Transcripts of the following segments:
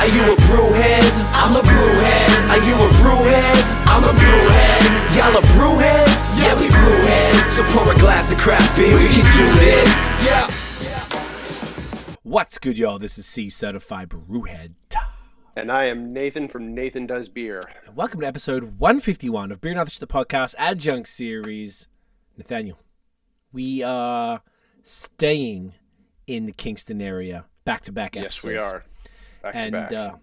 Are you a brewhead? I'm a brewhead. Are you a brewhead? I'm a brewhead. Y'all are brewheads? Yeah, we brewheads. So pour a glass of craft beer, we can do this. Yeah. What's good, y'all? This is Cee, certified brewhead. And I am Nathan from NathanDoesBeer. And welcome to episode 151 of Barenaked the podcast Adjunct series. Nathaniel, we are staying in the Kingston area, back-to-back episodes. Yes, we are. Back-to-back.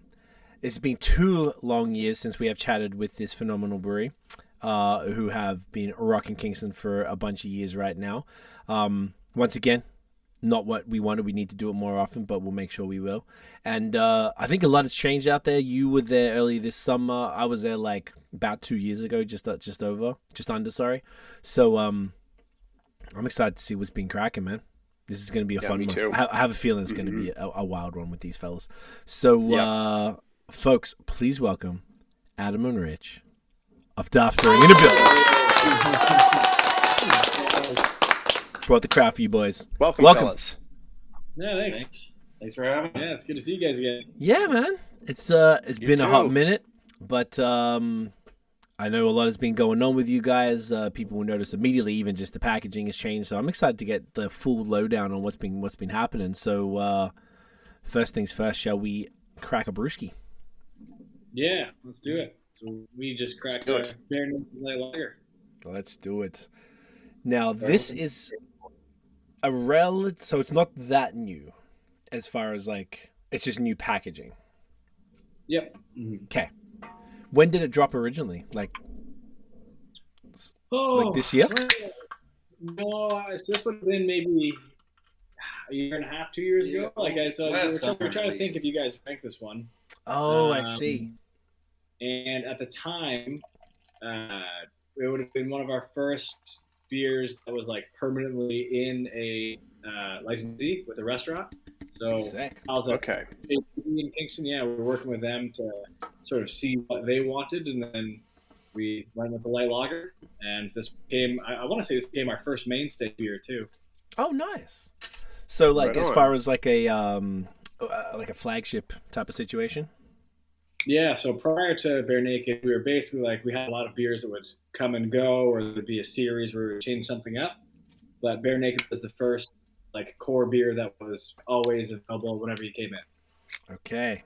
It's been 2 long years since we have chatted with this phenomenal brewery, who have been rocking Kingston for a bunch of years right now. Once again, not what we wanted. We need to do it more often, but we'll make sure we will. And I think a lot has changed out there. You were there early this summer. I was there like about 2 years ago, just under. So I'm excited to see what's been cracking, man. This is going to be a fun one. Too. I have a feeling it's going to be a wild one with these fellas. So, folks, please welcome Adam and Rich of Daft Brewing in the building. Brought the crowd for you boys. Welcome. Fellas. Yeah, thanks. Thanks for having us. Yeah, it's good to see you guys again. Yeah, man. It's been a hot minute, but I know a lot has been going on with you guys. People will notice immediately, even just the packaging has changed. So I'm excited to get the full lowdown on what's been happening. So first things first, shall we crack a brewski? Yeah, let's do it. So we just cracked a Barenaked Light Lager. Let's do it. Now this is so it's not that new, as far as like it's just new packaging. Yep. Okay. When did it drop originally? Like this year? No, so this would have been maybe a year and a half, 2 years ago. Like I said, we're trying to think if you guys drank this one. Oh, I see. And at the time, it would have been one of our first beers that was like permanently in a licensee with a restaurant. So sick. I was like, okay, in Kingston, yeah, we were working with them to sort of see what they wanted, and then we went with the light lager. And this became, I want to say, this became our first mainstay beer too. Oh, nice. So, like, right as on. far as like a flagship type of situation. Yeah. So prior to Barenaked, we were basically like, we had a lot of beers that would come and go, or there'd be a series where we would change something up. But Barenaked was the first like core beer that was always available whenever you came in. Okay.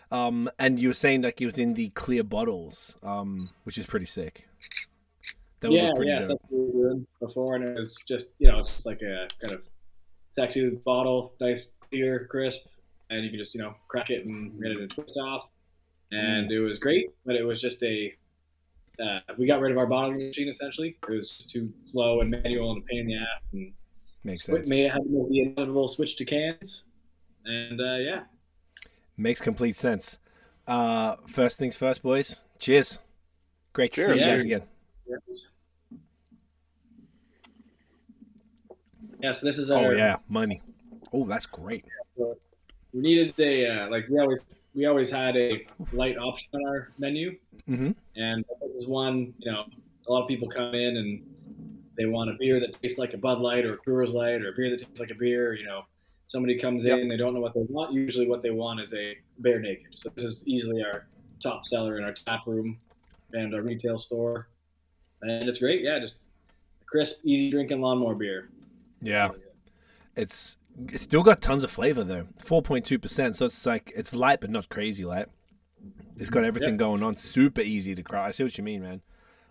And you were saying like it was in the clear bottles, which is pretty sick. So that's what we were doing before, and it was just, it's just like a kind of sexy bottle, nice, clear, crisp, and you can just, crack it and get it and twist off. And it was great, but it was just we got rid of our bottling machine essentially. It was too slow and manual and a pain in the ass. And makes sense. May have the inevitable switch to cans, and makes complete sense. First things first, boys. Cheers. Great to see you guys again. Yes. Yeah, so this is our. Oh yeah, money. Oh, that's great. We needed we always had a light option on our menu, and this is one. A lot of people come in and they want a beer that tastes like a Bud Light or a Brewers Light, or a beer that tastes like a beer. Somebody comes in, they don't know what they want. Usually, what they want is a Barenaked. So this is easily our top seller in our tap room and our retail store, and it's great. Yeah, just a crisp, easy drinking lawnmower beer. Yeah, it's still got tons of flavor though. 4.2%, so it's like it's light but not crazy light. It's got everything going on. Super easy to crack. I see what you mean, man.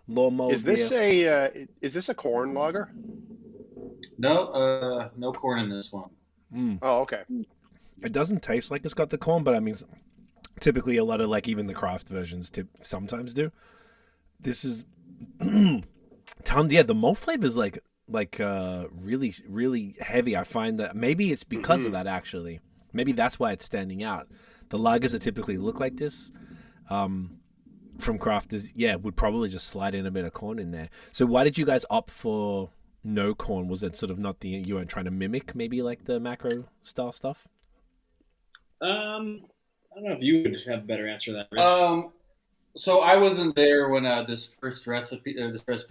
Lawnmower. Is this a corn lager? No, no corn in this one. Oh, okay. It doesn't taste like it's got the corn, but I mean, typically a lot of like even the craft versions sometimes do. This is ton. Yeah, the malt flavor is like really, really heavy. I find that maybe it's because of that, actually. Maybe that's why it's standing out. The lagers that typically look like this from crafters, would probably just slide in a bit of corn in there. So why did you guys opt for no corn? Was it sort of not you weren't trying to mimic maybe like the macro style stuff? I don't know if you would have a better answer to that, Rich. So I wasn't there when this recipe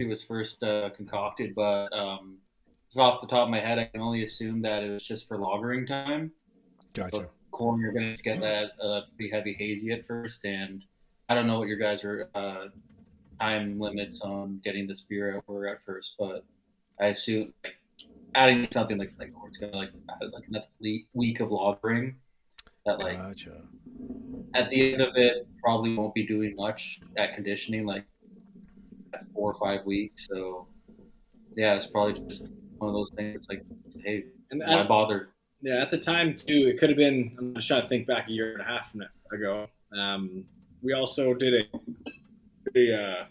was first concocted, but off the top of my head, I can only assume that it was just for lagering time. Gotcha. corn, you're going to get that pretty heavy hazy at first. And I don't know what your guys are time limits on getting this beer out were at first, but I assume like adding something like flake corn's going to add like another week of lagering. That like Gotcha. at the end of it probably won't be doing much at conditioning like at 4 or 5 weeks. So yeah, it's probably just one of those things. It's like, hey, And why bother? Yeah, at the time too, it could have been. I'm just trying to think back a year and a half ago. We also did basically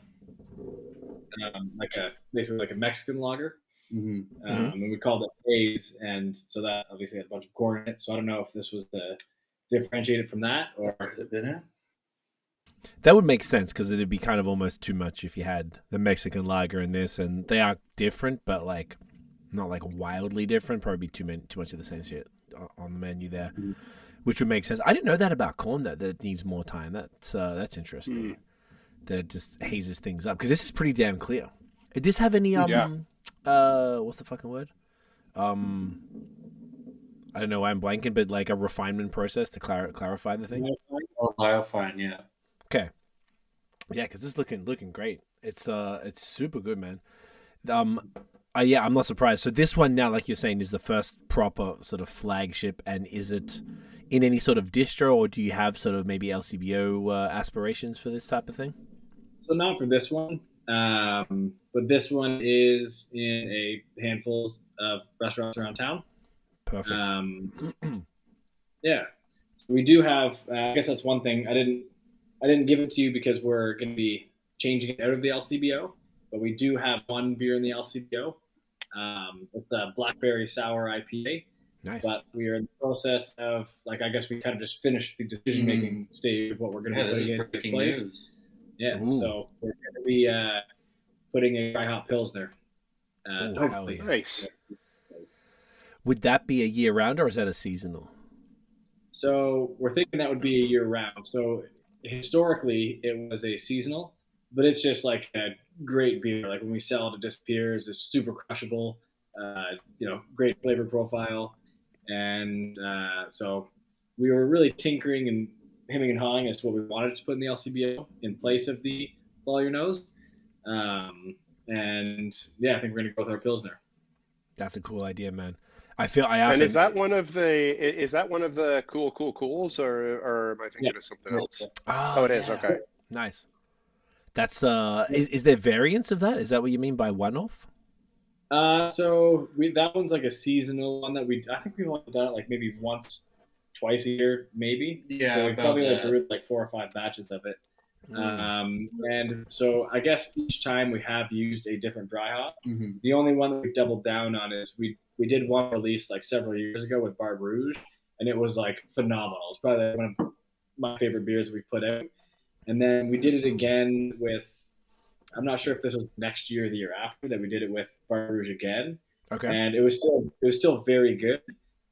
like a Mexican lager, and we called it A's, and so that obviously had a bunch of corn in it. So I don't know if this was differentiated from that or could have been it. That would make sense because it'd be kind of almost too much if you had the Mexican lager and this, and they are different, but like not like wildly different. Probably too much of the same shit on the menu there, which would make sense. I didn't know that about corn that it needs more time. That's interesting. That it just hazes things up because this is pretty damn clear. Did this have any what's the fucking word? I don't know why I'm blanking, but like a refinement process to clarify the thing. Oh, biofine, yeah. Okay. Yeah, because it's looking great. It's super good, man. Yeah, I'm not surprised. So this one now, like you're saying, is the first proper sort of flagship, and is it in any sort of distro, or do you have sort of maybe LCBO aspirations for this type of thing? So not for this one, but this one is in a handfuls of restaurants around town. Perfect. Yeah, so we do have. I guess that's one thing. I didn't give it to you because we're going to be changing it out of the LCBO, but we do have one beer in the LCBO. It's a blackberry sour IPA. Nice. But we are in the process of, like, I guess we kind of just finished the decision-making stage of what we're going to be putting in this place. News. Yeah, Ooh. so we're going to be putting a dry hop pills there. Hopefully. Yeah. Nice. Would that be a year-round, or is that a seasonal? So we're thinking that would be a year-round. So historically, it was a seasonal, but it's just like a great beer. Like when we sell it, it disappears. It's super crushable. Great flavor profile. And so we were really tinkering and hemming and hawing as to what we wanted to put in the LCBO in place of the Follow Your Nose. And yeah, I think we're going to go with our Pilsner. That's a cool idea, man. I asked. And is that one of the cool cools, or am I thinking of something else? Oh, it is. Okay. Nice. That's is there variants of that? Is that what you mean by one-off? That one's like a seasonal one that I think we've only done it like maybe once, twice a year, maybe. Yeah, so we probably like brewed like 4 or 5 batches of it. And so I guess each time we have used a different dry hop. The only one that we've doubled down on is we did one release like several years ago with Bar Rouge, and it was like phenomenal. It's probably like one of my favorite beers we've put out. And then we did it again with, I'm not sure if this was next year or the year after, that we did it with Bar Rouge again. Okay. And it was still very good.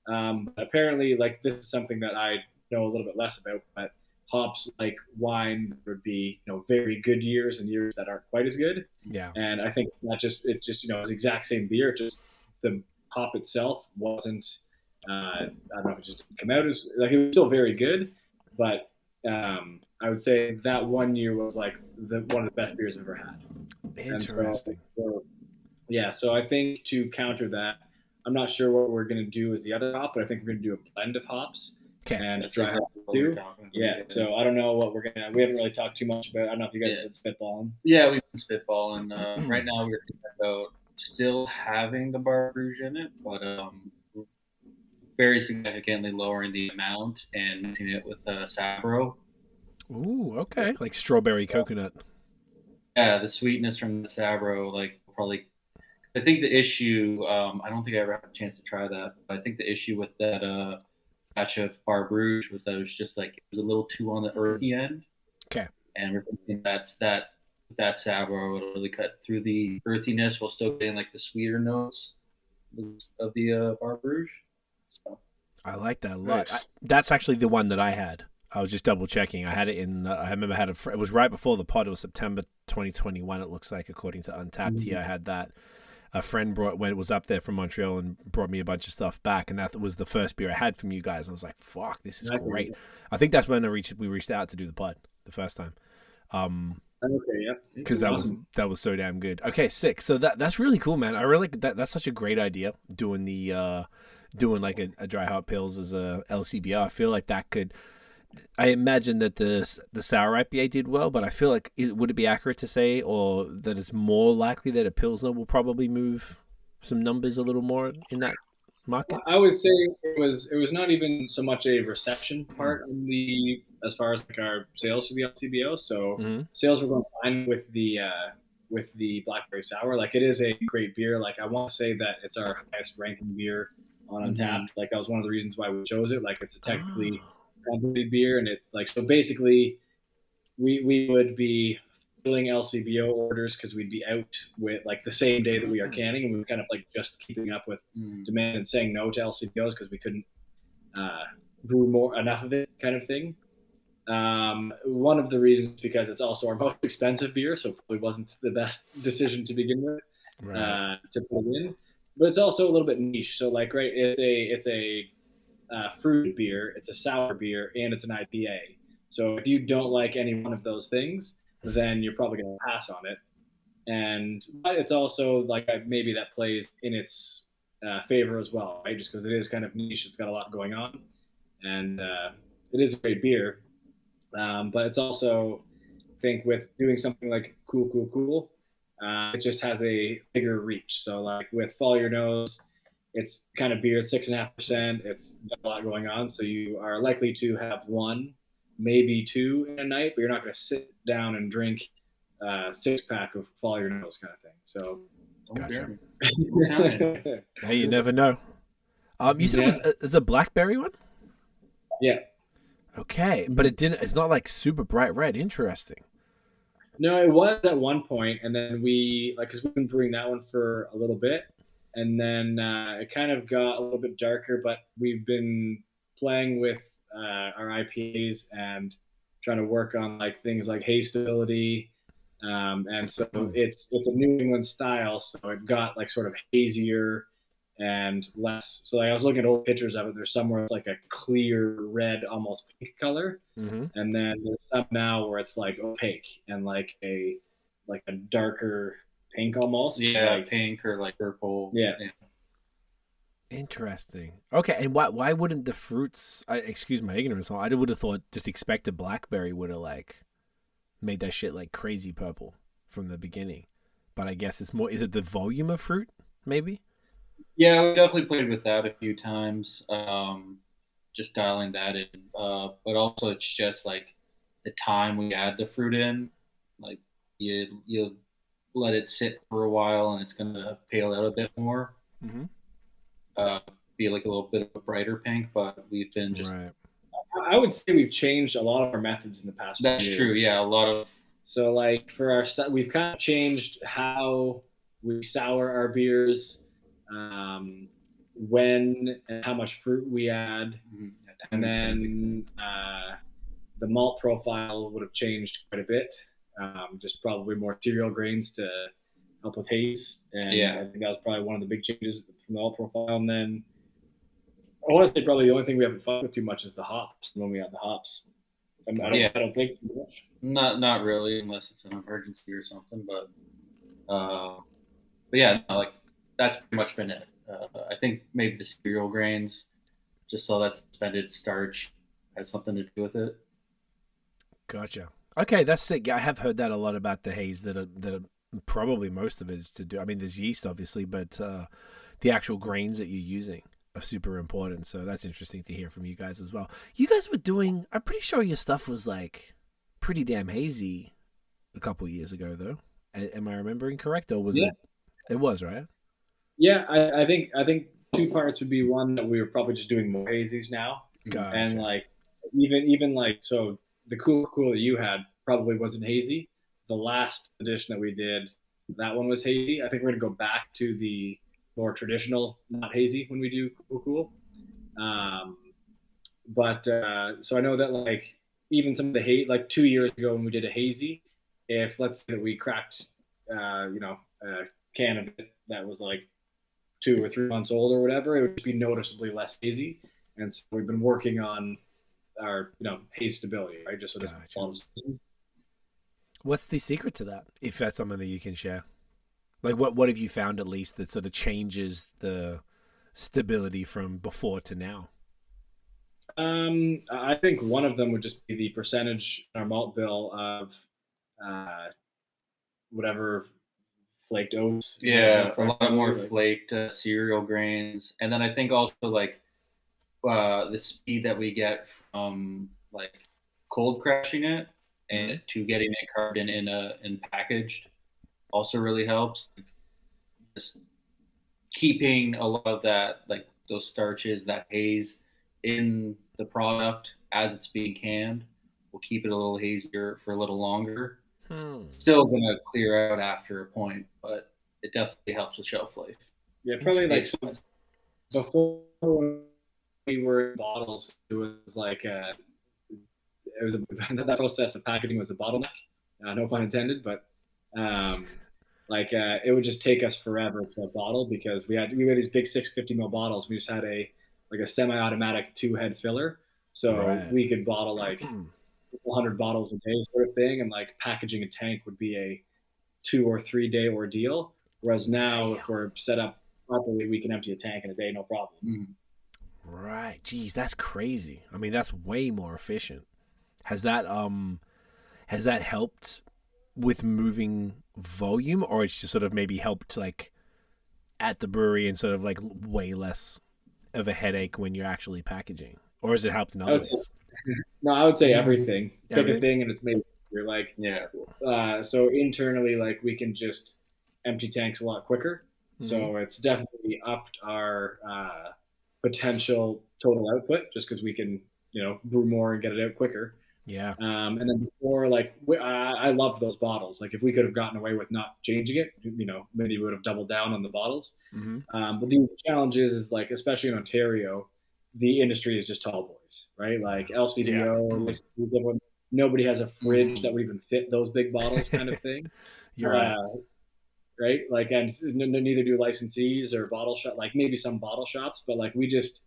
But apparently, like, this is something that I know a little bit less about, but hops like wine, there would be, very good years and years that aren't quite as good. Yeah. And I think it's the exact same beer, just the hop itself wasn't, I don't know if it just didn't come out as, like, it was still very good, but I would say that one year was like one of the best beers I've ever had. Interesting. So I think to counter that, I'm not sure what we're going to do as the other hop, but I think we're going to do a blend of hops and a dry hop too. Yeah, so I don't know what we haven't really talked too much about. I don't know if you guys have been spitballing. Yeah, we've been spitballing. Right now we're thinking about still having the Bar Rouge in it, but very significantly lowering the amount and mixing it with Sabro. Ooh, okay. Like strawberry coconut. Yeah, the sweetness from the Sabro, like, probably. I think the issue, I don't think I ever had a chance to try that, but I think the issue with that batch of Bar Rouge was that it was just like, it was a little too on the earthy end. Okay. And we're thinking that Sabro would really cut through the earthiness while still getting like the sweeter notes of the Bar Rouge. So. I like that a lot. Nice. That's actually the one that I had. I was just double checking. I had it in. I remember I had it was right before the pod. It was September 2021. It looks like, according to Untapped. Here, I had that. a friend was up there from Montreal and brought me a bunch of stuff back, and that was the first beer I had from you guys. I was like, "Fuck, this is great." I think that's when we reached out to do the pod the first time. Okay, yeah, because that was so damn good. Okay, sick. So that's really cool, man. I really that. That's such a great idea. Doing like a dry hop pills as a LCBO. I feel like that could. I imagine that the sour IPA did well, but I feel like would it be accurate to say, or that it's more likely that a pilsner will probably move some numbers a little more in that market? I would say it was not even so much a reception part of the as far as like our sales for the LCBO. So sales were going fine with the blackberry sour. Like it is a great beer. Like I want to say that it's our highest ranking beer on Untapped. Like that was one of the reasons why we chose it. Like it's a technically complicated beer, and it like so basically we would be filling LCBO orders because we'd be out with like the same day that we are canning, and we were kind of like just keeping up with demand and saying no to LCBOs because we couldn't brew enough of it, kind of thing. One of the reasons is because it's also our most expensive beer, so it probably wasn't the best decision to begin with to put it in. But it's also a little bit niche. So like, right, it's a fruited beer, it's a sour beer, and it's an IPA. So if you don't like any one of those things, then you're probably going to pass on it. But it's also like maybe that plays in its favor as well, right? Just because it is kind of niche, it's got a lot going on, and it is a great beer. But it's also, I think, with doing something like cool, it just has a bigger reach. So like with Follow Your Nose, it's kind of beer, it's 6.5%. It's got a lot going on, so you are likely to have one, maybe two in a night, but you're not going to sit down and drink a 6-pack of Follow Your Nose kind of thing. So, gotcha. Hey, you never know. You said it was a blackberry one? Yeah. Okay, but it's not like super bright red. Interesting. No, it was at one point, and then because we've been brewing that one for a little bit, and then it kind of got a little bit darker, but we've been playing with our IPAs and trying to work on like things like haze stability, and so it's a New England style, so it got like sort of hazier and less. So like I was looking at old pictures of it. There's somewhere it's like a clear red, almost pink color, and then there's some now where it's like opaque and like a darker pink almost. Yeah, like, pink or like purple. Yeah. Interesting. Okay, and why wouldn't the fruits? Excuse my ignorance. I would have thought just expected blackberry would have like made that shit like crazy purple from the beginning, but I guess it's more. Is it the volume of fruit? Maybe. Yeah, we definitely played with that a few times, just dialing that in. But also, it's just like the time we add the fruit in. Like you let it sit for a while, and it's gonna pale out a bit more. Be like a little bit of a brighter pink, but we've been just. Right. I would say we've changed a lot of our methods in the past. That's few years. true. Yeah, a lot of. So like for we've kind of changed how we sour our beers. When and how much fruit we add, and then the malt profile would have changed quite a bit. Just probably more cereal grains to help with haze, and I think that was probably one of the big changes from the malt profile. And then I want to say probably the only thing we haven't fucked with too much is the hops. When we add the hops, I don't think too much. Not really, unless it's an emergency or something. But yeah, no, like. That's pretty much been it. I think maybe the cereal grains, just so that suspended starch has something to do with it. Gotcha. Okay, that's sick. Yeah, I have heard that a lot about the haze. That probably most of it is to do. I mean, there's yeast obviously, but the actual grains that you're using are super important. So that's interesting to hear from you guys as well. You guys were doing. I'm pretty sure your stuff was like pretty damn hazy a couple of years ago, though. Am I remembering correct, or was it? It was, right? Yeah, I think two parts would be one that we were probably just doing more hazies now, Gotcha. And like even like so the cool that you had probably wasn't hazy. The last edition that we did, that one was hazy. I think we're gonna go back to the more traditional, not hazy when we do cool. But so I know that like even some of the haze, like 2 years ago when we did a hazy, if let's say that we cracked, can of it that was like 2 or 3 months old or whatever, it would just be noticeably less hazy. And so we've been working on our, haze stability, right? Just so this bottles. What's the secret to that? If that's something that you can share, like what have you found at least that sort of changes the stability from before to now? I think one of them would just be the percentage in our malt bill of whatever flaked oats. Yeah, a lot more flaked cereal grains, and then I think also like the speed that we get from like cold crashing it and to getting it carved in and packaged also really helps. Just keeping a lot of that, like those starches, that haze in the product as it's being canned will keep it a little hazier for a little longer. Still gonna clear out after a point, but it definitely helps with shelf life. Yeah, probably like before when we were in bottles, it was like that process of packaging was a bottleneck. No pun intended, but it would just take us forever to bottle because we had these big 650 ml bottles. We just had a semi-automatic 2-head filler, so we could bottle like 100 bottles a day sort of thing, and like packaging a tank would be a 2 or 3 day ordeal. Whereas now, if we're set up properly, we can empty a tank in a day, no problem. Right. Geez, that's crazy. I mean, that's way more efficient. Has that helped with moving volume, or it's just sort of maybe helped like at the brewery and sort of like way less of a headache when you're actually packaging, or has it helped in other ways? No, I would say everything. Pick a thing and it's made. You're like, so internally, like we can just empty tanks a lot quicker. So it's definitely upped our potential total output just because we can, brew more and get it out quicker. Yeah. And then before, like, I loved those bottles. Like, if we could have gotten away with not changing it, maybe we would have doubled down on the bottles. But the challenge is like, especially in Ontario, the industry is just tall boys, right? Like LCBO, nobody has a fridge that would even fit those big bottles, kind of thing. You're right. Right? Like, and neither do licensees or bottle shop. Like, maybe some bottle shops, but like we just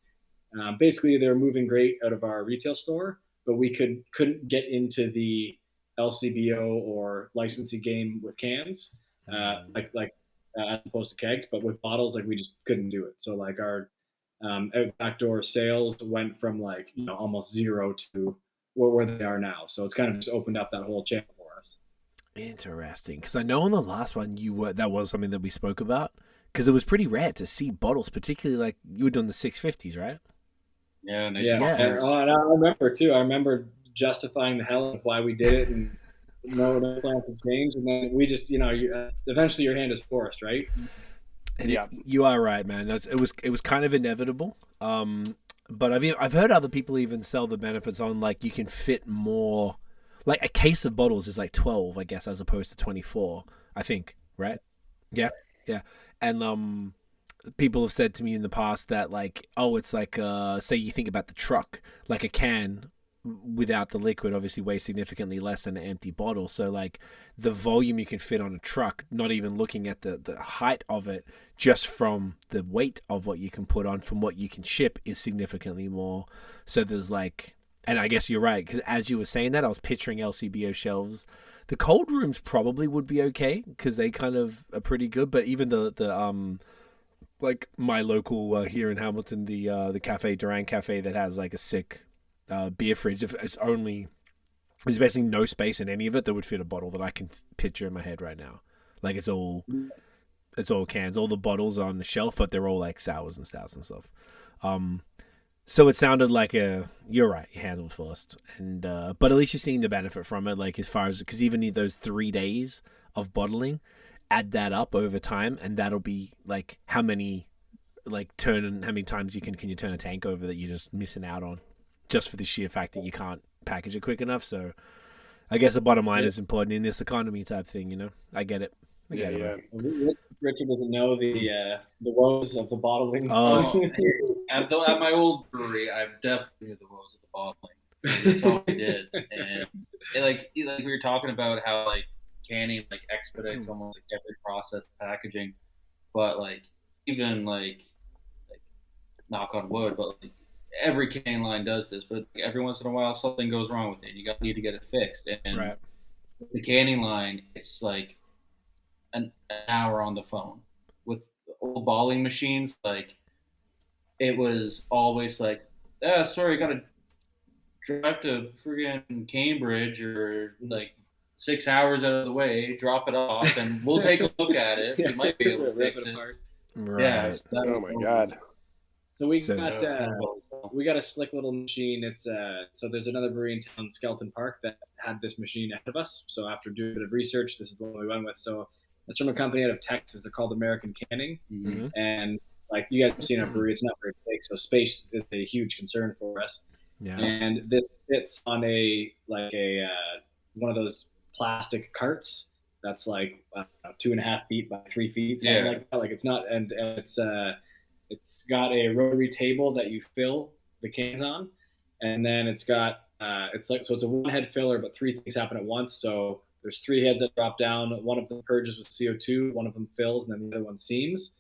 basically they're moving great out of our retail store, but we couldn't get into the LCBO or licensing game with cans, as opposed to kegs. But with bottles, like we just couldn't do it. So like our backdoor sales went from like almost zero to where they are now. So it's kind of just opened up that whole channel for us. Interesting, because I know on the last one that was something that we spoke about, because it was pretty rare to see bottles, particularly like you were doing the 650s, right? Yeah, nice. And I remember too. I remember justifying the hell of why we did it, and no plans to change. And then we just, eventually your hand is forced, right? And you are right, man. It was kind of inevitable. But I've heard other people even sell the benefits on like you can fit more. Like a case of bottles is like 12, I guess, as opposed to 24, I think, right? Yeah. And people have said to me in the past that like, oh, it's like say you think about the truck, like a can without the liquid obviously weighs significantly less than an empty bottle. So like the volume you can fit on a truck, not even looking at the height of it, just from the weight of what you can put on from what you can ship is significantly more. So there's like, and I guess you're right, because as you were saying that, I was picturing LCBO shelves. The cold rooms probably would be okay because they kind of are pretty good. But even the like my local here in Hamilton, the cafe, Durang Cafe, that has like a sick beer fridge. There's basically no space in any of it that would fit a bottle that I can picture in my head right now. Like it's all cans. All the bottles are on the shelf, but they're all like sours and stouts and stuff. So it sounded like you're right, you handled first, and but at least you're seeing the benefit from it. Like as far as because even those 3 days of bottling, add that up over time, and that'll be like how many times can you turn a tank over that you're just missing out on, just for the sheer fact that you can't package it quick enough. So I guess the bottom line is important in this economy type thing. I get it. Richard doesn't know the woes of the bottling. At my old brewery, I've definitely knew the woes of the bottling. That's all we did, and like we were talking about how like canning like expedites almost like every process packaging. But like even like knock on wood, but like every canning line does this. But every once in a while, something goes wrong with it. You need to get it fixed. And Right. with the canning line, it's like an hour on the phone. With old balling machines, like it was always like, sorry, I gotta drive to friggin' Cambridge or like 6 hours out of the way, drop it off, and we'll take a look at it. We might be able to fix it. Right. Yeah. Oh my god. So we So- got a slick little machine. It's so there's another brewery in town, Skelton Park, that had this machine ahead of us. So after doing a bit of research, this is the one we went with. So it's from a company out of Texas. They're called American Canning, Mhm. and like you guys have seen our brewery, it's not very big, so space is a huge concern for us. Yeah. And this sits on a one of those plastic carts that's like 2.5 feet by 3 feet, something like that. Like it's not, and it's got a rotary table that you fill the cans on, and then it's got it's a one head filler, but 3 things happen at once. So there's 3 heads that drop down. One of them purges with CO2, one of them fills, and then the other one seams.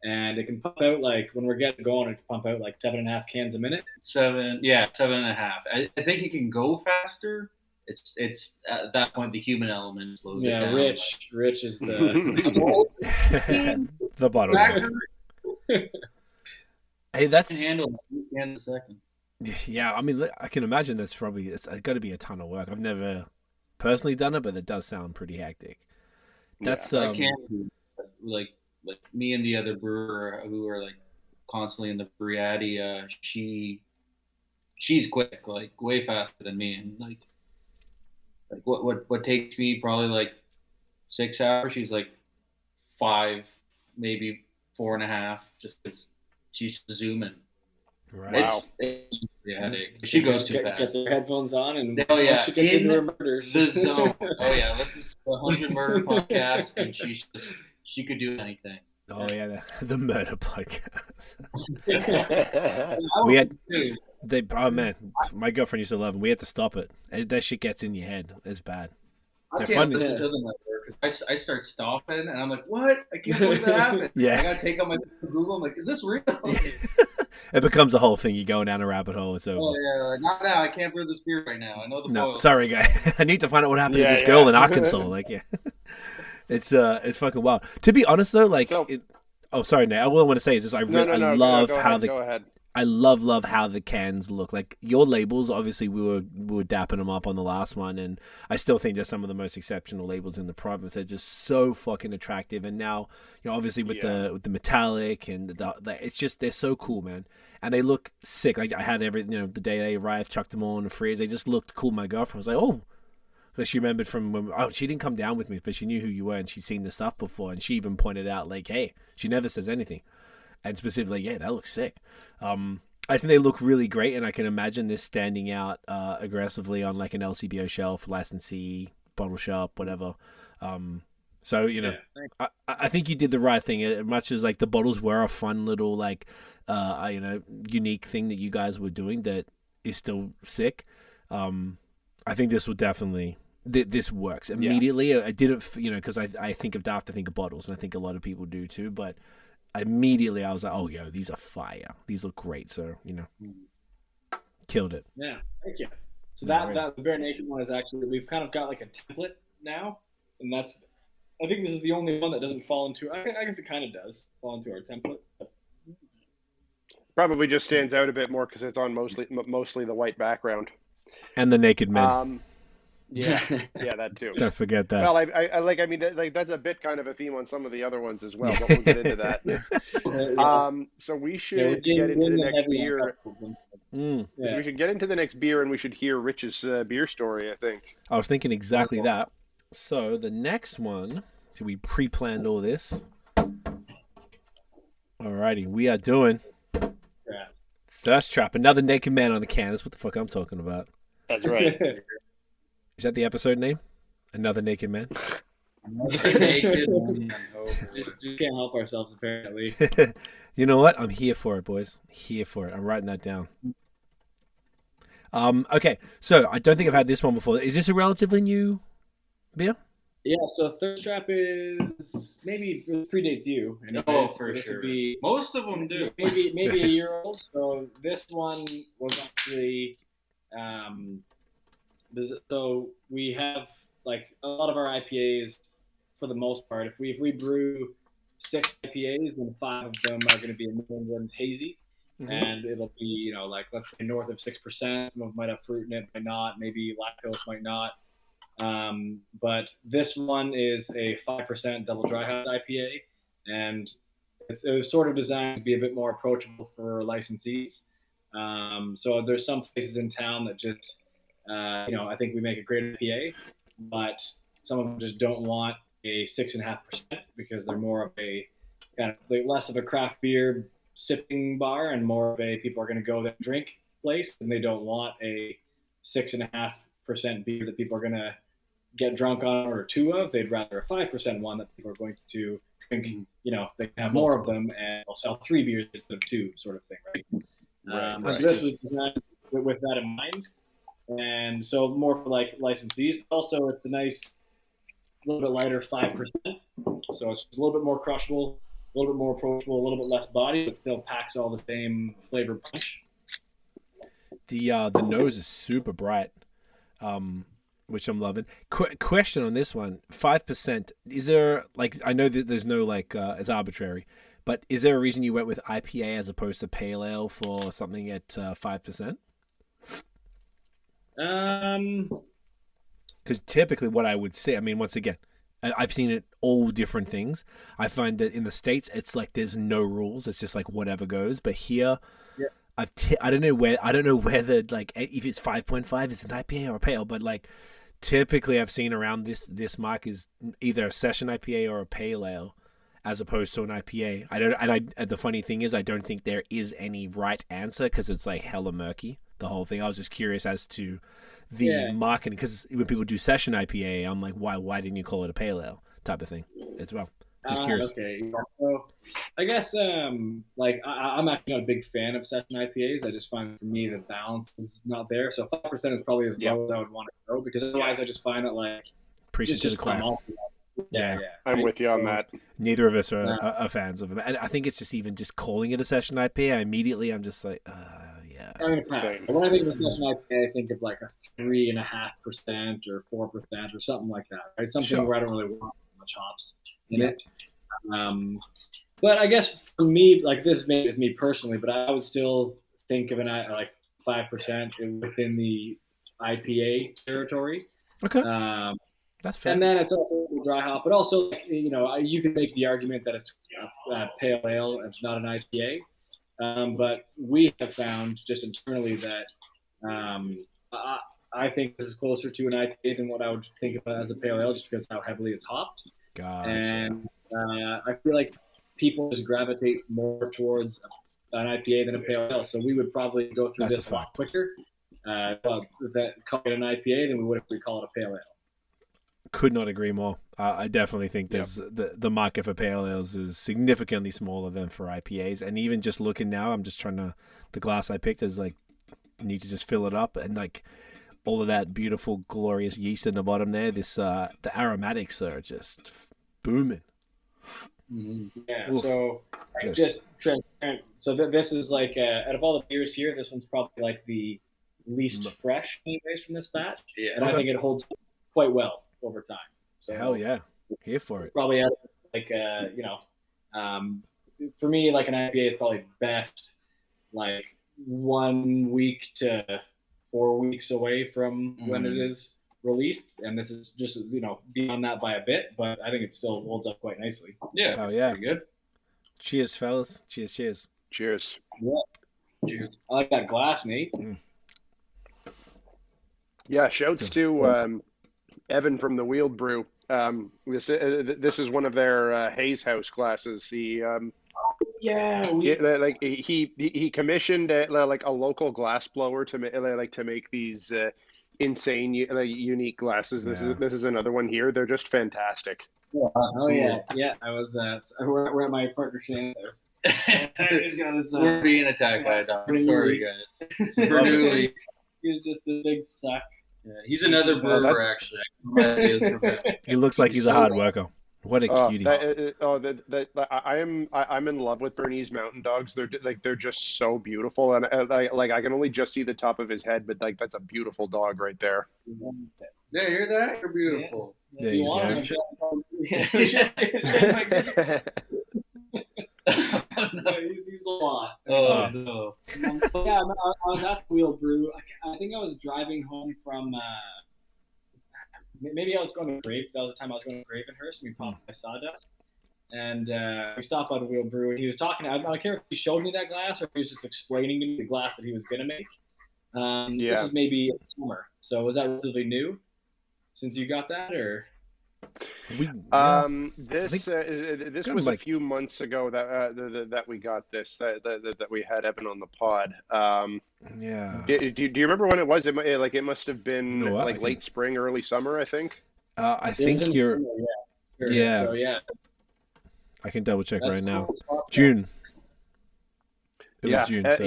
And it can pump out, like when we're getting going, it can pump out like 7.5 cans a minute. 7.5. I think it can go faster. It's at that point the human element slows it down. Rich is the The bottom. Hey, that's Handle it in a second. yeah. I mean, I can imagine it's got to be a ton of work. I've never personally done it, but it does sound pretty hectic. That's I can't do like me and the other brewer who are like constantly in the brewery. She's quick, like way faster than me, and like what takes me probably like 6 hours, she's like 5, maybe 4.5, just because she's zooming. right. Wow. It's a headache. She goes too fast. Gets her headphones on, and she gets in into her murders. the zone. Oh yeah, listens to the 100 Murder podcast, and she could do anything. Oh yeah, the murder podcast. Oh, We had oh man, my girlfriend used to love them. We had to stop it. That shit gets in your head. It's bad. I They're can't funny. listen to them because I start stopping and I'm like, what? I can't believe that happened. Yeah. I gotta take out my Google. I'm like, is this real? It becomes a whole thing. You go down a rabbit hole. It's over. Oh yeah, like, not now. I can't brew this beer right now. I know the No, boil. sorry, guy. I need to find out what happened to Yeah, this girl yeah. in Arkansas. Like, yeah, it's fucking wild. To be honest though, like, So- sorry, Nate. All I want to say is this: I love go how ahead, the go ahead. I love how the cans look. Like your labels, obviously we were dapping them up on the last one, and I still think they're some of the most exceptional labels in the province. They're just so fucking attractive. And now, obviously with the metallic and the it's just they're so cool, man. And they look sick. Like I had the day they arrived, chucked them all in the fridge. They just looked cool. My girlfriend was like, oh. Because she remembered from when she didn't come down with me, but she knew who you were and she'd seen the stuff before, and she even pointed out like, hey, she never says anything. And specifically, yeah, that looks sick. I think they look really great, and I can imagine this standing out aggressively on like an LCBO shelf, licensee, bottle shop, whatever. I think you did the right thing. As much as like the bottles were a fun little like, unique thing that you guys were doing that is still sick. I think this will definitely. This works immediately. I didn't, because I think of Daft, I think of bottles, and I think a lot of people do too. But immediately I was like, oh, yo, these are fire. These look great. So, killed it. Yeah, thank you. So the Barenaked one is actually, we've kind of got like a template now, and I think this is the only one that doesn't fall into, I guess it kind of does fall into our template. But Probably just stands out a bit more because it's on mostly the white background. And the naked men. Yeah, that too. Don't forget that. Well, I mean, that's a bit kind of a theme on some of the other ones as well, but we'll get into that. So we should get into the next beer. We should get into the next beer, and we should hear Rich's beer story, I think. I was thinking exactly that. So the next one, we pre-planned all this. Alrighty, we are doing Thirst Trap, another naked man on the can. That's what the fuck I'm talking about. That's right. Is that the episode name? Another naked man? just can't help ourselves, apparently. You know what? I'm here for it, boys. Here for it. I'm writing that down. Okay, so I don't think I've had this one before. Is this a relatively new beer? Yeah, so Thirst Trap is maybe it predates you. Oh, for sure. Most of them do. Maybe a year old. So this one was actually, so we have like a lot of our IPAs, for the most part. If we brew 6 IPAs, then 5 of them are going to be a New England hazy, and it'll be like let's say north of 6%. Some of them might have fruit in it, might not. Maybe lactose, might not. But this one is a 5% double dry hop IPA, and it was sort of designed to be a bit more approachable for licensees. So there's some places in town that just, I think we make a great IPA, but some of them just don't want a 6.5% because they're more of a kind of less of a craft beer sipping bar and more of a people are going to go there and drink place, and they don't want a 6.5% beer that people are going to get drunk on or 2 of. They'd rather a 5% one that people are going to drink. They can have more of them, and they'll sell 3 beers instead of 2, sort of thing, right? So this was designed with that in mind, and so more for like licensees. But also, it's a nice, a little bit lighter 5%, so it's just a little bit more crushable, a little bit more approachable, a little bit less body, but still packs all the same flavor punch. The nose is super bright. Which I'm loving. Question on this one: 5%. Is there I know that there's no it's arbitrary, but is there a reason you went with IPA as opposed to pale ale for something at 5%? Because typically, what I would say, I mean, once again, I've seen it all different things. I find that in the States, it's like there's no rules. It's just like whatever goes. But here, yeah. I don't know whether if it's 5.5, it's an IPA or a pale, but typically I've seen around this mark is either a session IPA or a pale ale as opposed to an IPA. The funny thing is I don't think there is any right answer because it's hella murky, the whole thing. I was just curious as to the marketing, because when people do session IPA, I'm like, why didn't you call it a pale ale type of thing as well? Just curious. Okay. So I guess I'm actually not a big fan of session IPAs. I just find for me the balance is not there. So 5% is probably as low as I would want to go, because otherwise I just find that preaching to the choir. Yeah. I'm with you on that. Neither of us are fans of them, and I think it's just even just calling it a session IPA. Immediately, I'm just like, yeah. When I think of a session IPA, I think of a 3.5% or 4% or something like that. Right? Something where I don't really want much hops in it. But I guess for me, this is me personally, but I would still think of 5% within the IPA territory. Okay. That's fair. And then it's also dry hop, but also you can make the argument that it's pale ale and not an IPA. But we have found just internally that I think this is closer to an IPA than what I would think of as a pale ale, just because of how heavily it's hopped. Gotcha. And I feel like people just gravitate more towards an IPA than a pale ale. So we would probably go through this a lot quicker. If that call it an IPA, then we would if we call it a pale ale. Could not agree more. I definitely think there's the market for pale ales is significantly smaller than for IPAs. And even just looking now, I'm just trying to, the glass I picked is need to just fill it up, and all of that beautiful, glorious yeast in the bottom there. The aromatics are just booming. Mm-hmm. Yeah. Oof. So just transparent. So this is out of all the beers here, this one's probably the least fresh, anyways, from this batch. Yeah. And I think it holds quite well over time. So hell yeah, here for it. Probably for me, an IPA is probably best 1 week to 4 weeks away from when it is released, and this is just beyond that by a bit, but I think it still holds up quite nicely. Yeah. Oh yeah. Pretty good. Cheers, fellas. Cheers. Yeah. Cheers. I like that glass, Nate. Yeah. Shouts to Evan from the Wheeled Brew. This is one of their Hayes House glasses. He commissioned a local glass blower to make these insane unique glasses. This is another one here. They're just fantastic. Yeah. I was we're at my partner Shane's house. We're being attacked by a dog. Sorry guys. Bernoulli. He was just the big suck. Yeah, he's another brewer, actually. He looks like he's a hard worker. What a cutie! I'm in love with Bernese Mountain Dogs. They're just so beautiful, and I can only just see the top of his head, but like that's a beautiful dog right there. Yeah, hear that? You're beautiful. Yeah. There you go. He's a lot. Oh no. Yeah, I was at the Wheel Brew. I think I was driving home from. Maybe I was going to Grave. That was the time I was going to Gravenhurst. And we popped by Sawdust, and we stopped by the Wheel Brew. And he was talking. I don't care if he showed me that glass or if he was just explaining to me the glass that he was going to make. This was maybe summer. So was that relatively new since you got that, or? This was a few months ago that we got this that we had Evan on the pod. Do you remember when it was? It must have been late spring, early summer, I think. I think you're. Yeah. So yeah. I can double check right now. June. It was June. So.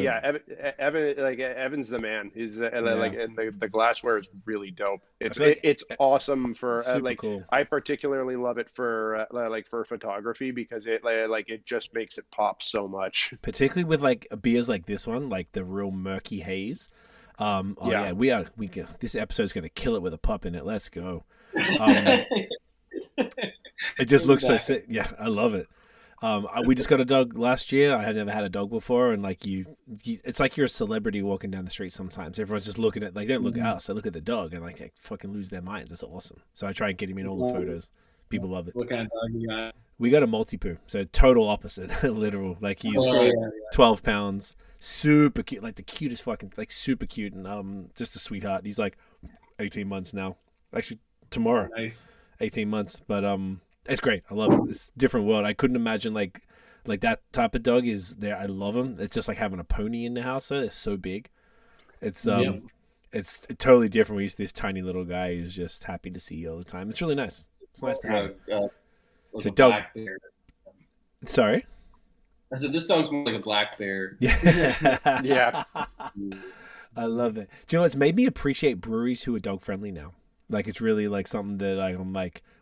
Evan's the man. He's and the glassware is really dope. It's awesome for cool. I particularly love it for for photography because it just makes it pop so much. Particularly with beers like this one, like the real murky haze. This episode's gonna kill it with a pup in it. Let's go. It just looks so sick. Yeah, I love it. We just got a dog last year. I had never had a dog before, and it's like you're a celebrity walking down the street. Sometimes everyone's just looking at they don't look at us, they look at the dog, and they fucking lose their minds. It's awesome. So I try and get him in all the photos. People love it. What kind of dog you got? We got a multi-poo, so total opposite, literal. He's 12 pounds, super cute, the cutest fucking, super cute, and just a sweetheart. He's 18 months now. Actually, tomorrow. Nice. 18 months, but it's great. I love it. It's a different world. I couldn't imagine like that type of dog is there. I love them. It's just like having a pony in the house. So they're so big. It's it's totally different. We used to this tiny little guy who's just happy to see you all the time. It's really nice. It's nice to have. It's a dog. Sorry. I said this dog's more like a black bear. Yeah. Yeah. I love it. Do you know, it's made me appreciate breweries who are dog friendly now. It's really something that I'm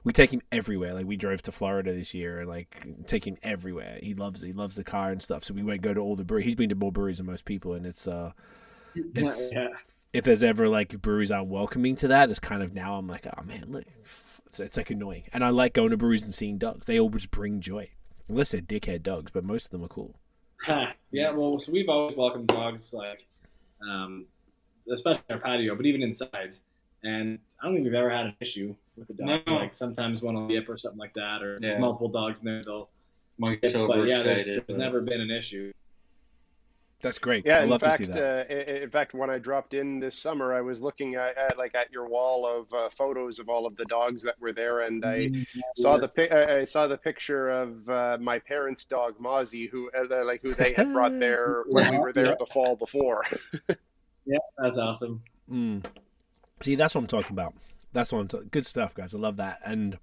we take him everywhere. We drove to Florida this year and take him everywhere. He loves the car and stuff. So we went go to all the breweries. He's been to more breweries than most people, and it's if there's ever breweries aren't welcoming to that, it's kind of now I'm oh man, look, it's annoying. And I like going to breweries and seeing dogs. They always bring joy, unless they're dickhead dogs, but most of them are cool. Yeah, well, so we've always welcomed dogs especially in our patio, but even inside. And I don't think we've ever had an issue with the dog. No. Sometimes one will yip or something like that, or multiple dogs in there, they'll get overexcited. There's never been an issue. That's great. Yeah, I love to see that. In fact, when I dropped in this summer, I was looking at your wall of photos of all of the dogs that were there, and I saw the picture of my parents' dog Mozzie, who they had brought there when we were there the fall before. Yeah, that's awesome. See, that's what I'm talking about. Good stuff, guys. I love that. And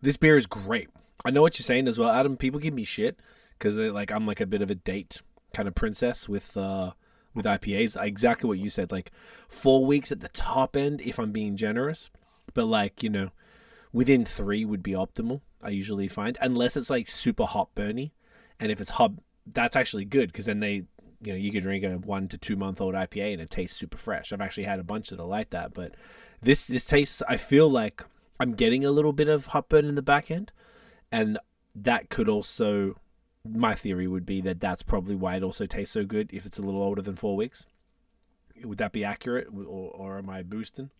this beer is great. I know what you're saying as well, Adam. People give me shit because I'm a bit of a date kind of princess with IPAs. Exactly what you said. 4 weeks at the top end if I'm being generous. But within 3 would be optimal, I usually find. Unless it's super hot burny. And if it's hot, that's actually good because then you could drink a 1 to 2 month old IPA and it tastes super fresh. I've actually had a bunch that are like that, but this tastes, I feel like I'm getting a little bit of hot burn in the back end, and that could also, my theory would be that that's probably why it also tastes so good if it's a little older than 4 weeks. Would that be accurate, or am I boosting?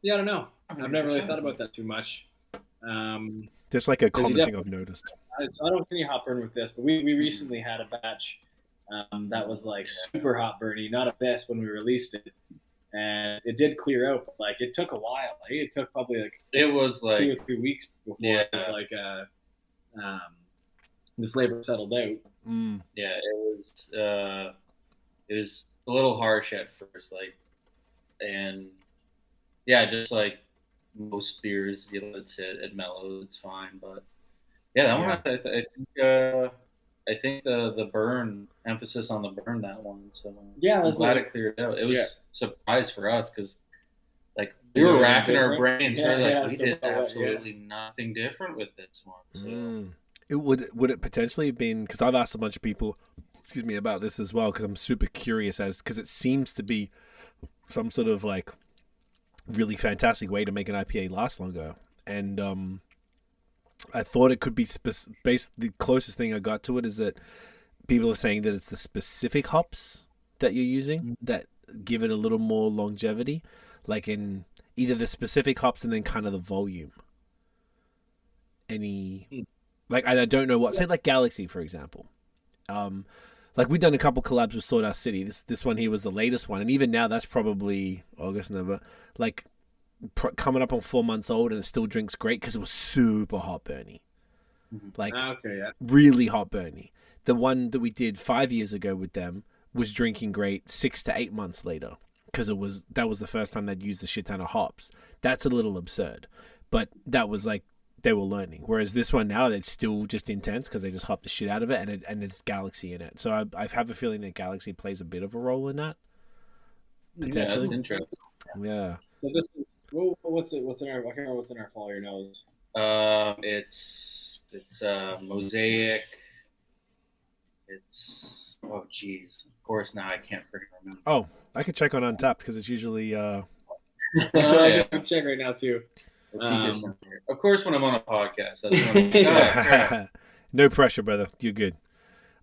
Yeah, I don't know. I've never really thought about that too much. Just a common thing I've noticed. So I don't get any hot burn with this, but we recently had a batch that was super hot burny, not a best when we released it, and it did clear out, but it took a while. It took probably it was 2 or 3 weeks before it was the flavor settled out. Yeah, it was a little harsh at first, and yeah, just most beers, it's it mellows, it's fine, but yeah, that one I think the burn, emphasis on the burn, that one. So yeah, I'm glad it cleared out. It was a surprise for us because We were racking our brains. Yeah, We're yeah, like, we did absolutely nothing different with this one. So. It would it potentially have been, because I've asked a bunch of people, excuse me, about this as well, because I'm super curious because it seems to be some sort of like really fantastic way to make an IPA last longer, and I thought it could be the closest thing I got to it is that people are saying that it's the specific hops that you're using that give it a little more longevity, like in either the specific hops and then kind of the volume. Like, I don't know what, say like Galaxy, for example. Like we've done a couple collabs with Sawdust City. This one here was the latest one. And even now that's probably August, November, like coming up on 4 months old, and it still drinks great because it was super hot burny. Like really hot burny. The one that we did 5 years ago with them was drinking great 6 to 8 months later because that was the first time they'd used the shit ton of hops. That's a little absurd. But that was like, they were learning. Whereas this one now, it's still just intense because they just hop the shit out of it, and it's Galaxy in it. So I have a feeling that Galaxy plays a bit of a role in that. Potentially. Yeah, that's interesting. Yeah. So this is what's in our? I can't remember what's in our follow your nose. It's Mosaic. It's Of course, now I can't freaking remember. Oh, I could check on Untapped because it's usually. I can check right now too. Of course, when I'm on a podcast, that's when I'm No pressure, brother. You're good.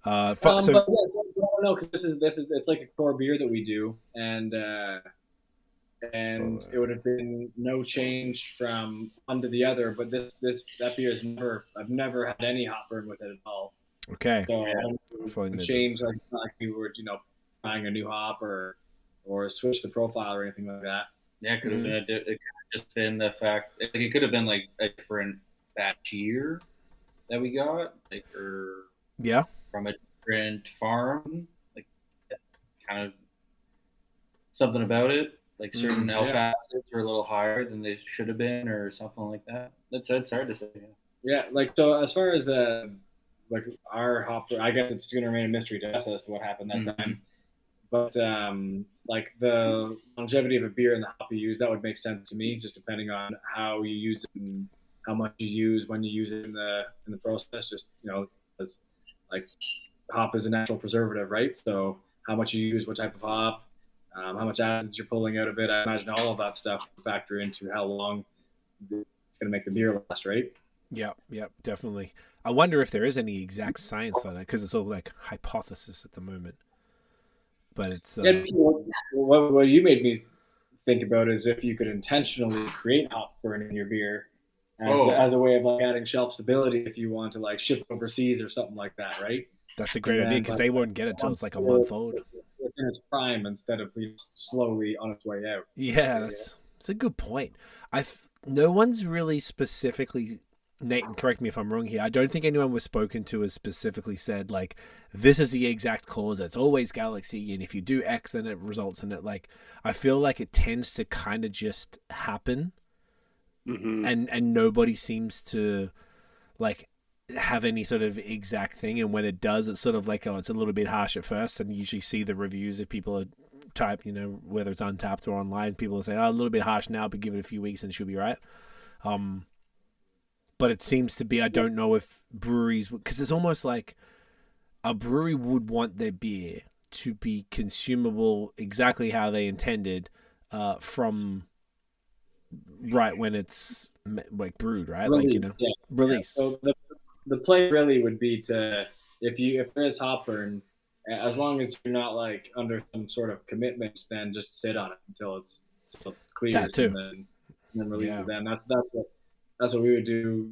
But yes, I don't know because this is it's like a core beer that we do, and it would have been no change from one to the other. But that beer I've never had any hop burn with it at all. Okay. So I don't change like we were trying a new hop or switch the profile or anything like that. Yeah, it could have been it could have just been the fact it could have been like a different batch year that we got, like or from a different farm, like kind of something about it, like certain alpha acids were a little higher than they should have been, or something like that. It's hard to say. Yeah, like so as far as like our hop, I guess it's going to remain a mystery to us as to what happened that time. But like the longevity of a beer and the hop you use, that would make sense to me, just depending on how you use it and how much you use when you use it in the process. Just as like hop is a natural preservative, right? So how much you use, what type of hop, how much acids you're pulling out of it. I imagine all of that stuff will factor into how long it's going to make the beer last, right? Yep, definitely. I wonder if there is any exact science on it because it's all like hypothesis at the moment. But it's what you made me think about is if you could intentionally create hop burn in your beer as a way of like adding shelf stability if you want to like ship overseas or something like that, right? That's a great idea because they won't get it till it's like a month old. It's in its prime instead of slowly on its way out. Yeah, that's a good point. No one's really specifically. Nate, and correct me if I'm wrong here, I don't think anyone was spoken to has specifically said, like, this is the exact cause. It's always Galaxy, and if you do X, then it results in it. Like, I feel like it tends to kind of just happen, and nobody seems to, like, have any sort of exact thing. And when it does, it's sort of like, it's a little bit harsh at first, and you usually see the reviews if people are type, whether it's Untapped or online, people will say, a little bit harsh now, but give it a few weeks and it should be right. But it seems to be, I don't know if breweries, because it's almost like a brewery would want their beer to be consumable exactly how they intended from right when it's like brewed, right? Release, like, release. Yeah. So the play really would be to, if there is hop burn, as long as you're not like under some sort of commitment, then just sit on it until it's clear. That too. And then release it then. That's what we would do,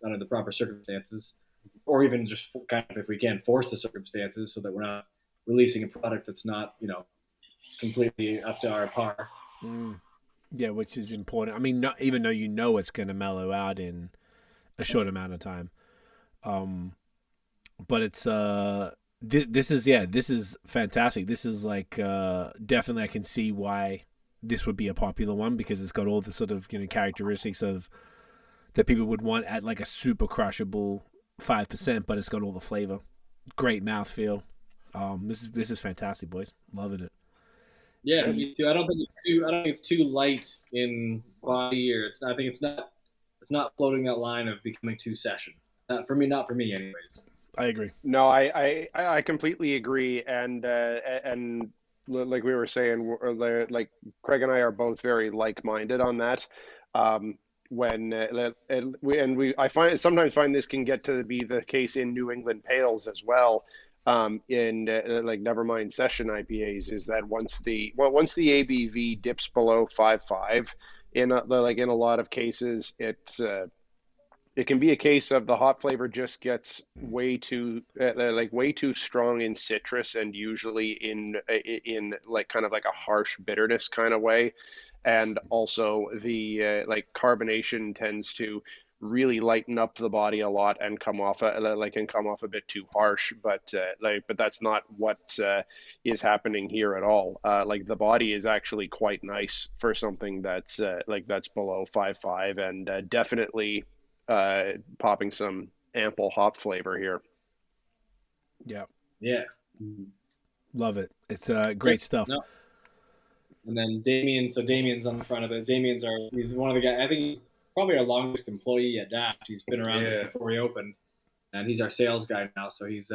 under the proper circumstances, or even just kind of, if we can, force the circumstances so that we're not releasing a product that's not, completely up to our par. Yeah, which is important. I mean, even though it's going to mellow out in a short amount of time. But it's this is fantastic. This is like definitely I can see why this would be a popular one because it's got all the sort of characteristics of that people would want at like a super crushable 5%, but it's got all the flavor, great mouthfeel. This is fantastic, boys. Loving it. Yeah, me too. I don't think it's too light in body, or I think it's not floating that line of becoming too session. Not for me, anyways. I agree. No, I completely agree, and like we were saying, like Craig and I are both very like-minded on that. When I sometimes find this can get to be the case in New England Pales as well. In like Nevermind Session IPAs, is that once the ABV dips below 5.5, in a lot of cases it can be a case of the hop flavor just gets way too way too strong in citrus, and usually in like kind of like a harsh bitterness kind of way, and also the like carbonation tends to really lighten up the body a lot and come off a bit too harsh, but that's not what is happening here at all. Like the body is actually quite nice for something that's that's below 5.5, and definitely popping some ample hop flavor here. Yeah. Yeah. Love it. It's great stuff. No. And then Damien, so Damien's on the front of it. He's one of the guys, I think he's probably our longest employee at Daft. He's been around since before he opened, and he's our sales guy now, so he's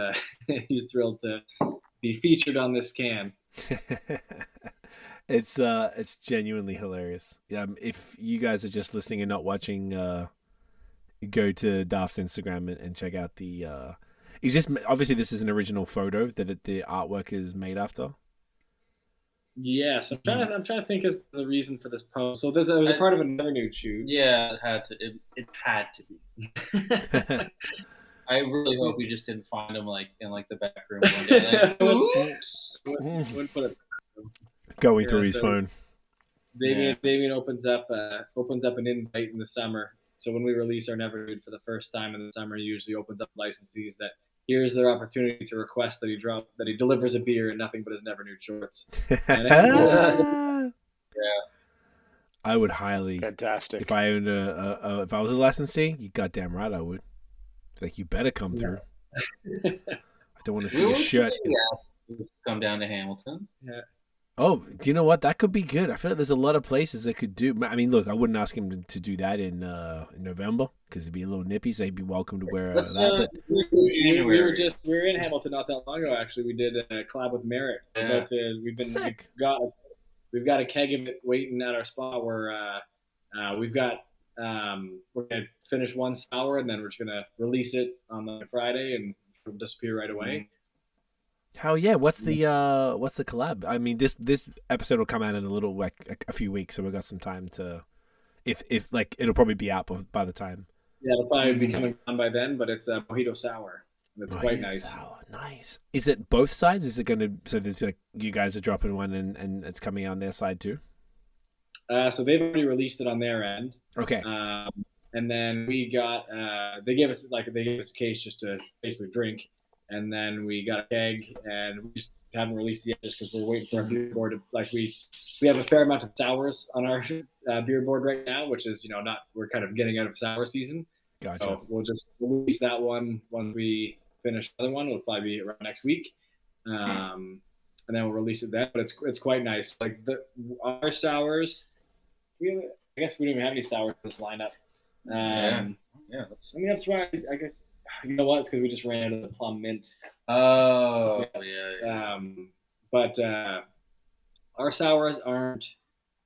he's thrilled to be featured on this can. It's genuinely hilarious. If you guys are just listening and not watching, go to Daft's Instagram and check out the obviously this is an original photo that the artwork is made after. Yeah, so I'm trying to think as the reason for this post. So it was a part of another nude shoot. Yeah, it had to be. I really hope we just didn't find him like in like the back room one day. Like, oops. Wouldn't put it. Going through his phone. Damien opens up an invite in the summer. So when we release our Never Nude for the first time in the summer, he usually opens up licensees that here's their opportunity to request that he delivers a beer and nothing but his Never Nude shorts. Yeah. I would highly. Fantastic. If I owned if I was a licensee, you goddamn right I would. Like, you better come through. I don't want to see a shirt. Come down to Hamilton. Yeah. Oh, do you know what? That could be good. I feel like there's a lot of places that could do. I mean, look, I wouldn't ask him to do that in November because it'd be a little nippy. So he'd be welcome to wear that. But we were in Hamilton not that long ago. Actually, we did a collab with Merrick. Yeah. We've got a keg of it waiting at our spot where we're gonna finish one sour and then we're just gonna release it on Friday and it'll disappear right away. Hell yeah! What's the collab? I mean, this episode will come out in a little a few weeks, so we've got some time to, if it'll probably be out by the time. Yeah, it'll probably be coming on by then, but it's a mojito sour. And it's quite nice. Sour. Nice. Is it both sides? Is it going to? So there's you guys are dropping one and it's coming on their side too. So they've already released it on their end. Okay. And then we got they gave us a case just to basically drink. And then we got a keg, and we just haven't released it yet just because we're waiting for our beer board. We have a fair amount of sours on our beer board right now, which is we're kind of getting out of sour season. Gotcha. So we'll just release that one once we finish the other one. It'll probably be around next week, and then we'll release it then. But it's quite nice. Like our sours, I guess we don't even have any sours in this lineup. That's why I guess. You know what? It's because we just ran out of the plum mint. Oh, yeah. But our sours aren't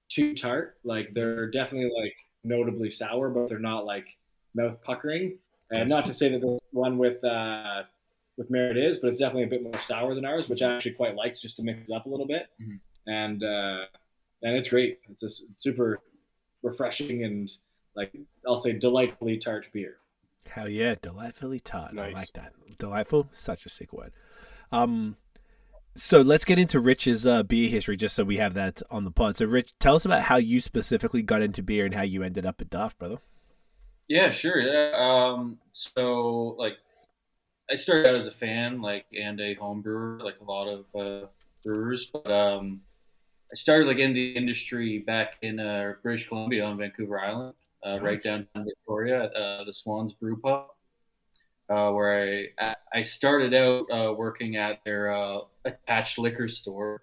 too tart. Like, they're definitely like notably sour, but they're not like mouth puckering. And not to say that the one with Merit is, but it's definitely a bit more sour than ours, which I actually quite like just to mix it up a little bit. Mm-hmm. And it's great. It's a super refreshing and like I'll say delightfully tart beer. Hell yeah, delightfully tart. Nice. I like that. Delightful, such a sick word. So let's get into Rich's beer history, just so we have that on the pod. So Rich, tell us about how you specifically got into beer and how you ended up at Daft, brother. Yeah, sure. Yeah. So like, I started out as a fan, like, and a home brewer, like a lot of brewers. But I started like in the industry back in British Columbia on Vancouver Island. Nice. Right downtown Victoria at the Swans Brew Pub, where I started out working at their attached liquor store,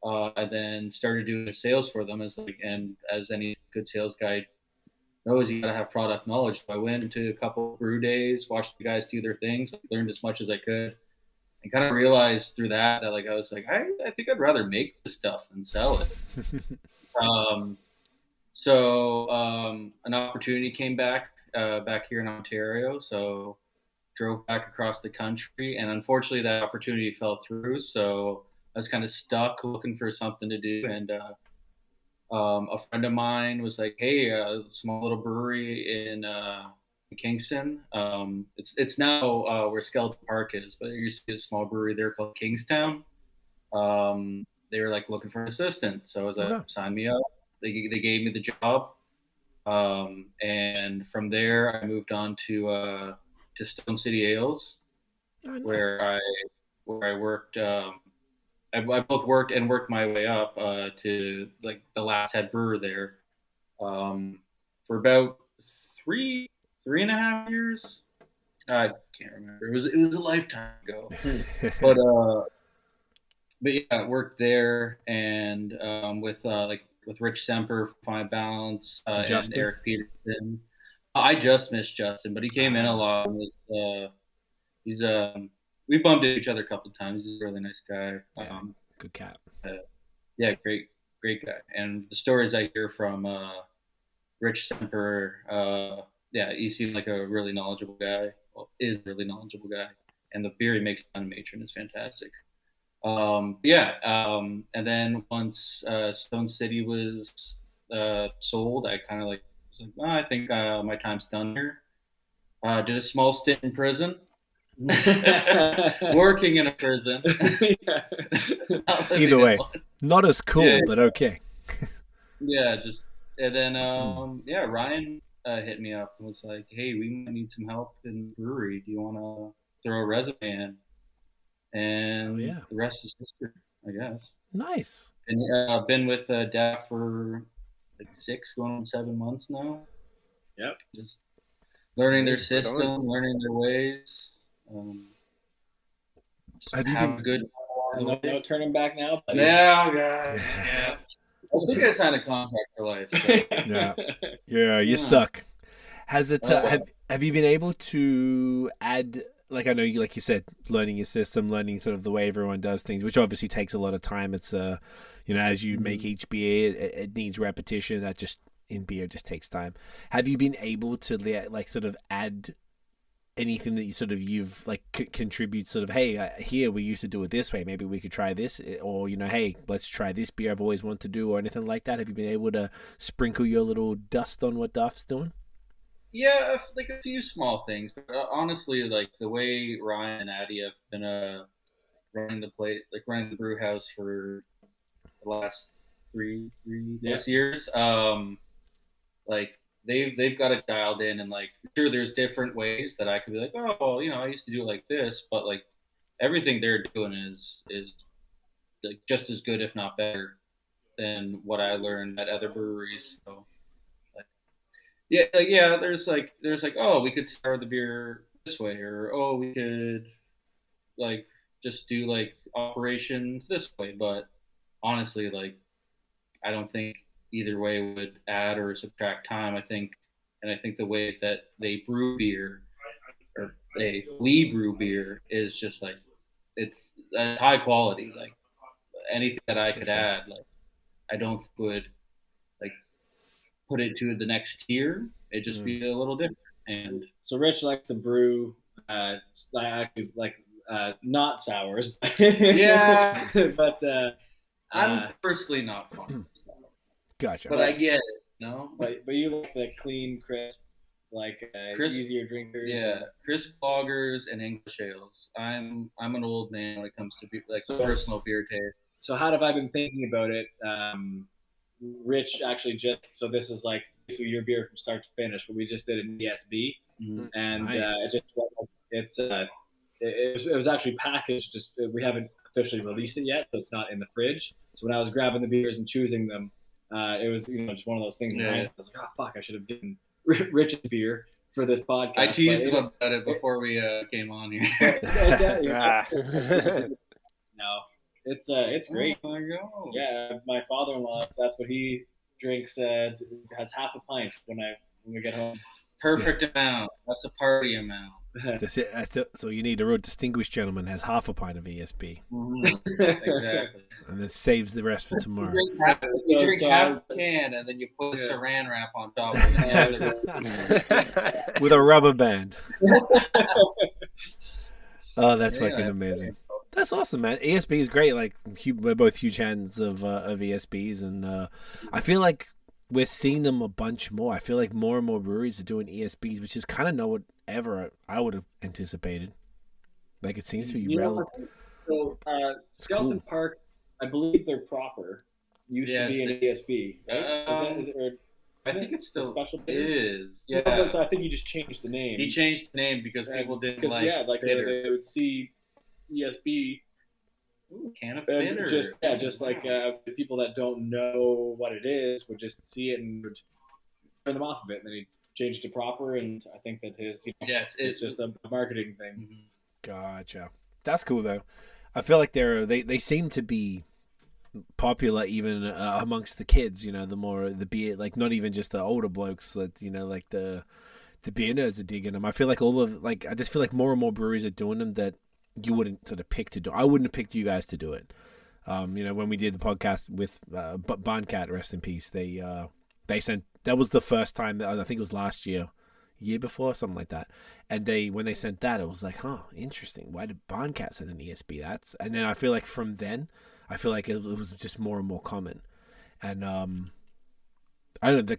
and then started doing sales for them and as any good sales guy knows, you gotta have product knowledge. So I went to a couple of brew days, watched the guys do their things, learned as much as I could, and kind of realized through that like I was like, I think I'd rather make this stuff than sell it. So an opportunity came back here in Ontario. So drove back across the country, and unfortunately that opportunity fell through. So I was kind of stuck looking for something to do, and a friend of mine was like, "Hey, a small little brewery in Kingston. It's now where Skeleton Park is, but there used to be a small brewery there called Kingstown. They were like looking for an assistant, so I was like, sign me up. They gave me the job, and from there I moved on to Stone City Ales, where I worked. I both worked and worked my way up to like the last head brewer there for about three and a half years. I can't remember. It was a lifetime ago. but yeah, I worked there and with Rich Semper, Fine Balance, and Eric Peterson. I just missed Justin, but he came in a lot. He's we bumped into each other a couple of times. He's a really nice guy. Good cat. Yeah, great guy. And the stories I hear from Rich Semper, he seemed like a really knowledgeable guy. Well, is a really knowledgeable guy. And the beer he makes on Matron is fantastic. And then once Stone City was sold, I kind of was like, well, I think my time's done here. Did a small stint in prison. Working in a prison. Either way, not as cool, but okay. And then Ryan hit me up and was like, "Hey, we might need some help in the brewery. Do you want to throw a resume in?" And the rest is history, I guess. Nice. And I've been with Daft for like 6 going on 7 months now. Yep. Just learning their system, learning their ways. Have you been good? No turning back now. Buddy. Yeah. I think I signed a contract for life. So. Yeah, you're stuck. Has it? Have you been able to add? Like I know you, like you said, learning your system, learning sort of the way everyone does things, which obviously takes a lot of time. It's as you make each beer, it needs repetition. That just in beer just takes time. Have you been able to like sort of add anything that you've like contribute sort of, hey, here we used to do it this way, maybe we could try this, or hey, let's try this beer I've always wanted to do, or anything like that? Have you been able to sprinkle your little dust on what Daft's doing? Yeah, like a few small things, but honestly, like the way Ryan and Addy have been running the brew house for the last three years, like they've got it dialed in, and like sure there's different ways that I could be like, oh well, I used to do it like this, but like everything they're doing is like just as good if not better than what I learned at other breweries. So there's like oh, we could sour the beer this way, or oh, we could like just do like operations this way, but honestly, like I don't think either way would add or subtract time. I think the ways that they brew beer or we brew beer is just like it's high quality. Like anything that I could add, like I don't would like put it to the next tier. It'd just be a little different. And so Rich likes to brew not sours. Yeah, but I'm personally not fond of sour. Gotcha. But I get it, no? But you like the clean, crisp, easier drinkers. Yeah, crisp lagers and English ales. I'm an old man when it comes to personal beer taste. So how have I been thinking about it? Rich actually so this is like basically your beer from start to finish, but we just did an ESB, and nice. It was actually packaged. Just we haven't officially released it yet, so it's not in the fridge. So when I was grabbing the beers and choosing them, it was just one of those things. Where I was like, oh fuck, I should have done Rich's beer for this podcast. I teased him about it before we came on here. No, It's great. Oh my God. Yeah, my father-in-law, that's what he drinks. Has half a pint when we get home. Perfect amount. That's a party amount. That's it. So you need a real distinguished gentleman has half a pint of ESB, Exactly. and then saves the rest for tomorrow. You drink half a can, and then you put a saran wrap on top of it. With a rubber band. Oh, that's fucking amazing. That's awesome, man. ESB is great. Like, we're both huge fans of ESBs, and I feel like we're seeing them a bunch more. I feel like more and more breweries are doing ESBs, which is kind of not whatever I would have anticipated. Like, it seems to be relative. So, Skeleton Park, I believe they're proper. Used to be an ESB, right? I think it's still special is. Yeah. So I think he just changed the name. He changed the name because people didn't like they would see ESB. Ooh, can of bitter. Just like the people that don't know what it is would just see it and would turn them off of it, and then he changed it to proper. And I think that his it's just a marketing thing. Mm-hmm. Gotcha. That's cool though. I feel like they seem to be popular even amongst the kids. You know, the beer, like not even just the older blokes that like the beer nerds are digging them. I feel like I just feel like more and more breweries are doing them that you wouldn't sort of pick to do. I wouldn't have picked you guys to do it. When we did the podcast with Barncat, rest in peace, they sent, that was the first time that I think it was last year before, something like that. And when they sent that, it was like, huh, interesting. Why did Barncat send an ESB? And then I feel like from then, I feel like it was just more and more common. And I don't know.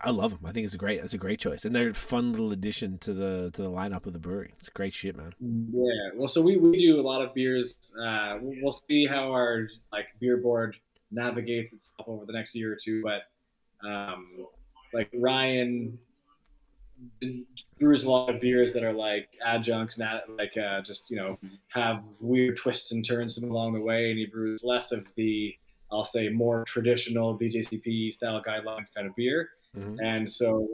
I love them. I think it's a great choice, and they're a fun little addition to the lineup of the brewery. It's great shit, man. Yeah. Well, so we do a lot of beers. We'll see how our beer board navigates itself over the next year or two. But Ryan brews a lot of beers that are like adjuncts, have weird twists and turns along the way, and he brews less of the, I'll say, more traditional BJCP style guidelines kind of beer. Mm-hmm. And so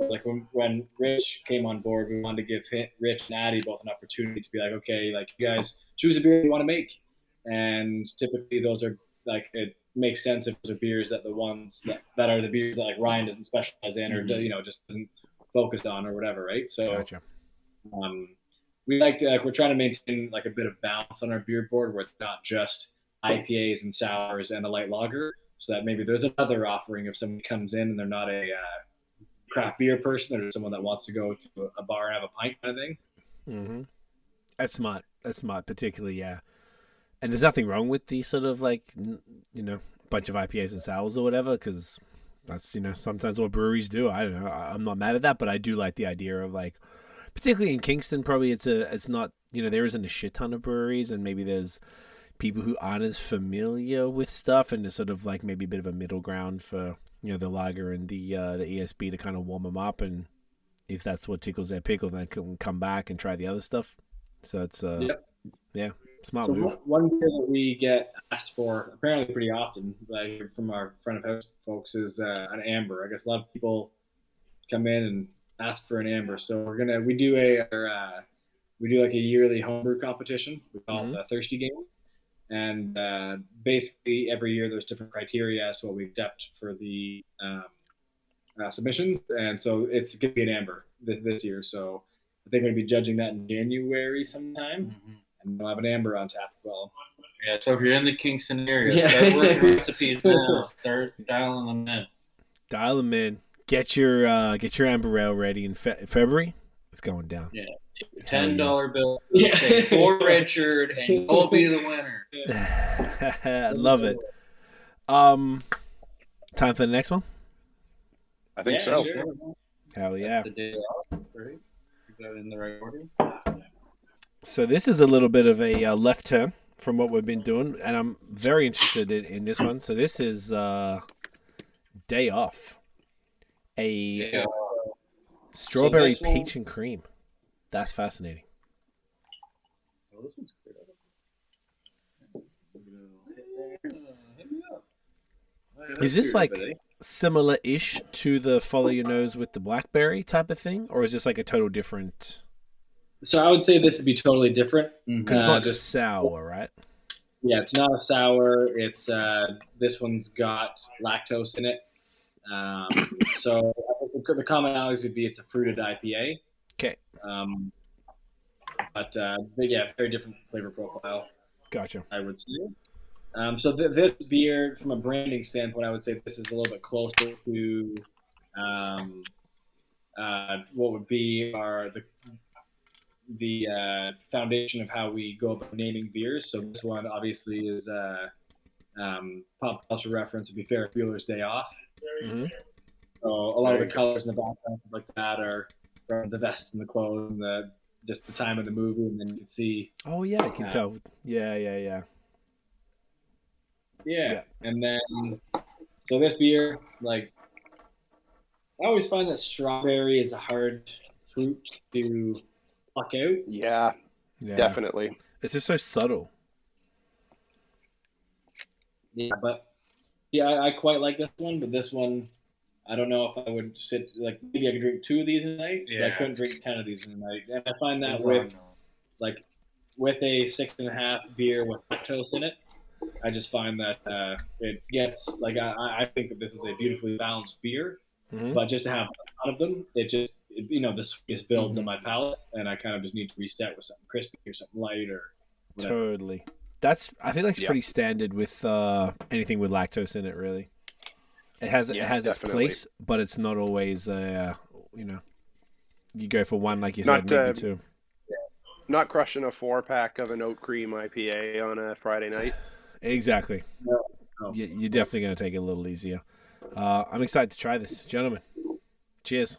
when Rich came on board, we wanted to give Rich and Addy both an opportunity to be like, okay, you guys choose a beer you want to make. And typically those are it makes sense if those are beers that the ones that are the beers that Ryan doesn't specialize in, or just doesn't focus on or whatever. Right. So, gotcha. We we're trying to maintain a bit of balance on our beer board where it's not just IPAs and sours and a light lager, so that maybe there's another offering if somebody comes in and they're not a craft beer person, or someone that wants to go to a bar and have a pint kind of thing. Mm-hmm. That's smart, particularly, yeah. And there's nothing wrong with the sort of bunch of IPAs and sours or whatever, because that's sometimes what breweries do. I don't know. I'm not mad at that, but I do like the idea of particularly in Kingston, probably it's not there isn't a shit ton of breweries, and maybe there's people who aren't as familiar with stuff, and it's sort of maybe a bit of a middle ground for the lager and the ESB to kind of warm them up, and if that's what tickles their pickle, then can come back and try the other stuff. So it's smart move. One beer that we get asked for apparently pretty often, from our front of house folks, is an amber. I guess a lot of people come in and ask for an amber, so we do a yearly homebrew competition. We call it the Thirsty Game. And basically every year there's different criteria as to what we accept for the submissions. And so it's going to be an amber this year. So I think we're going to be judging that in January sometime. Mm-hmm. And we'll have an amber on tap as well. Yeah, so if you're in the Kingston area, start working recipes now. Start dialing them in. Dial them in. Get your amber ale ready in February. It's going down. Yeah. $10 bill, for Richard, and you'll be the winner. I love it. Time for the next one? I think so. Sure. Hell yeah. That's the day off, right? Is that in the right order? So this is a little bit of a left turn from what we've been doing, and I'm very interested in this one. So this is Day Off. Strawberry peach and cream. That's fascinating. Is this similar-ish to the follow your nose with the blackberry type of thing, or is this a total different? So I would say this would be totally different. Because it's not just sour, right? Yeah, it's not a sour. It's this one's got lactose in it. So the commonalities would be it's a fruited IPA. Okay. But yeah, very different flavor profile. Gotcha. I would say. So this beer, from a branding standpoint, I would say this is a little bit closer to what would be the foundation of how we go about naming beers. So this one obviously is pop culture reference would be Ferris Bueller's Day Off. Mm-hmm. So a lot of the colors in the background, stuff like that, are from the vests and the clothes and just the time of the movie, and then you can see. Oh yeah, I can tell. Yeah. And then so this beer, like, I always find that strawberry is a hard fruit to pluck out. Yeah, definitely. It's just so subtle. Yeah, but I quite like this one, but this one, I don't know if I would sit, like, maybe I could drink 2 of these in a night, but I couldn't drink 10 of these in a night. And I find that with a 6.5 beer with lactose in it, I just find that it gets, like, I think that this is a beautifully balanced beer, but just to have a lot of them, it just, the sweetness builds on my palate, and I kind of just need to reset with something crispy or something light or whatever. Totally. I feel like it's pretty standard with anything with lactose in it, really. It has its place, but it's not always, you go for one, like you said, maybe 2. Not crushing a 4-pack of an oat cream IPA on a Friday night. Exactly. No. You're definitely going to take it a little easier. I'm excited to try this. Gentlemen, cheers.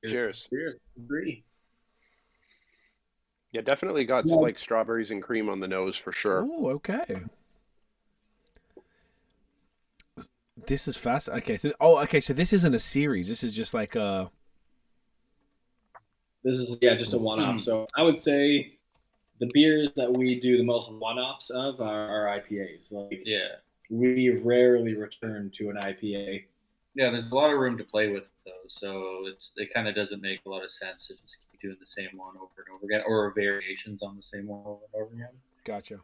Cheers. Cheers. Agree. Yeah, definitely got like strawberries and cream on the nose for sure. Oh, okay. This is fast. Okay, so this isn't a series. This is just like a. This is just a one-off. So I would say the beers that we do the most one-offs of are IPAs. Like, we rarely return to an IPA. Yeah, there's a lot of room to play with those, so it kind of doesn't make a lot of sense to just keep doing the same one over and over again, or variations on the same one over and over again. Gotcha.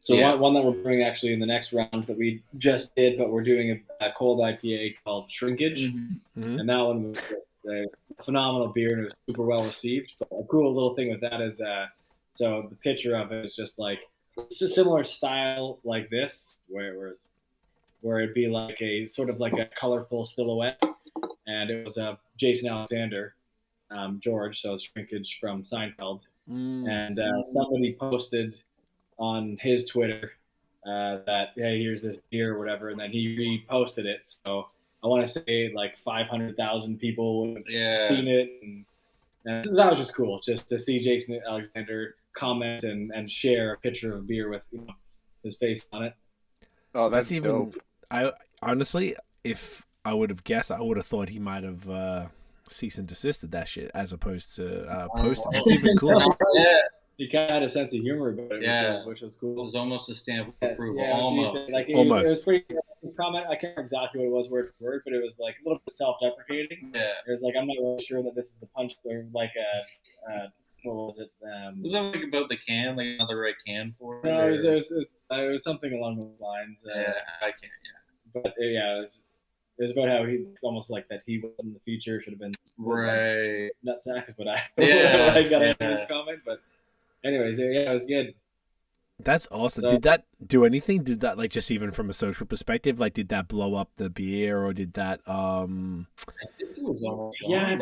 So one that we're doing actually in the next round that we just did, but we're doing a cold IPA called Shrinkage, and that one was just a phenomenal beer, and it was super well received. But a cool little thing with that is, so the picture of it is just like it's a similar style like this, where it'd be like a sort of like a colorful silhouette, and it was Jason Alexander, George, so it's Shrinkage from Seinfeld, and somebody posted on his Twitter that, hey, here's this beer or whatever, and then he reposted it. So I want to say like 500,000 people have seen it, and that was just cool, just to see Jason Alexander comment and share a picture of a beer with his face on it. Oh, that's even dope. I honestly, if I would have guessed, I would have thought he might have cease and desisted that shit as opposed to posted. That's even cooler. He kind of had a sense of humor about it, which was cool. It was almost a stamp of approval. Almost. It was pretty. His comment, I can't remember exactly what it was word for word, but it was like a little bit self-deprecating. Yeah. It was like, I'm not really sure that this is the punch, or like what was it? Was that like about the can, like not the right can for it? No, it was something along those lines. I can't. Yeah. But it was about how he almost like that he was in the future, should have been right nutsacks, but I got into his comment. But anyways, it was good. That's awesome. So, did that do anything? Did that, like, just even from a social perspective, like, did that blow up the beer, or did that? I think it was I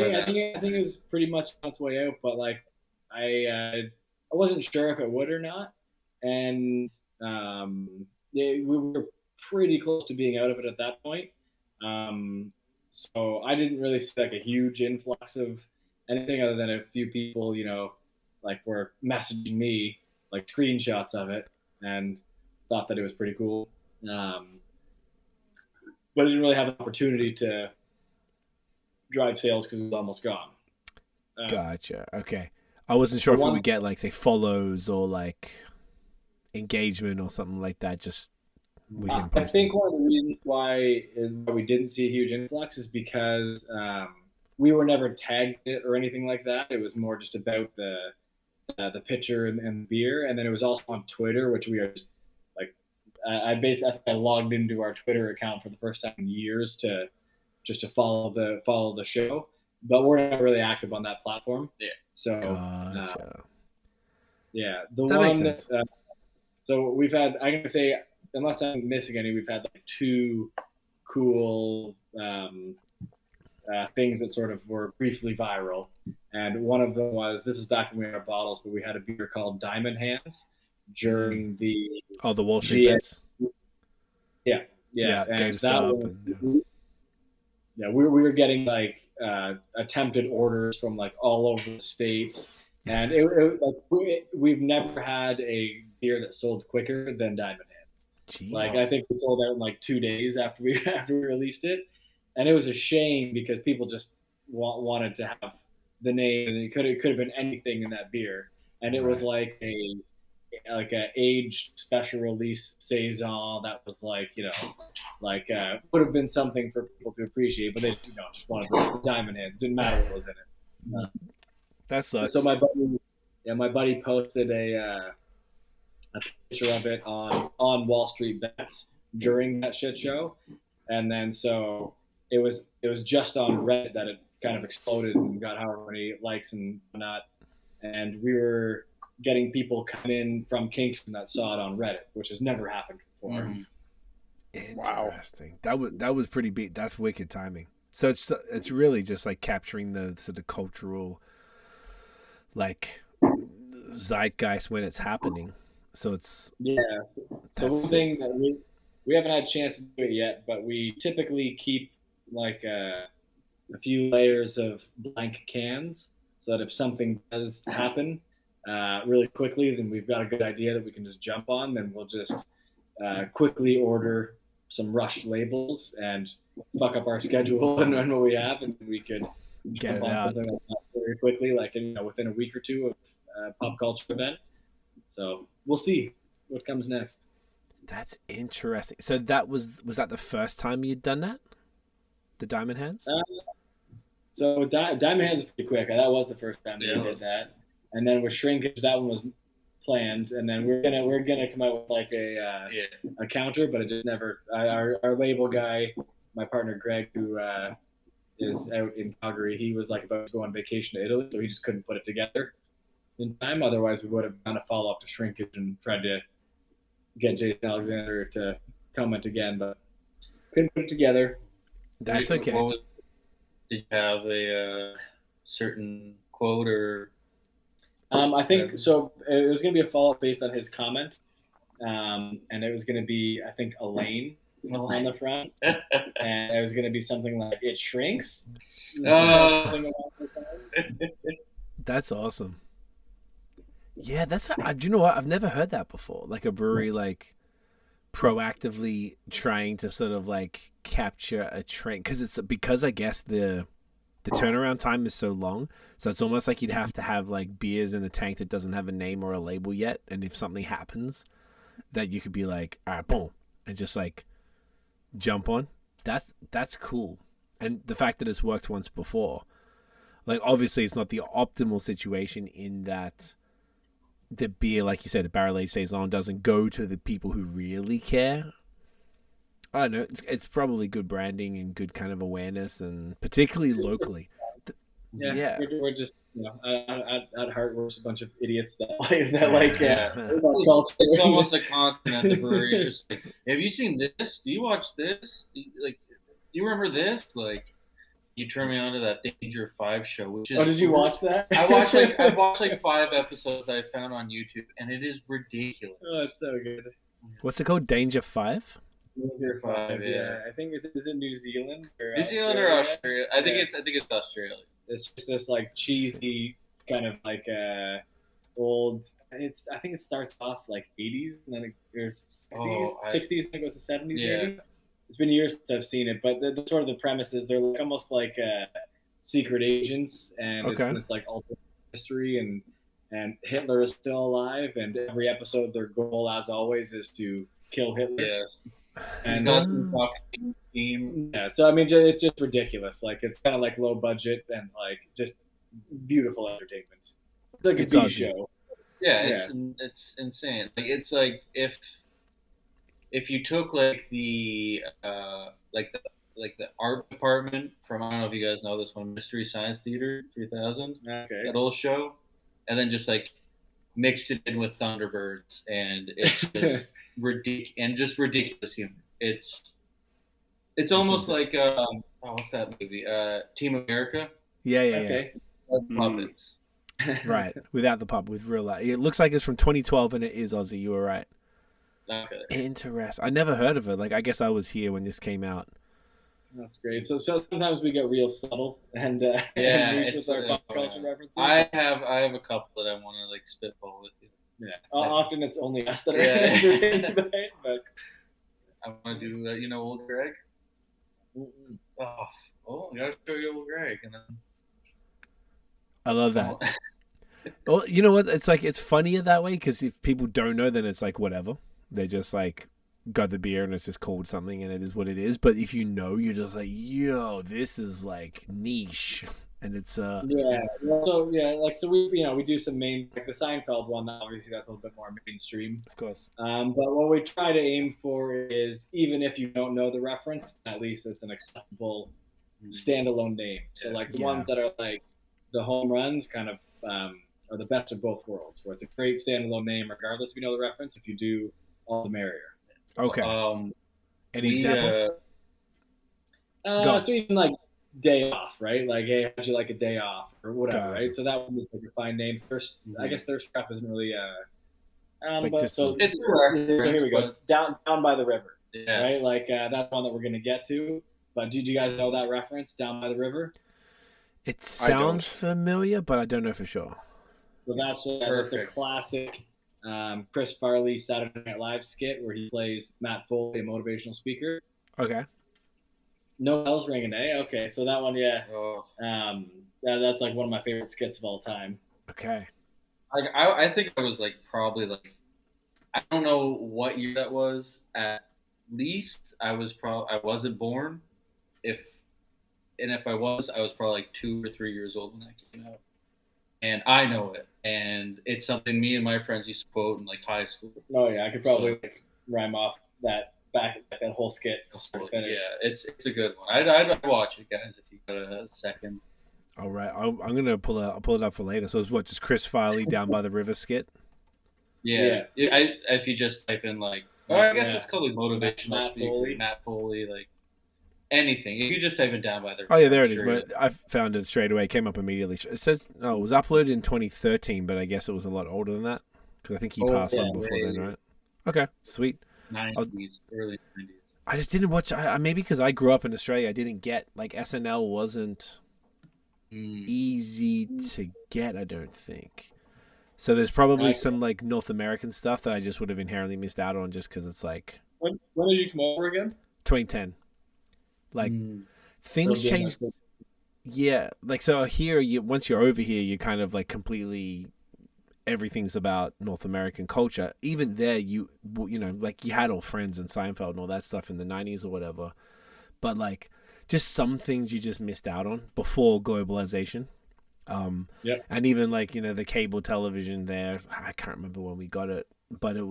think it was pretty much on its way out, but like I wasn't sure if it would or not, and we were pretty close to being out of it at that point. So I didn't really see like a huge influx of anything other than a few people, like were messaging me like screenshots of it and thought that it was pretty cool. But I didn't really have an opportunity to drive sales because it was almost gone. Gotcha. Okay. I wasn't sure if we would get like, say, follows or like engagement or something like that. Just we didn't post. I think one of the reasons why we didn't see a huge influx is because we were never tagged it or anything like that. It was more just about the pitcher and the beer, and then it was also on Twitter, which we are just like I logged into our Twitter account for the first time in years to follow the show, but we're not really active on that platform. Yeah. So Gotcha. the That one makes sense. So we've had, I'm gonna say, unless I'm missing any, we've had like 2 cool things that sort of were briefly viral. And one of them was, this is back when we had our bottles, but we had a beer called Diamond Hands during the the Wall Street bets. Yeah, and GameStop. We were getting like attempted orders from like all over the states, and we've never had a beer that sold quicker than Diamond Hands. Jeez. Like I think we sold out in like 2 days after we released it, and it was a shame because people just wanted to have the name, and it could have been anything in that beer, and it was like a aged special release saison that was like would have been something for people to appreciate, but they just wanted the Diamond Hands. It didn't matter what was in it. That sucks. So my buddy posted a picture of it on Wall Street Bets during that shit show, and then so it was just on Reddit that it kind of exploded and got however many likes and whatnot, and we were getting people come in from Kingston that saw it on Reddit, which has never happened before. Mm-hmm. Interesting. Wow. That was pretty big. That's wicked timing. So it's really just like capturing the sort of cultural like zeitgeist when it's happening. So it's So one thing that we haven't had a chance to do it yet, but we typically keep like a few layers of blank cans so that if something does happen really quickly, then we've got a good idea that we can just jump on. Then we'll just quickly order some rushed labels and fuck up our schedule and what we have, and we could jump on something like that very quickly, like within a week or two of a pop culture event. So we'll see what comes next. That's interesting. So that was that the first time you'd done that? The Diamond Hands? So Diamond Hands is pretty quick. That was the first time we did that. And then with Shrinkage, that one was planned. And then we're gonna come out with like a counter, but it just never. Our label guy, my partner Greg, who is out in Calgary, he was like about to go on vacation to Italy, so he just couldn't put it together in time. Otherwise, we would have done a follow up to Shrinkage and tried to get Jason Alexander to comment again, but couldn't put it together. That's okay. Did you have a certain quote or? I think so. It was going to be a follow-up based on his comment, and it was going to be, I think, Elaine on the front, and it was going to be something like "It shrinks." That's awesome. Yeah, do you know what? I've never heard that before. Like a brewery like proactively trying to sort of like capture a trend, because I guess the turnaround time is so long, so it's almost like you'd have to have like beers in the tank that doesn't have a name or a label yet, and if something happens that you could be like, all right, boom, and just like jump on. That's cool. And the fact that it's worked once before, like obviously it's not the optimal situation in that the beer, like you said, the barrel-aged saison doesn't go to the people who really care. I don't know. It's probably good branding and good kind of awareness, and particularly locally. Yeah. We're just at heart we're just a bunch of idiots that It's almost a constant at the brewery. It's just like, have you seen this? Do you watch this? Do you remember this? Like, you turned me on to that Danger 5 show, which is. Oh, did you watch that? I've watched like 5 episodes I found on YouTube, and it is ridiculous. Oh, it's so good. What's it called? Danger 5? Danger 5, yeah. I think is it New Zealand or New Zealand or Australia? I think it's Australia. It's just this like cheesy kind of like old. I think it starts off like 80s and then there's 60s. 60s. I think it was the 70s. Yeah. Maybe. It's been years since I've seen it, but the sort of the premise is they're like, almost like secret agents, and it's this like alternate history, and Hitler is still alive, and every episode their goal, as always, is to kill Hitler. Yes. And scheme. Yeah, so I mean, it's just ridiculous. Like it's kind of like low budget and like just beautiful entertainment. It's like a B show. It's insane. Like it's like if you took like the art department from, I don't know if you guys know this one, Mystery Science Theater 3000, that old show, and then just like mixed it in with Thunderbirds, and it's just ridiculous humor. It's almost like what's that movie? Team America. Yeah. Puppets. Right, without the pup, with real life. It looks like it's from 2012, and it is Aussie. You were right. Okay. Interesting. I never heard of it. Like, I guess I was here when this came out. That's great. So sometimes we get real subtle and it's with our pop culture references. I have a couple that I want to like spitball with you. Yeah. Often it's only us that are entertained by it, but I want to do Old Greg. Oh, I gotta show you Old Greg, and then I love that. Well, you know what? It's like it's funnier that way because if people don't know, then it's like whatever. They just like got the beer and it's just called something and it is what it is. But if you know, you're just like, yo, this is like niche, and it's So we do some main, like the Seinfeld one. Obviously, that's a little bit more mainstream, of course. But what we try to aim for is, even if you don't know the reference, at least it's an acceptable standalone name. So like the ones that are like the home runs, kind of are the best of both worlds, where it's a great standalone name regardless if you know the reference. If you do, all the merrier. Okay. Any examples? So even like day off, right? Like, hey, how'd you like a day off or whatever, Gotcha. right? So that one is like a fine name. First, I guess Thirst Trap isn't really it's so here we go. Down by the river, right? Like that's one that we're gonna get to. But did you guys know that reference, Down by the River? It sounds familiar, but I don't know for sure. So that's a classic Chris Farley Saturday Night Live skit where he plays Matt Foley, a motivational speaker. Okay. No bells ringing, eh? Okay, so that one, that's like one of my favorite skits of all time. Okay. Like I think I was like probably like, I don't know what year that was. At least I wasn't born. If I was probably like 2 or 3 years old when that came out. And I know it, and it's something me and my friends used to quote in like high school. Oh yeah, I could probably rhyme off that whole skit. Yeah, it's a good one. I'd watch it, guys, if you got a second. All right, I'm gonna I'll pull it up for later. So it's what, just Chris Farley Down by the River skit? Yeah. If you just type in like, I guess it's called like motivational speaker, Matt Foley, like. Anything. If you just type it down by the... Oh, yeah, there it is. I found it straight away. It came up immediately. It says, it was uploaded in 2013, but I guess it was a lot older than that. Because I think he passed on before then, right? Okay, sweet. 90s, early 90s. I just didn't watch... maybe because I grew up in Australia, I didn't get... Like, SNL wasn't easy to get, I don't think. So there's probably some, like, North American stuff that I just would have inherently missed out on just because it's like... When did you come over again? 2010. Like things changed. Yeah, like so here, once you're over here, you kind of like completely everything's about North American culture. Even there, you know, like you had all Friends and Seinfeld and all that stuff in the 90s or whatever. But like just some things you just missed out on before globalization. And even like, you know, the cable television there, I can't remember when we got it, but it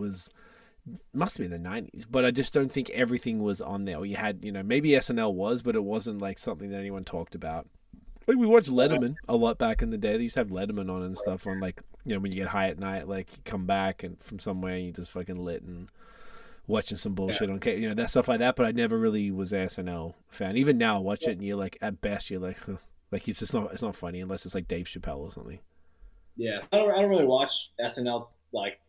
must be the 90s, but I just don't think everything was on there. Or you had, you know, maybe SNL was, but it wasn't like something that anyone talked about. Like we watched Letterman a lot back in the day. They used to have Letterman on and stuff on, like, you know, when you get high at night, like you come back and from somewhere and you just fucking lit and watching some bullshit on, you know, that stuff like that. But I never really was an SNL fan. Even now, I watch it and you're like, at best, you're like, huh. Like it's not funny unless it's like Dave Chappelle or something. Yeah, I don't really watch SNL like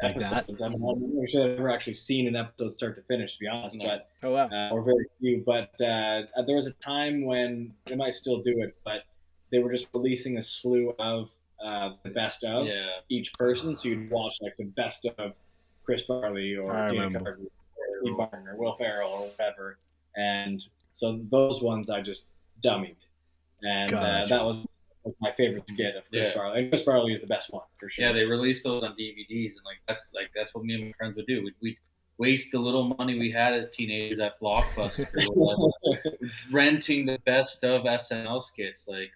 episodes. I'm not sure I've ever actually seen an episode start to finish, to be honest. No. But or very few. But there was a time when they might still do it, but they were just releasing a slew of the best of each person. So you'd watch like the best of Chris Farley or Dana Carvey or Steve Martin or Will Ferrell or whatever. And so those ones I just dummied, and that was my favorite skit of Chris Farley. And Chris Farley is the best one for sure. Yeah, they released those on DVDs, and that's what me and my friends would do. We'd waste the little money we had as teenagers at Blockbuster, renting the best of SNL skits. Like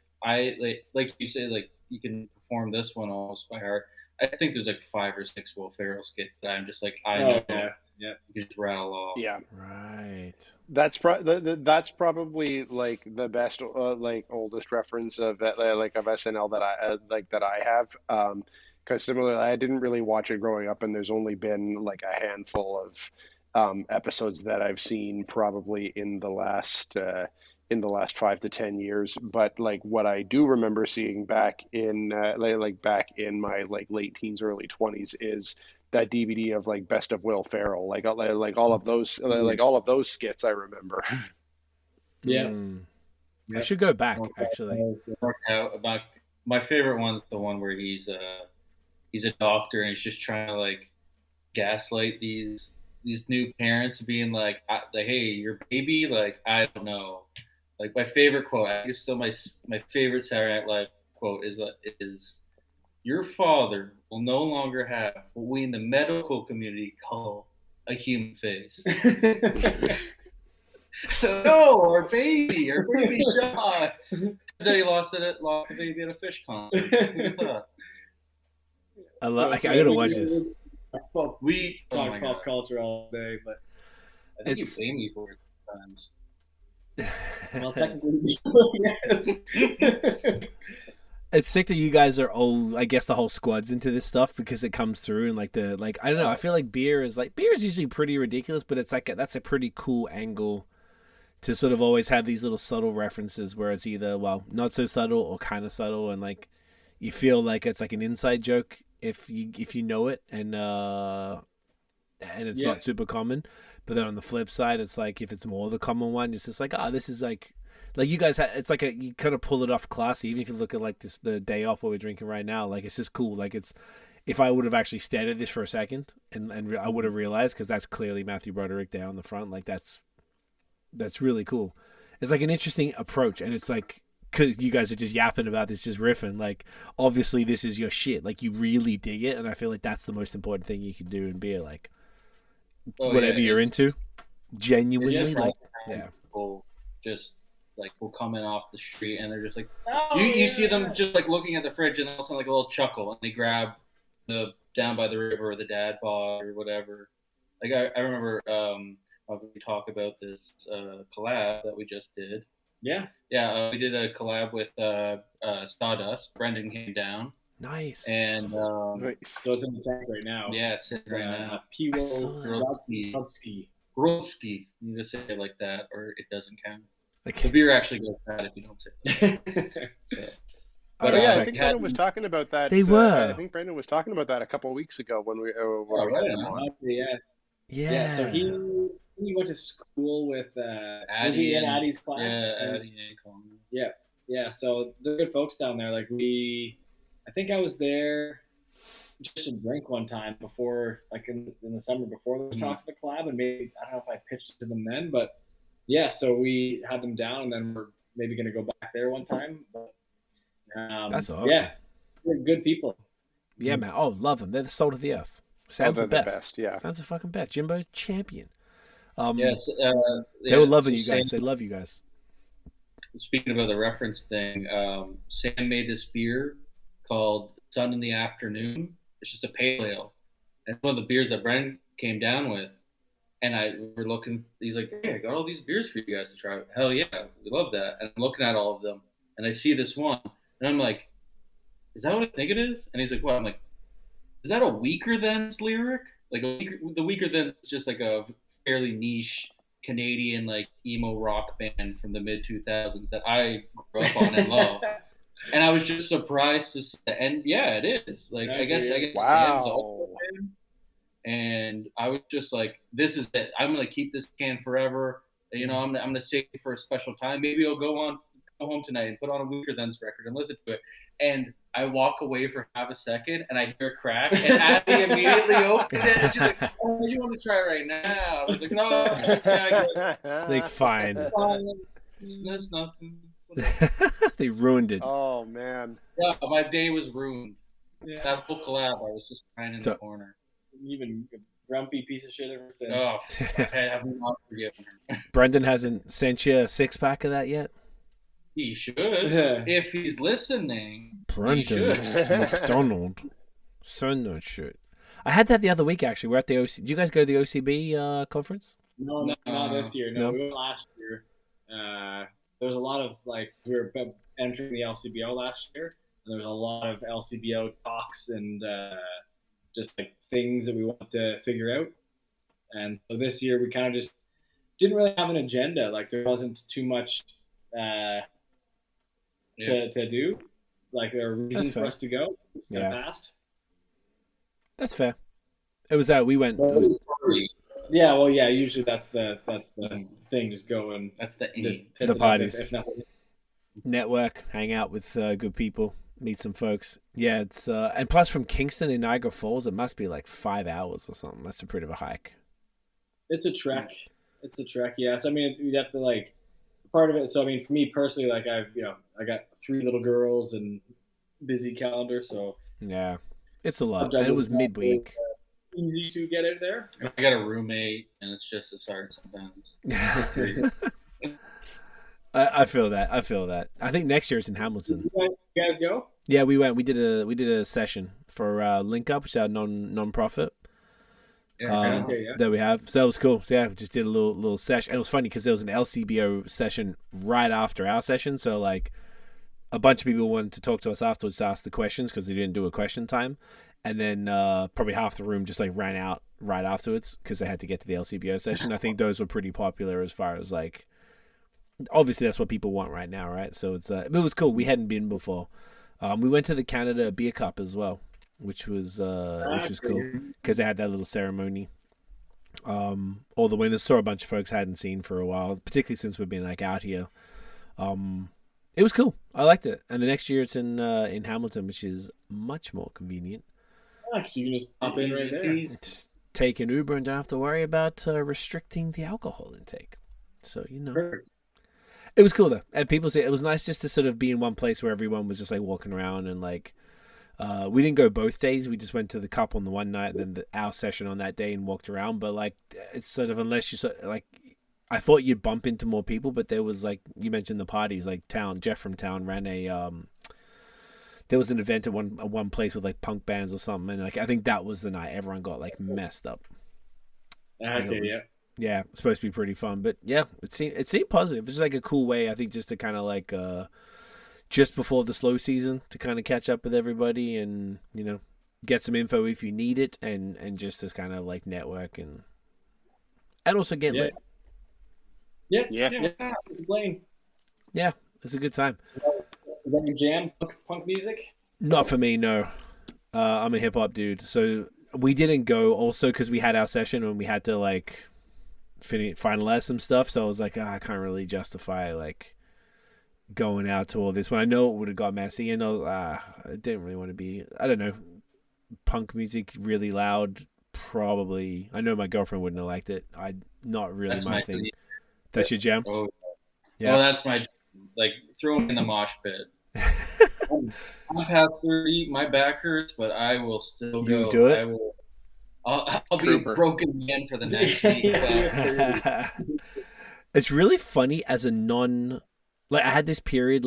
you say, like you can perform this one almost by heart. I think there's like 5 or 6 Will Ferrell skits that I'm just like, I know. Yeah. You just rattle off. Yeah. Right. That's probably like the best like oldest reference of SNL that I have. Because similarly, I didn't really watch it growing up, and there's only been like a handful of episodes that I've seen probably in the last 5 to 10 years. But like what I do remember seeing back in back in my like late teens, early 20s is that DVD of like Best of Will Ferrell, like all of those skits I remember. Yeah. I should go back actually. My favorite one's the one where he's a doctor and he's just trying to like gaslight these new parents, being like, hey, your baby, like, I don't know. Like my favorite quote, I guess still my favorite Saturday Night Live quote is your father will no longer have what we in the medical community call a human face. No, our baby shot. So he lost the baby at a fish concert. Who thought? I gotta watch this. We talk pop culture all day, but I think you blame me for it sometimes. Well, technically, it's sick that you guys are all, I guess the whole squad's into this stuff because it comes through and like I don't know, I feel like beer is usually pretty ridiculous, but it's like that's a pretty cool angle to sort of always have these little subtle references where it's either, well, not so subtle or kind of subtle, and like you feel like it's like an inside joke if you know it, and it's not super common. But then on the flip side, it's like if it's more the common one, it's just like, this is like you guys it's like you kind of pull it off classy. Even if you look at like this, the day off what we're drinking right now, like it's just cool. Like it's, if I would have actually stared at this for a second and I would have realized, because that's clearly Matthew Broderick there on the front, like that's really cool. It's like an interesting approach, and it's like, because you guys are just yapping about this, just riffing, like obviously this is your shit, like you really dig it, and I feel like that's the most important thing you can do in beer, like whatever you're into, genuinely, like people just like will come in off the street and they're just like, you see them just like looking at the fridge and also like a little chuckle, and they grab the down by the river or the Dad Bod or whatever. Like I remember we talk about this collab that we just did. We did a collab with Stardust. Brendan came down. Nice. And so it's in the tank right now. Yeah, it's in right now. Piwo Grodzki. You need to say it like that, or it doesn't count. Okay. The beer actually goes bad if you don't say it. So, but I think Brendan was talking about that. They were. I think Brendan was talking about that a couple of weeks ago when we. Yeah. So he went to school with Addie and Addie's class. Yeah, Addie and Colin. Yeah. So they're good folks down there. Like I think I was there just to drink one time before, like in the summer before the talks of the collab, and maybe I don't know if I pitched it to them then, but yeah. So we had them down, and then we're maybe going to go back there one time. But that's awesome. Yeah, they're good people. Yeah, man. Oh, love them. They're the salt of the earth. Sam's the best. Yeah, Sam's the fucking best. Jimbo's champion. Yes, they were loving you guys. They love you guys. Speaking about the reference thing, Sam made this beer called Sun in the Afternoon. It's just a pale ale. And it's one of the beers that Brendan came down with. And we're looking, he's like, hey, I got all these beers for you guys to try. Hell yeah, we love that. And I'm looking at all of them, and I see this one, and I'm like, is that what I think it is? And he's like, what? I'm like, is that a Weaker Than's lyric? Like the Weaker Than is just like a fairly niche Canadian like emo rock band from the mid 2000s that I grew up on and love. And I was just surprised to see that. And yeah, it is. Like I guess Sam's also a fan. And I was just like, this is it. I'm gonna keep this can forever. You know, I'm gonna save it for a special time. Maybe I'll go home tonight and put on a Weaker Than's record and listen to it. And I walk away for half a second, and I hear a crack, and Abby immediately opened it, and she's like, "Oh, you want to try it right now?" I was like, "No, like fine." That's nothing. They ruined it. Oh man. Yeah, my day was ruined. Yeah. That whole collab, I was just crying in the corner. Even a grumpy piece of shit ever since. Oh, I have not forgiven her. Brendan hasn't sent you a 6-pack of that yet? He should. If he's listening. Brendan McDonald. So not sure. I had that the other week actually. We're at the OC. Did you guys go to the OCB conference? No, not this year. No, we went last year. There was a lot of we were entering the LCBO last year, and there was a lot of LCBO talks and just things that we wanted to figure out. And so this year we kind of just didn't really have an agenda. There wasn't too much to do. There are reasons for us to go. Past. That's fair. It was that we went. Yeah, well, yeah. Usually that's the thing. Just go and that's the parties. If nothing. Network, hang out with good people, meet some folks. Yeah, it's and plus from Kingston in Niagara Falls, it must be 5 hours or something. That's a pretty of a hike. It's a trek. Yeah. So I mean, you'd have to part of it. So I mean, for me personally, I got 3 little girls and busy calendar. So yeah, it's a lot. And it was midweek. Easy to get out there. I got a roommate, and it's just as hard sometimes. I feel that. I think next year it's in Hamilton. You guys go? Yeah, we went. We did a session for Link Up, which is our non-profit. That we have. So that was cool. So yeah, we just did a little session. And it was funny because there was an LCBO session right after our session. So a bunch of people wanted to talk to us afterwards to ask the questions because they didn't do a question time. And then probably half the room just ran out right afterwards because they had to get to the LCBO session. I think those were pretty popular as far as obviously that's what people want right now, right? So it was cool. We hadn't been before. We went to the Canada Beer Cup as well, which was cool because they had that little ceremony. All the winners, saw a bunch of folks I hadn't seen for a while, particularly since we've been out here. It was cool. I liked it. And the next year it's in Hamilton, which is much more convenient. So you can just pop in right there. Just take an Uber and don't have to worry about restricting the alcohol intake. So Perfect. It was cool though, and people say it was nice just to sort of be in one place where everyone was just walking around and we didn't go both days. We just went to the cup on the one night, and then our session on that day and walked around. But it's sort of unless you I thought you'd bump into more people, but there was you mentioned the parties Jeff from town ran a there was an event at one place with punk bands or something, and I think that was the night everyone got messed up. Okay, yeah, it's supposed to be pretty fun, but yeah, it seemed positive. It's just a cool way, I think, just to kind of just before the slow season to kind of catch up with everybody and get some info if you need it, and just to kind of network and also get lit. Yeah. Yeah, it's a good time. Is that your jam, punk music? Not for me, no. I'm a hip hop dude, so we didn't go also because we had our session and we had to finalize some stuff. So I was I can't really justify going out to all this when I know it would have got messy, and I didn't really want to be. I don't know, punk music really loud. Probably, I know my girlfriend wouldn't have liked it. Not really my thing. That's your jam? Oh, yeah. Well, that's my throw me in the mosh pit. I'm past 30. My back hurts, but I will still go. You do it? I will. I'll be a broken man for the next week. It's really funny as a non. I had this period,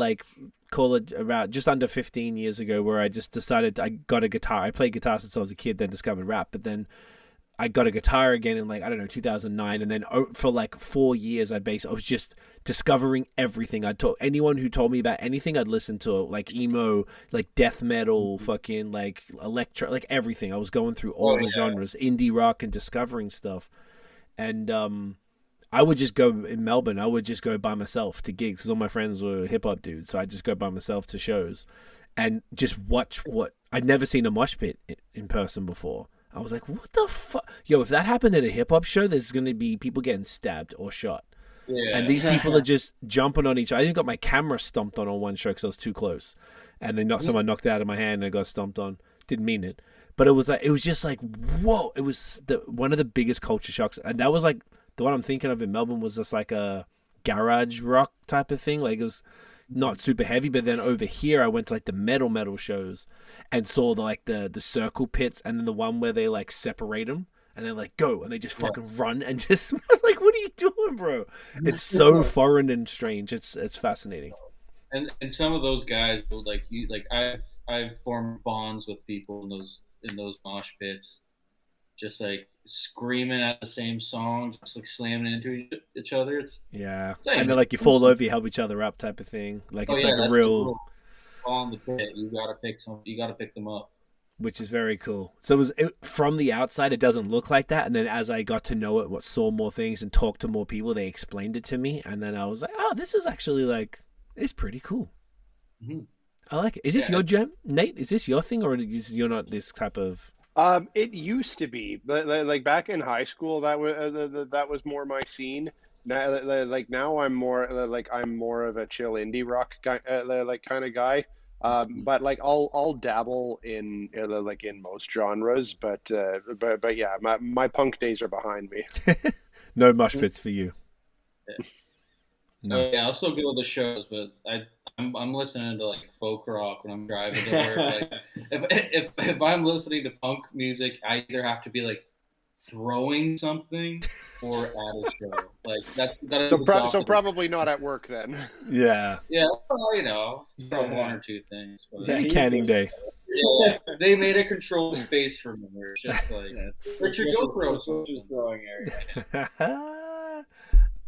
call it about just under 15 years ago, where I just decided I got a guitar. I played guitar since I was a kid, then discovered rap, but then I got a guitar again in 2009, and then for 4 years I was just discovering everything. Anyone who told me about anything I'd listen to, emo, death metal, fucking electro, everything. I was going through all the genres, indie rock, and discovering stuff. And I would just go in Melbourne. I would just go by myself to gigs because all my friends were hip hop dudes. So I just go by myself to shows and just watch I'd never seen a mosh pit in person before. I was like, what the fuck? Yo, if that happened at a hip hop show, there's going to be people getting stabbed or shot. Yeah. And these people are just jumping on each other. I even got my camera stomped on one show because I was too close. And then someone knocked it out of my hand and I got stomped on. Didn't mean it. But it was just whoa. It was one of the biggest culture shocks. And that was the one I'm thinking of in Melbourne was just a garage rock type of thing. It was not super heavy, but then over here I went to the metal shows and saw the circle pits, and then the one where they separate them and then go and they just fucking run and just what are you doing, bro? It's so foreign and strange. It's fascinating. And some of those guys will I've formed bonds with people in those mosh pits, just like screaming at the same song, just like slamming into each other. It's and then like you fall over, you help each other up, type of thing. Like it's like a real. On the pit, you gotta pick some. You gotta pick them up, which is very cool. So from the outside, it doesn't look like that, and then as I got to know it, saw more things and talked to more people, they explained it to me, and then I was like, oh, this is actually like it's pretty cool. Mm-hmm. I like it. Is this your jam, Nate? Is this your thing, or you're not this type of? It used to be, but like back in high school, that was more my scene. Now, like now, I'm more of a chill indie rock guy, like kind of guy. But like I'll dabble in like in most genres, but yeah, my punk days are behind me. No mosh pits for you. Yeah. No. Yeah, I'll still go to the shows, but I'm listening to like folk rock when I'm driving to work. Like, if I'm listening to punk music, I either have to be like throwing something or at a show. Like that's so probably not at work then. Yeah. Yeah, well, throw one or two things. But any canning days. Yeah, they made a controlled space for me where it's just like Richard, go throw some throwing area.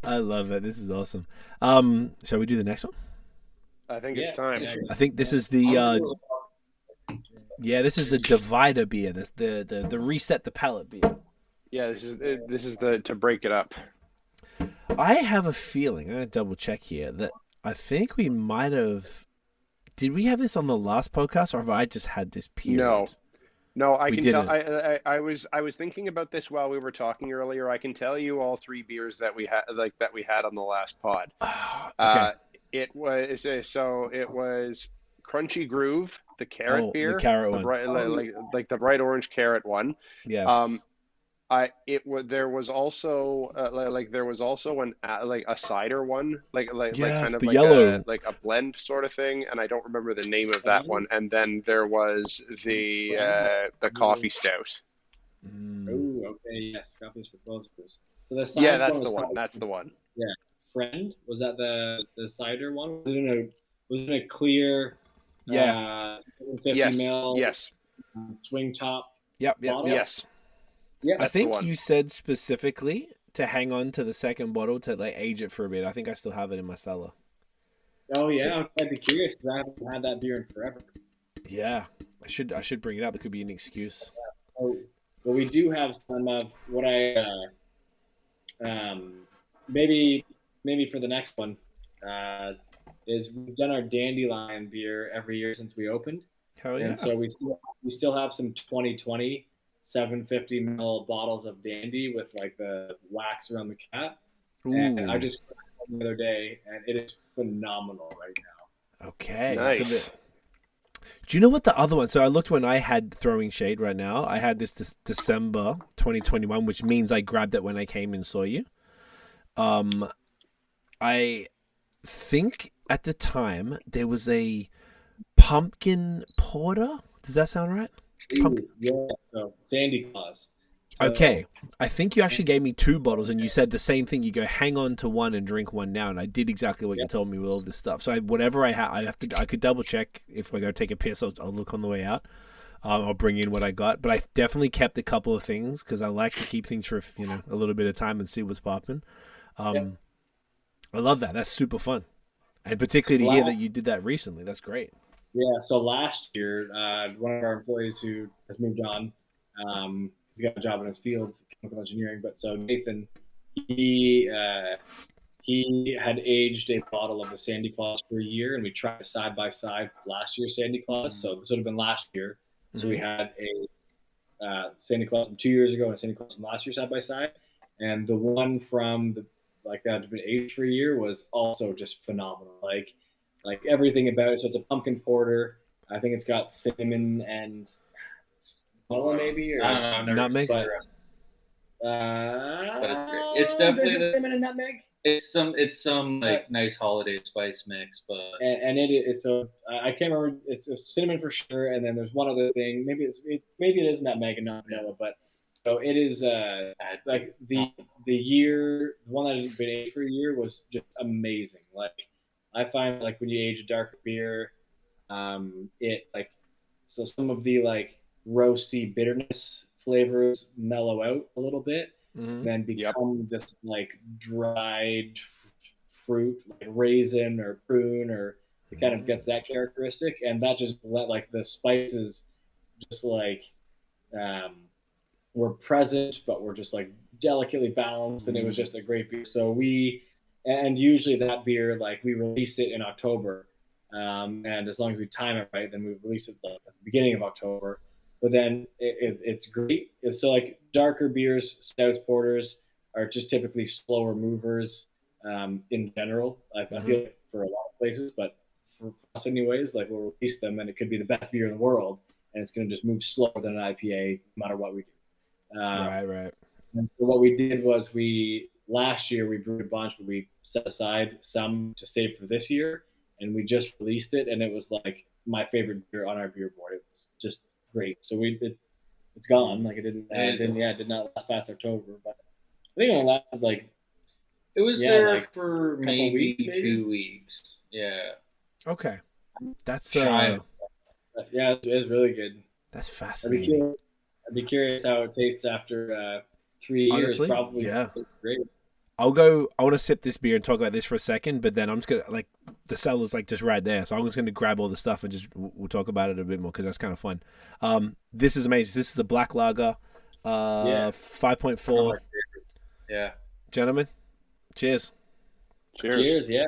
I love it. This is awesome. Shall we do the next one? I think it's time. Yeah. I think this is the this is the divider beer. This the reset the palate beer. Yeah, this is the to break it up. I have a feeling, I'm going to double check here, that I think we might have... Did we have this on the last podcast, or have I just had this period? No, I can tell. I was thinking about this while we were talking earlier. I can tell you all three beers that we had on the last pod. Okay. It was Crunchy Groove, the carrot beer, the carrot one, like the bright orange carrot one. Yes. There was also a cider one, like kind of the like yellow, like a blend sort of thing, and I don't remember the name of that one. And then there was the coffee stout. Oh, okay, yes, coffees for closers. So that's the one. That's the one. Yeah, Friend, was that the cider one? Was it in a clear? 50 mil. Yes. Swing top. Yep. Bottle? Yes. Yeah, I think you said specifically to hang on to the second bottle to like age it for a bit. I think I still have it in my cellar. Oh yeah, I'd be curious because I haven't had that beer in forever. Yeah, I should bring it up. It could be an excuse. Well, we do have some of what maybe for the next one is we've done our dandelion beer every year since we opened. Hell yeah! And so we still have some 2020. 750 ml bottles of Dandy with like the wax around the cap. Ooh. And I just grabbed one the other day, and it is phenomenal right now. Okay, nice. Do you know what the other one? So I looked when I had Throwing Shade right now. I had this December 2021, which means I grabbed it when I came and saw you. I think at the time there was a pumpkin porter. Does that sound right? Yeah, so Sandy Claus. So, okay, I think you actually gave me 2 bottles, and you said the same thing. You go, hang on to one and drink one now, and I did exactly what you told me with all this stuff. So whatever I could double check if I go take a piss. I'll look on the way out. I'll bring in what I got, but I definitely kept a couple of things because I like to keep things for a little bit of time and see what's popping. I love that. That's super fun, and particularly to hear that you did that recently. That's great. Yeah, so last year, one of our employees who has moved on, he's got a job in his field, chemical engineering. But so Nathan, he had aged a bottle of the Sandy Claus for a year, and we tried side by side last year's Sandy Claus. So this would have been last year. So we had a Sandy Claus from 2 years ago and a Sandy Claus from last year side by side, and the one from that had been aged for a year was also just phenomenal. Like everything about it. So it's a pumpkin porter. I think it's got cinnamon and vanilla maybe, or I don't know, nutmeg. But it's definitely cinnamon and nutmeg. It's some like nice holiday spice mix, but and it is so I can't remember. It's cinnamon for sure, and then there's one other thing. Maybe it is nutmeg and not vanilla, but so it is like the one that had been aged for a year was just amazing. Like. I find like when you age a darker beer, it like so some of the like roasty bitterness flavors mellow out a little bit, then become this like dried fruit, like raisin or prune, or it kind of gets that characteristic, and that just let like the spices just like were present, but were just like delicately balanced, and it was just a great beer. So and usually that beer, like we release it in October, and as long as we time it right, then we release it at the beginning of October. But then it's great. So like darker beers, stouts, porters are just typically slower movers in general. I feel like for a lot of places, but for us anyways, like we'll release them and it could be the best beer in the world, and it's going to just move slower than an IPA no matter what we do. Right. And so what we did was last year we brewed a bunch, but we set aside some to save for this year, and we just released it, and it was like my favorite beer on our beer board. It was just great. So it's gone. Like it did not last past October, but I think it only lasted like it was there like for maybe 2 weeks. Yeah. Okay. That's yeah, it is really good. That's fascinating. I'd be curious how it tastes after 3 years. Honestly, probably yeah. Great. I want to sip this beer and talk about this for a second, but then I'm just gonna like the cellar's like just right there, so I'm just gonna grab all the stuff and just we'll talk about it a bit more because that's kind of fun. This is amazing. This is a black lager, 5.4. Yeah, gentlemen, cheers. Cheers. Yeah.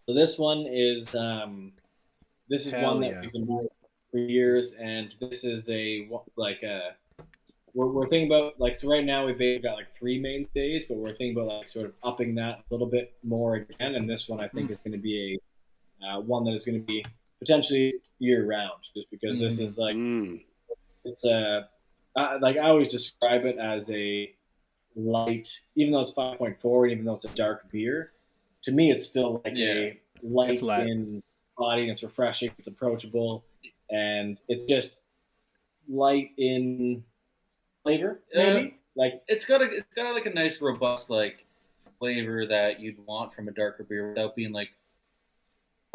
So this one is one that we've been doing for years, and this is we're thinking about like, so right now we've basically got like 3 mainstays, but we're thinking about like sort of upping that a little bit more again, and this one I think is going to be one that is going to be potentially year round, just because this is like it's like I always describe it as a light, even though it's 5.4, even though it's a dark beer, to me it's still like a light in body, and it's refreshing, it's approachable, and it's just light in flavor, maybe. Like it's got like a nice robust like flavor that you'd want from a darker beer without being like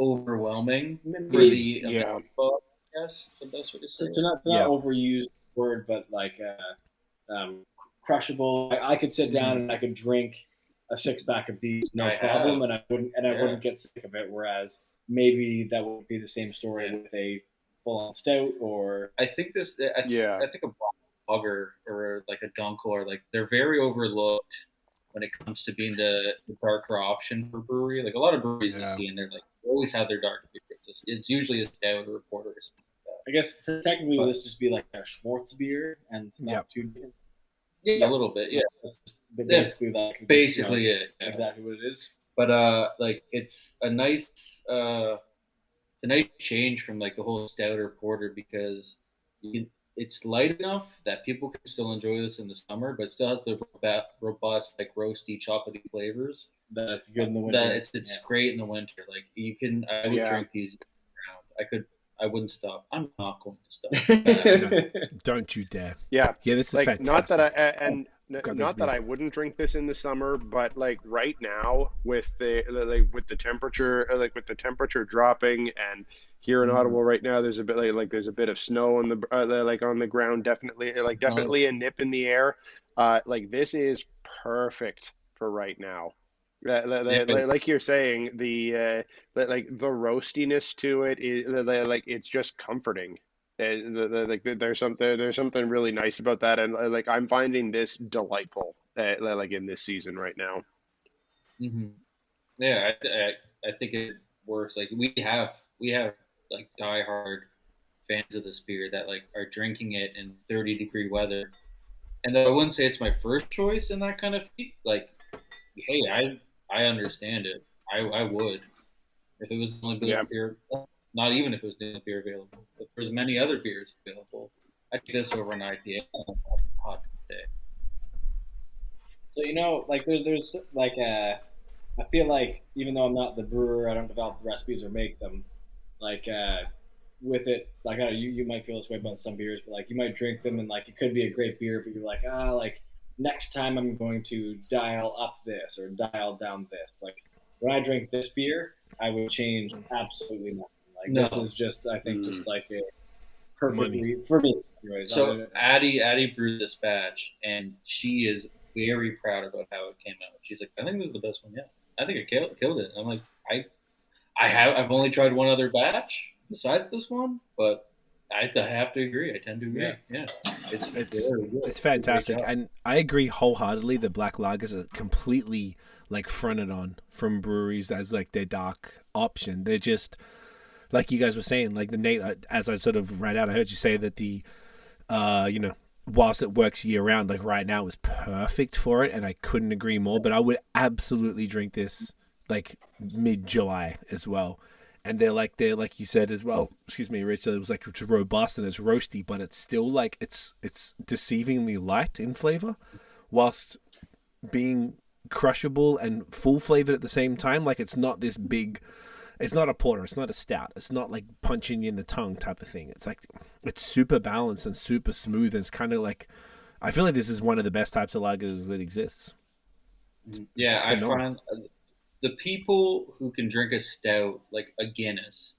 overwhelming for the I guess the best way to say. So it's not overused word, but like crushable. I could sit down and I could drink a 6-pack of these no problem, and I wouldn't get sick of it. Whereas maybe that would be the same story with a full-on stout, or I think a lager or like a dunkel, or like they're very overlooked when it comes to being the darker option for brewery. Like a lot of breweries you see, and they're like they always have their dark beers. It's usually a stout or a porter or something like that. I guess technically would this just be like a Schwartz beer and not too different? Yeah, a little bit. Yeah, that's basically that. Basically, exactly what it is. But like it's a nice change from like the whole stout or porter, because it's light enough that people can still enjoy this in the summer, but it still has the robust, like roasty, chocolatey flavors. That's good in the winter. It's great in the winter. Like I would drink these around. I wouldn't stop. I'm not going to stop. Don't you dare. Yeah. Yeah, this is like, fantastic. Not that I wouldn't drink this in the summer, but like right now with the temperature dropping, and here in Ottawa right now there's a bit there's a bit of snow on the ground, definitely a nip in the air. Like this is perfect for right now. Like you're saying, the roastiness to it is like it's just comforting. There's something really nice about that, and like I'm finding this delightful like in this season right now. Mm-hmm. Yeah, I think it works. Like we have like diehard fans of this beer that like are drinking it in 30-degree weather, and I wouldn't say it's my first choice in that kind of heat. Like, hey, I understand it. I would if it was the only beer. Not even if it was the only beer available. If there's many other beers available, I'd take this over an IPA on a hot day. So like there's like I feel like even though I'm not the brewer, I don't develop the recipes or make them. Like with it, like you might feel this way about some beers, but like you might drink them and like it could be a great beer, but you're like like next time I'm going to dial up this or dial down this. Like when I drink this beer, I would change absolutely nothing. Like this is just, I think, just like a perfectly for me. Anyways, so Addie brewed this batch, and she is very proud about how it came out. She's like, I think this is the best one yet. I think it killed it. And I'm like, I've only tried one other batch besides this one, but I have to agree. I tend to agree. Yeah. It's fantastic, and I agree wholeheartedly that black lagers are completely like fronted on from breweries as like their dark option. They're just like you guys were saying, like the Nate. As I sort of read out, I heard you say that the, whilst it works year round, like right now is perfect for it, and I couldn't agree more. But I would absolutely drink this like mid-July as well. And they're like you said as well. Excuse me, Rich. It was like it's robust and it's roasty, but it's still like it's deceivingly light in flavor, whilst being crushable and full flavored at the same time. Like it's not this big. It's not a porter. It's not a stout. It's not like punching you in the tongue type of thing. It's like it's super balanced and super smooth. And it's kind of like I feel like this is one of the best types of lagers that exists. Yeah, I find. The people who can drink a stout, like a Guinness,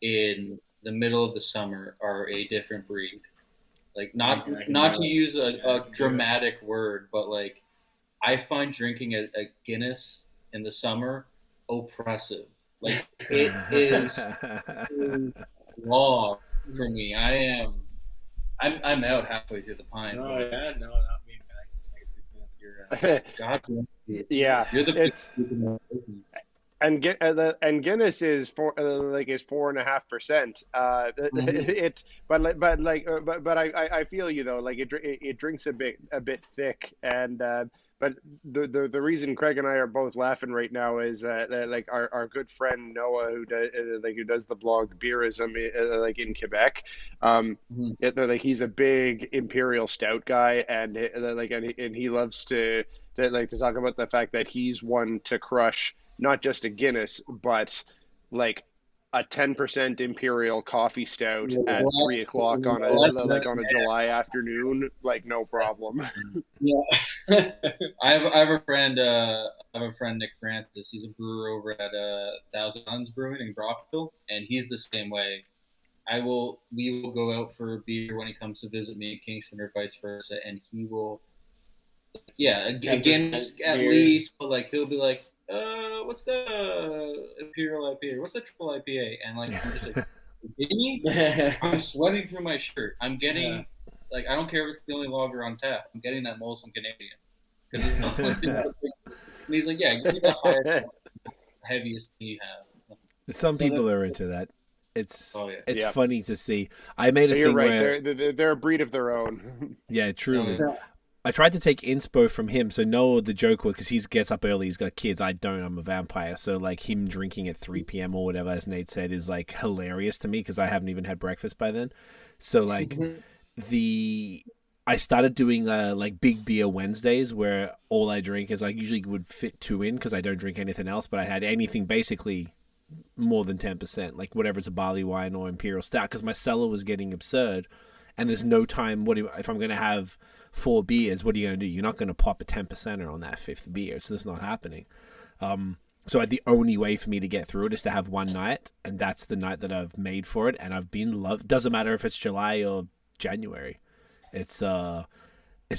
in the middle of the summer are a different breed. Like, not to use a dramatic word, but, like, I find drinking a Guinness in the summer oppressive. Like, it is long for me. I'm out halfway through the pint. No, yeah, no, not me, man. God, yeah, you're the it's and Guinness is 4.5%. But I feel you though. Like it drinks a bit thick, and but the reason Craig and I are both laughing right now is like our good friend Noah who does the blog Beerism like in Quebec. Like he's a big imperial stout guy, and he loves to talk about the fact that he's one to crush not just a Guinness, but like a 10% imperial coffee stout at 3 o'clock on a July afternoon, like no problem. Yeah, I have a friend Nick Francis. He's a brewer over at NathanDoesBeer Brewing in Brockville, and he's the same way. We will go out for a beer when he comes to visit me in Kingston or vice versa, and he will. Yeah, again, at least, but like he'll be like, what's the Imperial IPA? What's the Triple IPA? And like, I'm just like, I'm sweating through my shirt. I'm getting, like, I don't care if it's the only lager on tap. I'm getting that Molson Canadian. And he's like, yeah, give me the highest, heaviest thing you have. Some people are into that. It's it's funny to see. I made a You're thing right. where They're a breed of their own. Yeah, truly. I tried to take inspo from him. So Noah, the joke was, because he gets up early, he's got kids. I don't. I'm a vampire. So like him drinking at 3 p.m. or whatever, as Nate said, is like hilarious to me because I haven't even had breakfast by then. So like I started doing like big beer Wednesdays where all I drink is I usually would fit 2 in because I don't drink anything else, but I had anything basically more than 10%, like whatever it's a barley wine or imperial stout, because my cellar was getting absurd, and there's no time. If I'm going to have 4 beers? What are you going to do? You're not going to pop a 10%er on that 5th beer. It's just not happening. So the only way for me to get through it is to have one night, and that's the night that I've made for it, and I've been loved. Doesn't matter if it's July or January. It's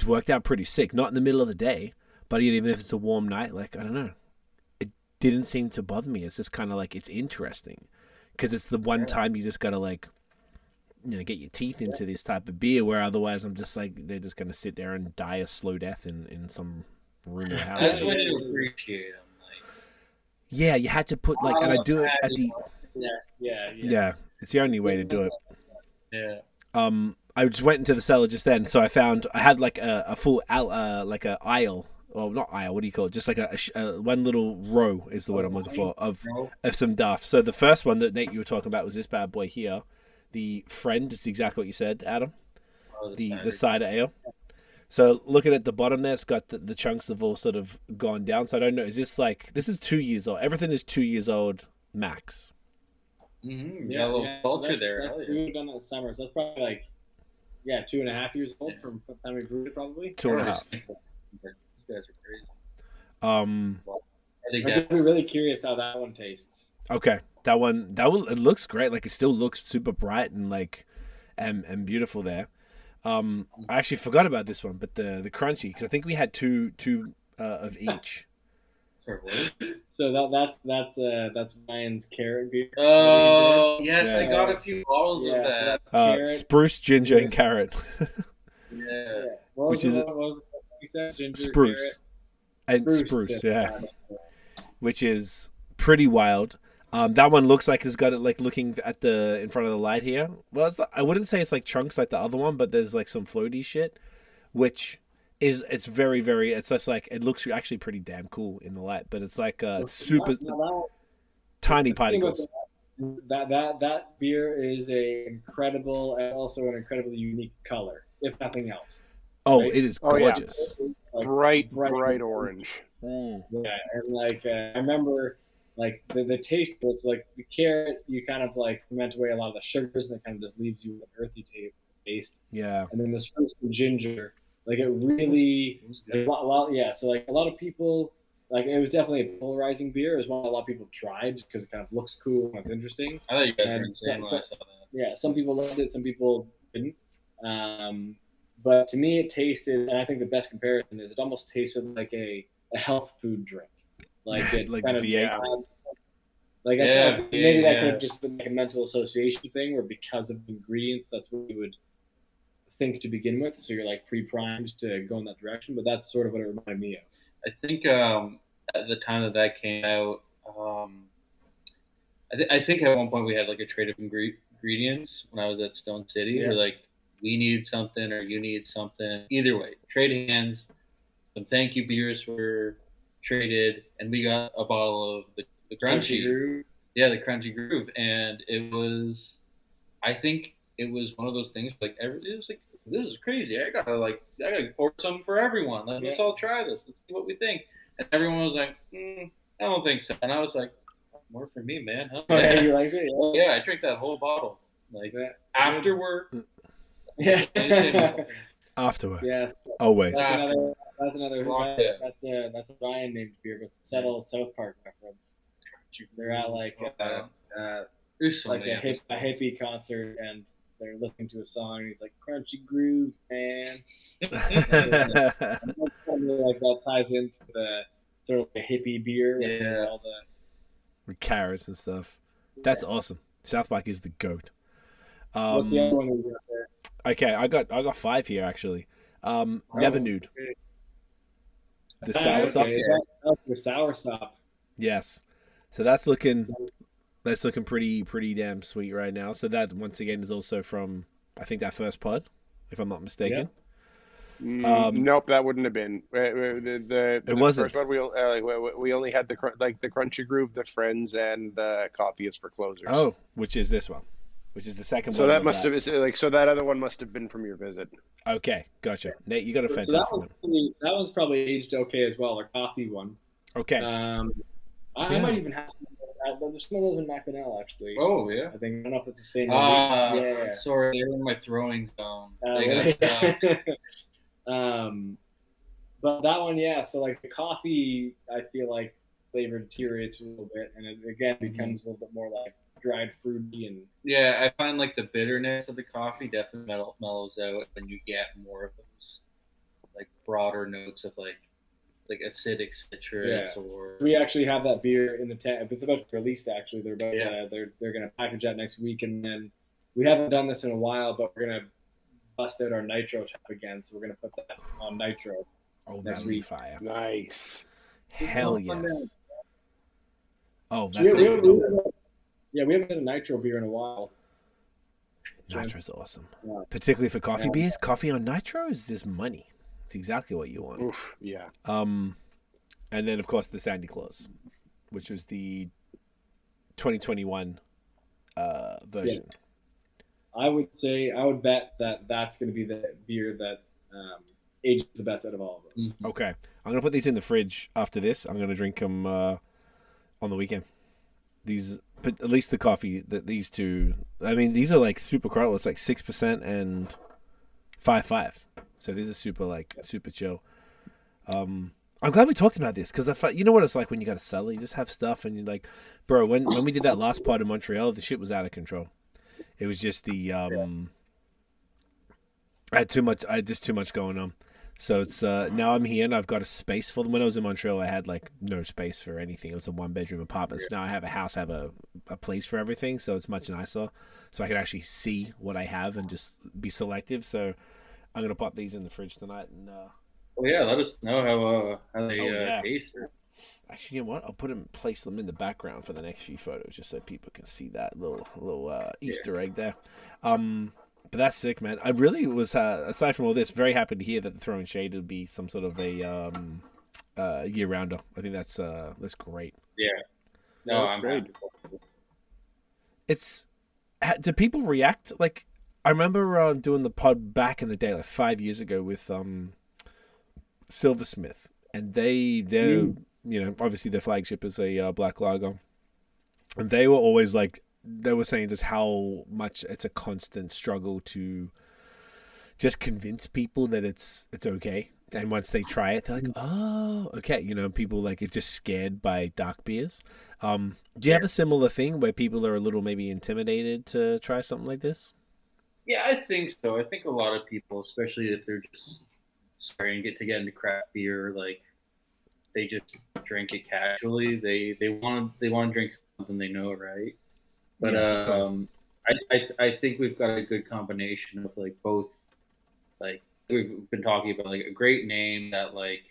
worked out pretty sick. Not in the middle of the day, but even if it's a warm night, like I don't know. Didn't seem to bother me. It's just kind of like it's interesting because it's the one time you just gotta like, get your teeth into this type of beer. Where otherwise, I'm just like they're just gonna sit there and die a slow death in some room or house. That's when you appreciate them. Like, yeah, you had to put like, and I do it at the. Yeah. It's the only way to do it. Yeah. I just went into the cellar just then, so I had like a full like a aisle. Well, not aisle. What do you call it? Just like a one little row is the word I'm looking for of some Daft. So the first one that Nate you were talking about was this bad boy here, the Friend. It's exactly what you said, Adam. The cider ale. So looking at the bottom there, it's got the chunks have all sort of gone down. So I don't know. Is this like this is 2 years old? Everything is 2 years old max. Mm-hmm. Yeah, a little culture there. We were done in the summer, so that's probably like 2.5 years old from the time we brewed it, probably. 2.5. You guys are crazy. I'd be really curious how that one tastes. Okay, it looks great. Like it still looks super bright and like and beautiful there. I actually forgot about this one, but the crunchy, because I think we had two of each. So that's Ryan's carrot beer. Oh yes, Yeah. I got a few bottles of So that. that's carrot. Spruce, ginger, and carrot. Yeah. What was you said? Ginger, Spruce. carrot? And spruce, yeah. That's right. Which is pretty wild. That one looks like it's got it like looking at the in front of the light here. Well, I wouldn't say it's like chunks like the other one, but there's like some floaty shit, which is it's very very. It's just like it looks actually pretty damn cool in the light, but it's like super tiny particles. That beer is a incredible and also an incredibly unique color, if nothing else. Oh, right? it is Oh, yeah. gorgeous. Bright orange. Mm. Yeah, and like I remember, like the taste was like the carrot. You kind of like ferment away a lot of the sugars, and it kind of just leaves you with an earthy taste. Yeah. And then the spruce and ginger, like it really a lot. Yeah, so like a lot of people, like it was definitely a polarizing beer. It was one a lot of people tried because it kind of looks cool and it's interesting. I thought you guys were And insane when I saw that. Yeah, some people loved it, some people didn't. But to me, it tasted, and I think the best comparison is it almost tasted like a health food drink. Like it Like kind of V8. like Yeah, I thought maybe that yeah. could have just been like a mental association thing, where because of the ingredients, that's what you would think to begin with. So you're like pre-primed to go in that direction. But that's sort of what it reminded me of. I think at the time that came out, I think at one point we had like a trade of ingredients when I was at Stone City. Yeah. Where like we needed something or you needed something. Either way, trade hands. Some thank you beers were traded, and we got a bottle of the crunchy. Groove. Yeah, the crunchy groove, and it was. I think it was one of those things like it was like, this is crazy. I gotta order something for everyone. Let's all try this. Let's see what we think. And everyone was like, I don't think so. And I was like, more for me, man. Huh? Oh, yeah, you like it? Yeah, I drank that whole bottle. Like after work. Yeah. Afterward. Yes. Always. That's another. Yeah. That's a Ryan named beer, but it's a subtle South Park reference. They're at like There's so like many a hippie concert, and they're listening to a song, and he's like, "Crunchy groove, man." Like that ties into the sort of the hippie beer. With all the With carrots and stuff. That's awesome. South Park is the goat. What's the other one we got there? Okay, I got 5 here actually. Never Nude. The sour sop. That's the sour sop. Yes. So that's looking pretty damn sweet right now. So that once again is also from I think that first pod, if I'm not mistaken. Nope, that wouldn't have been. The wasn't. First one we only had the crunchy groove, the friends, and the coffee is for closers. Oh, which is this one, which is the second one. So that must have so that other one must have been from your visit. Okay, gotcha. Nate, you got a fantastic So that one's probably aged okay as well, the coffee one. Okay. I might even have some. There's some of those in Macdonell actually. Oh yeah. I think I don't know if it's the same. Yeah. Sorry, they were in my throwing zone. But that one, yeah. So like the coffee, I feel like flavor deteriorates a little bit, and it again becomes a little bit more like dried fruity and. Yeah, I find like the bitterness of the coffee definitely mellows out, and you get more of those like broader notes of like acidic citrus or. We actually have that beer in the tent. It's about to be released. Actually, they're about they're going to package that next week, and then we haven't done this in a while, but we're going to bust out our nitro tap again. So we're going to put that on nitro. Oh, next that'd be fire! Nice. Hell yes. Oh, So that's we haven't had a nitro beer in a while. Nitro's awesome, Yeah. particularly for coffee beers. Coffee on nitro is just money. It's exactly what you want. Oof, yeah. And then of course the Sandy Claus, which was the 2021 version. Yeah. I would bet that that's going to be the beer that ages the best out of all of those. Okay, I'm gonna put these in the fridge after this. I'm gonna drink them on the weekend. These, but at least the coffee that these two. I mean, these are like super crowded. It's like 6% and 5.5. So these are super chill. I'm glad we talked about this because you know what it's like when you got to sell it. You just have stuff and you're like, bro. When we did that last pod in Montreal, the shit was out of control. It was just the I had just too much going on. So it's now I'm here and I've got a space for them. When I was in Montreal, I had like no space for anything. It was a 1-bedroom apartment. So now I have a house, I have a place for everything. So it's much nicer. So I can actually see what I have and just be selective. So I'm gonna pop these in the fridge tonight. And well, yeah, let us know how they taste. Actually, you know what? I'll place them in the background for the next few photos, just so people can see that little Easter egg there. But that's sick, man. I really was, aside from all this, very happy to hear that the Throwing Shade would be some sort of a year-rounder. I think that's great. Yeah. No, that's great. Do people react? Like, I remember doing the pod back in the day, like 5 years ago with Silversmith, and they're obviously their flagship is a black lager, and they were always like, they were saying just how much it's a constant struggle to just convince people that it's okay. And once they try it, they're like, oh, okay. People like it's just scared by dark beers. Do you have a similar thing where people are a little maybe intimidated to try something like this? Yeah, I think so. I think a lot of people, especially if they're just starting to get into craft beer, like they just drink it casually. They want to drink something they know, right? But I think we've got a good combination of like both, like we've been talking about, like a great name that like,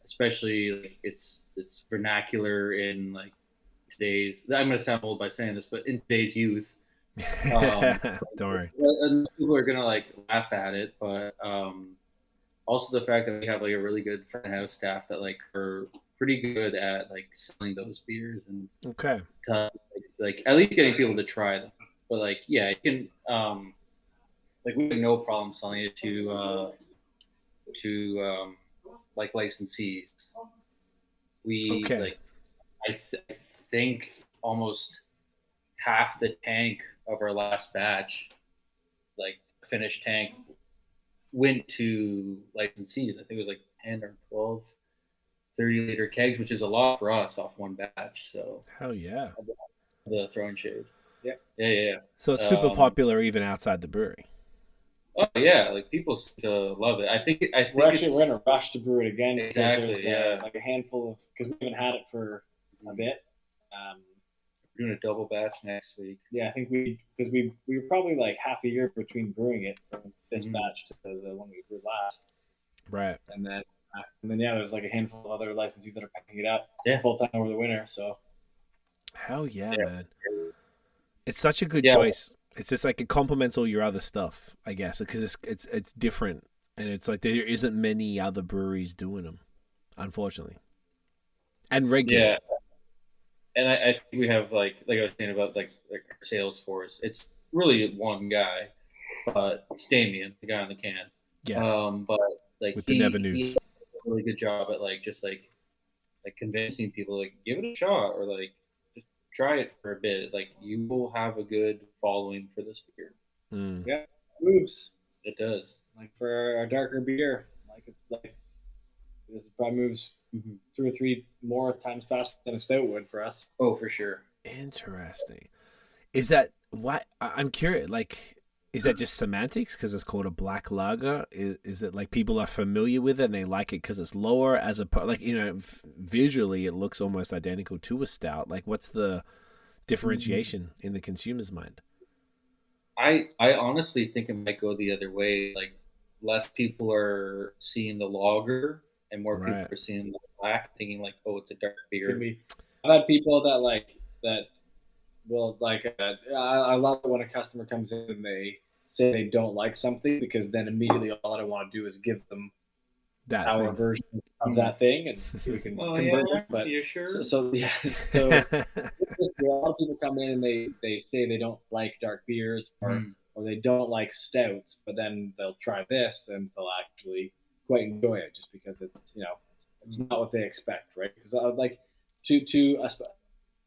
especially like it's vernacular in like today's. I'm gonna sound old by saying this, but in today's youth, Don't worry. People are gonna like laugh at it, but also the fact that we have like a really good front of house staff that like are pretty good at like selling those beers and like at least getting people to try them. But like, yeah, it can like we have no problem selling it to like licensees. Like I think almost half the tank of our last batch, like finished tank, went to licensees. I think it was like 10 or 12 30-liter kegs, which is a lot for us off one batch. So hell yeah, the Throwing Shade. Yeah. So it's super popular even outside the brewery. Oh yeah, like people seem to love it. I think we're in a rush to brew it again. Exactly. Yeah, like a handful of, because we haven't had it for a bit. We're doing a double batch next week. Yeah, I think we were probably like half a year between brewing it from this batch to the one we brewed last. Right. And then there's like a handful of other licensees that are picking it up full time over the winter. So hell yeah, man. It's such a good choice. It's just like it complements all your other stuff, I guess, because it's different, and it's like there isn't many other breweries doing them, unfortunately, and regular. Yeah, and I think we have like I was saying about like our sales force. It's really one guy, but it's Damien, the guy on the can. Yes. But like with the Never News, he does a really good job at like just like convincing people, like give it a shot, or like try it for a bit. Like you will have a good following for this beer. Yeah, it moves. It does. Like for a darker beer, like this probably moves 2 or 3 more times faster than a stout would for us. Oh, for sure. Interesting. Is that why? I'm curious. Like, is that just semantics because it's called a black lager? Is it like people are familiar with it and they like it because it's lower as a like visually it looks almost identical to a stout? Like, what's the differentiation in the consumer's mind? I honestly think it might go the other way. Like, less people are seeing the lager and more people are seeing the black, thinking like, oh, it's a dark beer. I've had people that will like. I love it when a customer comes in and they say they don't like something, because then immediately all I want to do is give them our version of that thing, and we can convert it. But you sure? So a lot of people come in and they say they don't like dark beers or they don't like stouts, but then they'll try this and they'll actually quite enjoy it just because it's it's not what they expect, right? Because I would like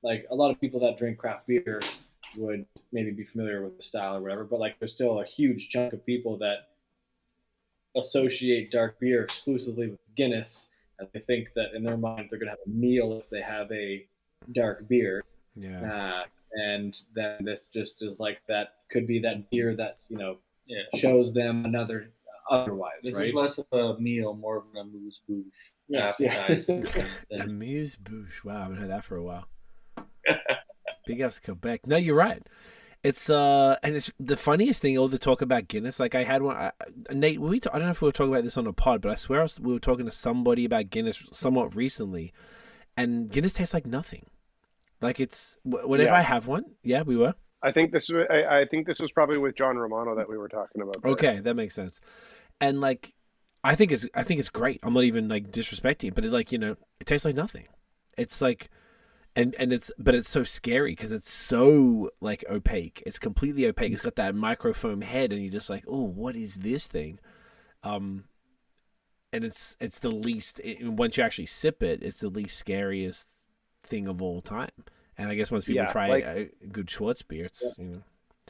like a lot of people that drink craft beer would maybe be familiar with the style or whatever, but like there's still a huge chunk of people that associate dark beer exclusively with Guinness, and they think that in their mind they're going to have a meal if they have a dark beer. Yeah. And then this just is like that could be that beer that shows them another otherwise. This right? is less of a meal, more of an amuse-bouche. Yes, Amuse-bouche. Wow, I haven't heard that for a while. Big ups Quebec. No, you're right. It's and it's the funniest thing. All the talk about Guinness. Like I had one. Nate, I don't know if we were talking about this on a pod, but I swear we were talking to somebody about Guinness somewhat recently, and Guinness tastes like nothing. Like it's whenever I have one. Yeah, we were. I think this was probably with John Romano that we were talking about. Okay, that makes sense. And like, I think it's great. I'm not even like disrespecting it, but it tastes like nothing. It's like. And it's so scary because it's so like opaque. It's completely opaque. It's got that microfoam head, and you're just like, oh, what is this thing? And it's the least. Once you actually sip it, it's the least scariest thing of all time. And I guess once people try a good Schwarzbier, it's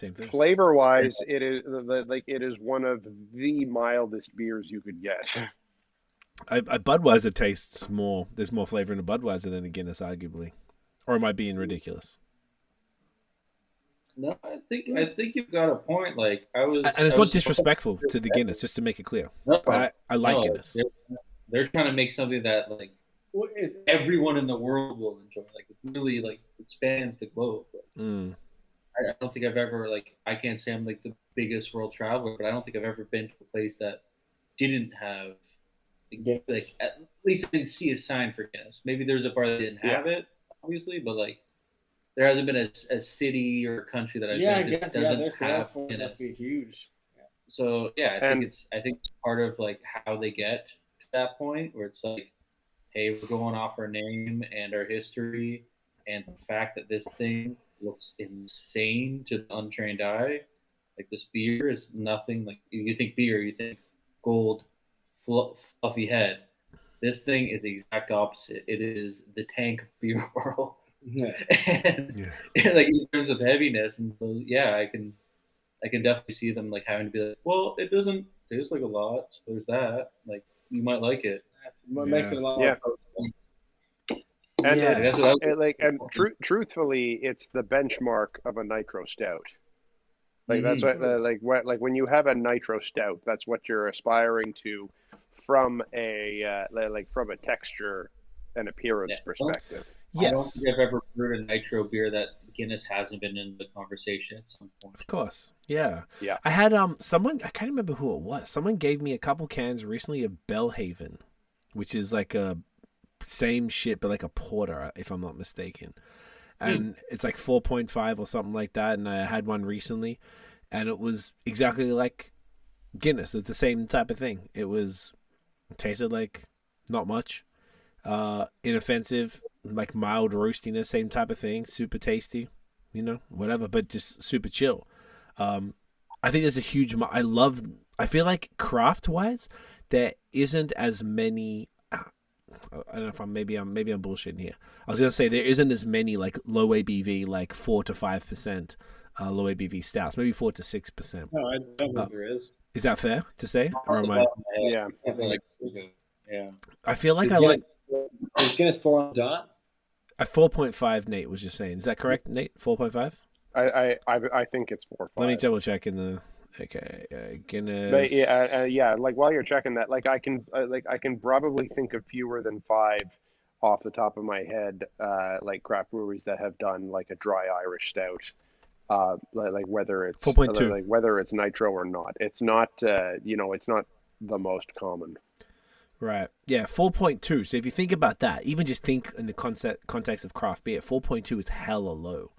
same thing. Flavor wise, it is one of the mildest beers you could get. A Budweiser tastes more. There's more flavor in a Budweiser than a Guinness, arguably. Or am I being ridiculous? No, I think you've got a point. Like and it's not disrespectful to the Guinness, just to make it clear. No, I like Guinness. They're trying to make something that like everyone in the world will enjoy. Like it's really like it spans the globe. I don't think I've ever I can't say I'm like the biggest world traveler, but I don't think I've ever been to a place that didn't have like at least I didn't see a sign for Guinness. Maybe there's a bar that didn't have it. Obviously, but there hasn't been a city or a country that I've been that doesn't have Guinness. Huge. Yeah. So I think it's part of like how they get to that point where it's like, hey, we're going off our name and our history and the fact that this thing looks insane to the untrained eye. Like this beer is nothing. Like you think beer, you think gold, fluffy head. This thing is the exact opposite. It is the tank of beer world. And like in terms of heaviness, and so I can definitely see them like having to be like, well, it doesn't taste like a lot. So there's that. Like you might like it. That's what makes it a lot more And truthfully, it's the benchmark of a nitro stout. Like that's what when you have a nitro stout, that's what you're aspiring to. From a from a texture and appearance perspective. Yes. I don't think I've ever brewed a nitro beer that Guinness hasn't been in the conversation at some point. Of course. Yeah. Yeah. I had someone, I can't remember who it was. Someone gave me a couple cans recently of Bellhaven, which is like a same shit but like a porter, if I'm not mistaken. And it's like 4.5 or something like that, and I had one recently and it was exactly like Guinness. It's the same type of thing. It tasted like not much, inoffensive, like mild roastiness, same type of thing, super tasty, whatever, but just super chill. I think there's a huge I feel like craft wise there isn't as many I don't know if I'm bullshitting here. I was gonna say there isn't as many like low ABV, like 4 to 5% low ABV stouts, maybe 4 to 6%. No, I don't think there is. Is that fair to say? Or am I? Yeah. I feel like is Guinness 4 on the dot? A 4.5. Nate was just saying. Is that correct, Nate? 4.5. I think it's 4.5. Let me double check in the. Okay, Guinness. But like while you're checking that, I can probably think of fewer than 5 off the top of my head, like craft breweries that have done like a dry Irish stout. Like whether it's 4.2. like whether it's nitro or not, it's not it's not the most common. Right. Yeah, 4.2. So if you think about that, even just think in the context of craft beer, 4.2 is hella low.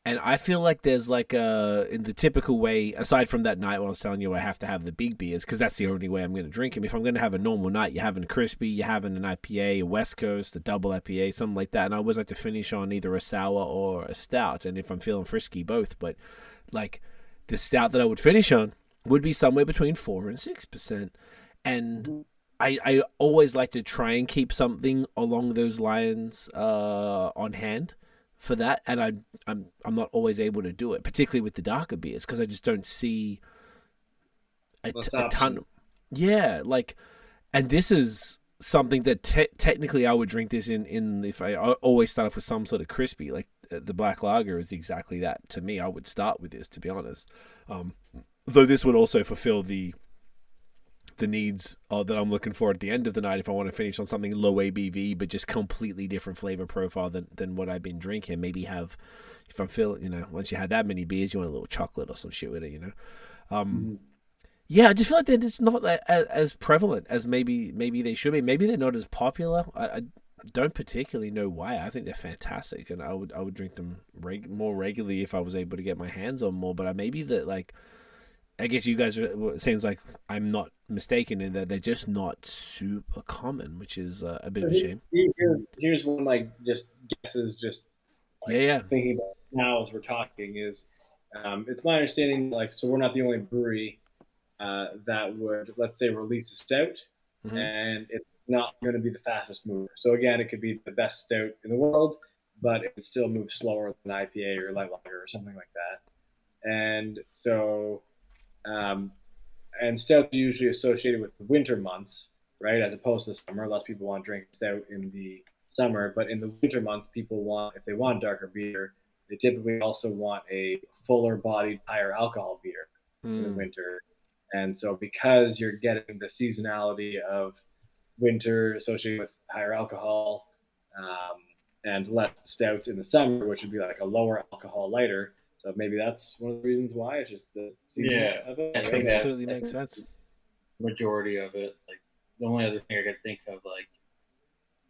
And I feel like there's like in the typical way, aside from that night when I was telling you I have to have the big beers because that's the only way I'm going to drink them. If I'm going to have a normal night, you're having a crispy, you're having an IPA, a West Coast, a double IPA, something like that. And I always like to finish on either a sour or a stout. And if I'm feeling frisky, both. But like the stout that I would finish on would be somewhere between 4 and 6%. And I always like to try and keep something along those lines on hand for that, and I'm not always able to do it, particularly with the darker beers, because I just don't see a ton. Yeah, like, and this is something that technically I would drink this in if I always start off with some sort of crispy. Like the black lager is exactly that. To me, I would start with this, to be honest. Though this would also fulfill the needs that I'm looking for at the end of the night if I want to finish on something low ABV but just completely different flavor profile than what I've been drinking. Maybe have, if I'm feeling, once you had that many beers, you want a little chocolate or some shit with it, Yeah, I just feel like they're just not as prevalent as maybe they should be. Maybe they're not as popular. I don't particularly know why. I think they're fantastic, and I would drink them more regularly if I was able to get my hands on more. But maybe that, like, I guess you guys it seems like I'm not mistaken in that they're just not super common, which is a bit of a shame. Here's one, like, just guesses, just like, thinking about now as we're talking is, it's my understanding, like, so we're not the only brewery that would, let's say, release a stout, and it's not going to be the fastest mover. So again, it could be the best stout in the world, but it would still move slower than IPA or light lager or something like that. And so, and stouts are usually associated with the winter months, right? As opposed to the summer. Less people want to drink stout in the summer, but in the winter months, people want, if they want darker beer, they typically also want a fuller bodied, higher alcohol beer in the winter. And so because you're getting the seasonality of winter associated with higher alcohol, and less stouts in the summer, which would be like a lower alcohol, lighter. So maybe that's one of the reasons why. It's just the season of it. I think that completely makes sense. Majority of it, like, the only other thing I could think of, like,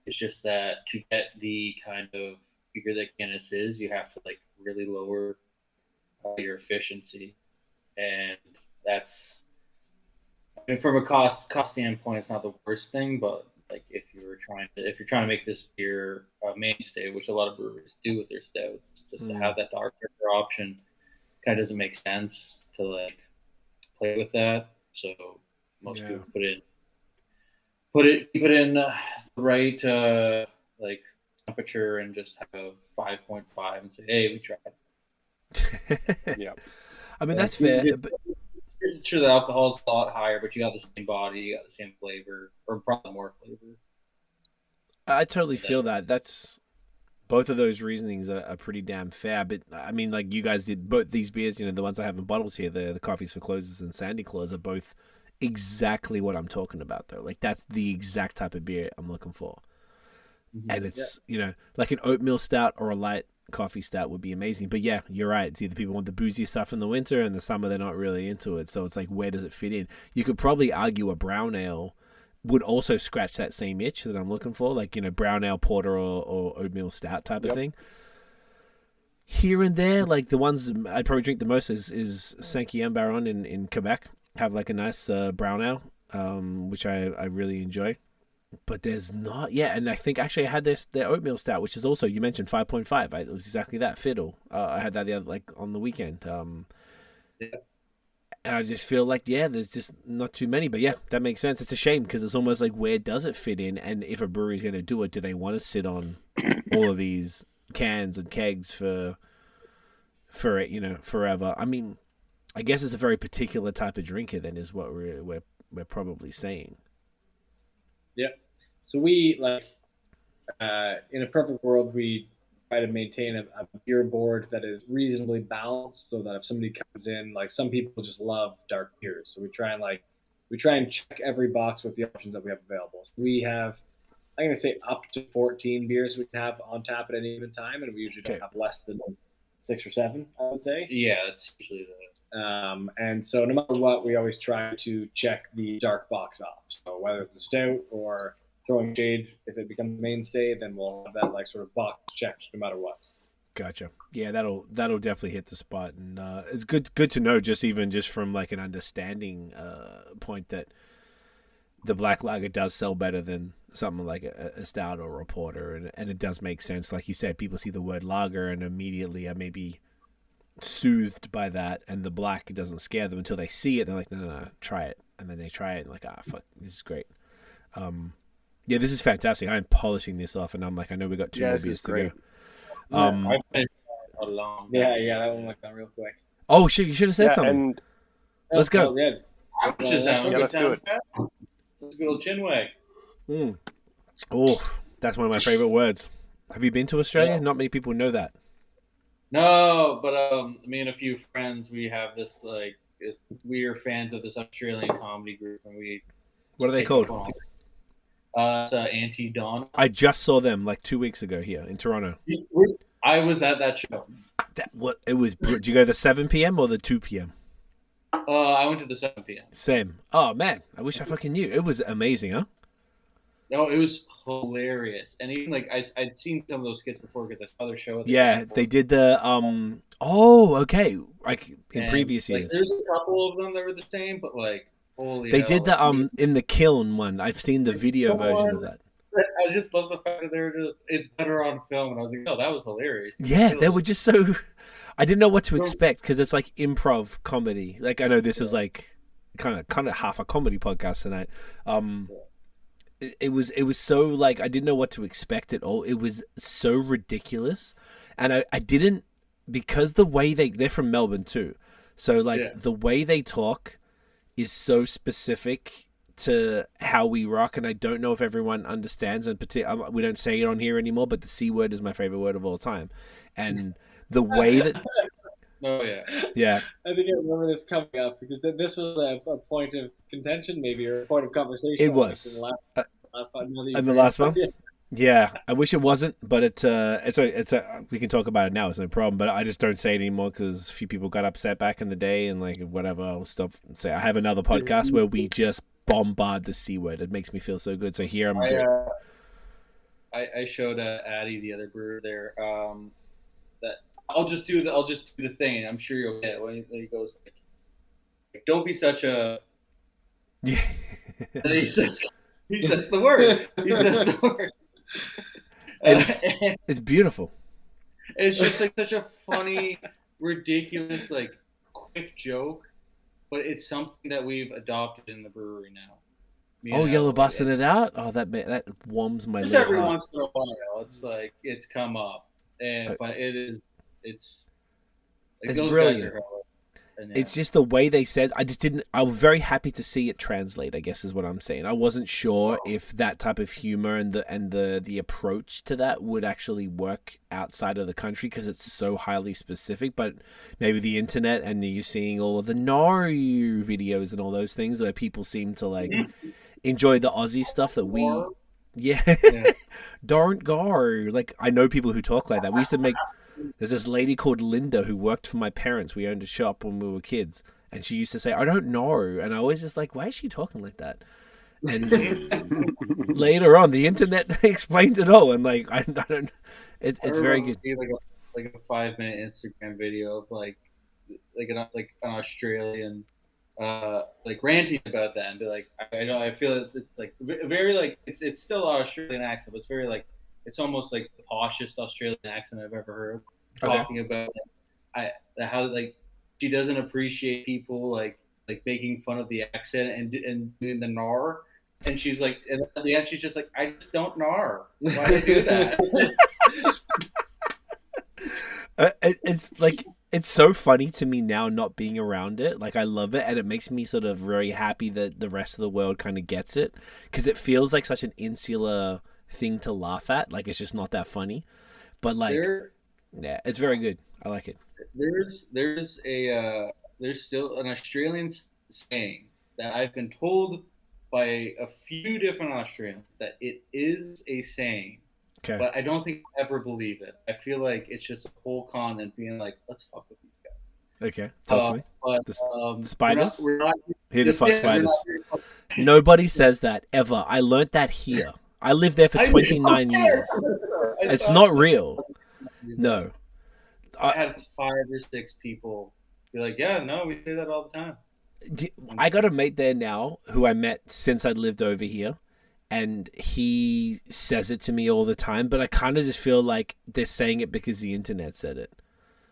it's just that to get the kind of beer that Guinness is, you have to, like, really lower your efficiency, and that's, I mean, from a cost standpoint, it's not the worst thing, but, like, if you're trying to make this beer a mainstay, which a lot of breweries do with their stouts, just to have that darker option kind of doesn't make sense to, like, play with that. So most people put it in the right like temperature and just have a 5.5 and say, hey, we tried. Yeah, I mean, that's fair. But sure, the alcohol is a lot higher, but you got the same body, you got the same flavor, or probably more flavor. I totally feel that. That's both of those reasonings are pretty damn fair. But I mean, like, you guys did both these beers. The ones I have in bottles here, the Coffees for Closers and Sandy Claus, are both exactly what I'm talking about, though. Like, that's the exact type of beer I'm looking for. And it's like an oatmeal stout or a light coffee stout would be amazing. But yeah, you're right. It's either people want the boozy stuff in the winter, and the summer they're not really into it. So it's like, where does it fit in? You could probably argue a brown ale would also scratch that same itch that I'm looking for, like, brown ale, porter, or oatmeal stout type of thing. Here and there, like, the ones I'd probably drink the most is Saint-Guillaume Baron in Quebec. Have, like, a nice brown ale, which I really enjoy. But there's not, and I think actually I had their oatmeal stout, which is also, you mentioned 5.5. It was exactly that, fiddle. I had that the other, like, on the weekend. And I just feel like, there's just not too many. But that makes sense. It's a shame because it's almost like, where does it fit in? And if a brewery's going to do it, do they want to sit on all of these cans and kegs for it, forever? I mean, I guess it's a very particular type of drinker. Then is what we're probably saying. Yeah. So we, like, in a perfect world, we try to maintain a beer board that is reasonably balanced, so that if somebody comes in, like, some people just love dark beers, so we try and check every box with the options that we have available. So we have, I'm going to say, up to 14 beers we can have on tap at any given time, and we usually don't have less than 6 or 7, I would say. Yeah, that's usually and so no matter what, we always try to check the dark box off. So whether it's a stout or throwing shade, if it becomes mainstay, then we'll have that, like, sort of box checked no matter what. Gotcha. Yeah, that'll definitely hit the spot, and it's good to know, just from, like, an understanding point, that the black lager does sell better than something like a stout or a porter, and it does make sense. Like you said, people see the word lager and immediately are maybe soothed by that, and the black doesn't scare them until they see it. They're like, no, try it, and then they try it and like, fuck, this is great. This is fantastic. I'm polishing this off, and I'm like, I know we got 2 more beers to go. I finished that long. That one went down real quick. Oh shit, you should have said something. And let's go. Let's do it. Let's go to Chinwag. Oh, that's one of my favorite words. Have you been to Australia? Yeah. Not many people know that. No, but me and a few friends, we have this like we are fans of this Australian comedy group, and we. What are they called? It's Anti-Dawn. I just saw them like 2 weeks ago here in Toronto. I was at that show. It was? Did you go to the 7 p.m. or the 2 p.m.? I went to the 7 p.m. Same. Oh man, I wish I fucking knew. It was amazing, huh? No, it was hilarious, and even like I'd seen some of those skits before because I saw their show. Yeah, they did the Oh, okay. Like in previous years, there's a couple of them that were the same, but like holy. They did the in the kiln one. I've seen the video version of that. I just love the fact that they're it's better on film, and I was like, oh, that was hilarious. Yeah, they were just so. I didn't know what to expect because it's like improv comedy. Like I know this is like kind of half a comedy podcast tonight. It was so like I didn't know what to expect at all. It was so ridiculous, and I didn't because the way they're from Melbourne too, so like the way they talk is so specific to how we rock, and I don't know if everyone understands. And we don't say it on here anymore, but the C word is my favorite word of all time, and the way that. Oh yeah. I think I remember this coming up because this was a point of contention, maybe, or a point of conversation. It was in the last one. Yeah, I wish it wasn't, but it's we can talk about it now. It's no problem. But I just don't say it anymore because a few people got upset back in the day, and like whatever. I'll stop. Say I have another podcast where we just bombard the C word. It makes me feel so good. So here I'm doing. I showed Addy, the other brewer there, that I'll just do the thing, and I'm sure you'll get it when he goes like, "Don't be such a." Yeah. And he says the word. He says the word. It's beautiful. It's just like such a funny, ridiculous, like quick joke, but it's something that we've adopted in the brewery now. You're busting it out. Oh, that warms my. Just every once in a while, it's like it's come up, but it's like those brilliant. guys are. It's just the way they said. I was very happy to see it translate, I guess is what I'm saying. I wasn't sure if that type of humor and the approach to that would actually work outside of the country because it's so highly specific. But maybe the internet and you're seeing all of the Naru videos and all those things where people seem to like enjoy the Aussie stuff that we. Yeah. Don't go. Like I know people who talk like that. We used to make. There's this lady called Linda who worked for my parents. We owned a shop when we were kids, and she used to say, "I don't know," and I was just like, "Why is she talking like that?" And later on, the internet explained it all, and like I don't. It's very good. Like a 5-minute Instagram video of like an Australian like ranting about that, and be like, I feel it's like very like it's still an Australian accent, but it's very like. It's almost like the poshest Australian accent I've ever heard. Talking about how like she doesn't appreciate people like making fun of the accent and doing the gnar, and she's like, and at the end she's just like, I just don't gnar. Why do I do that? It's like it's so funny to me now not being around it. Like I love it, and it makes me sort of very happy that the rest of the world kind of gets it because it feels like such an insular thing to laugh at. Like it's just not that funny, but like it's very good. I like it. There's still an Australian saying that I've been told by a few different Australians that it is a saying, but I don't think I ever believe it. I feel like it's just a whole continent being like, let's fuck with these guys. Okay, talk to me. But, the spiders? We're not here to fuck spiders. Nobody says that ever. I learned that here. I lived there for 29 years. It's not real. No. I had 5 or 6 people be like, yeah, no, we say that all the time. I got a mate there now who I met since I lived over here, and he says it to me all the time, but I kind of just feel like they're saying it because the internet said it.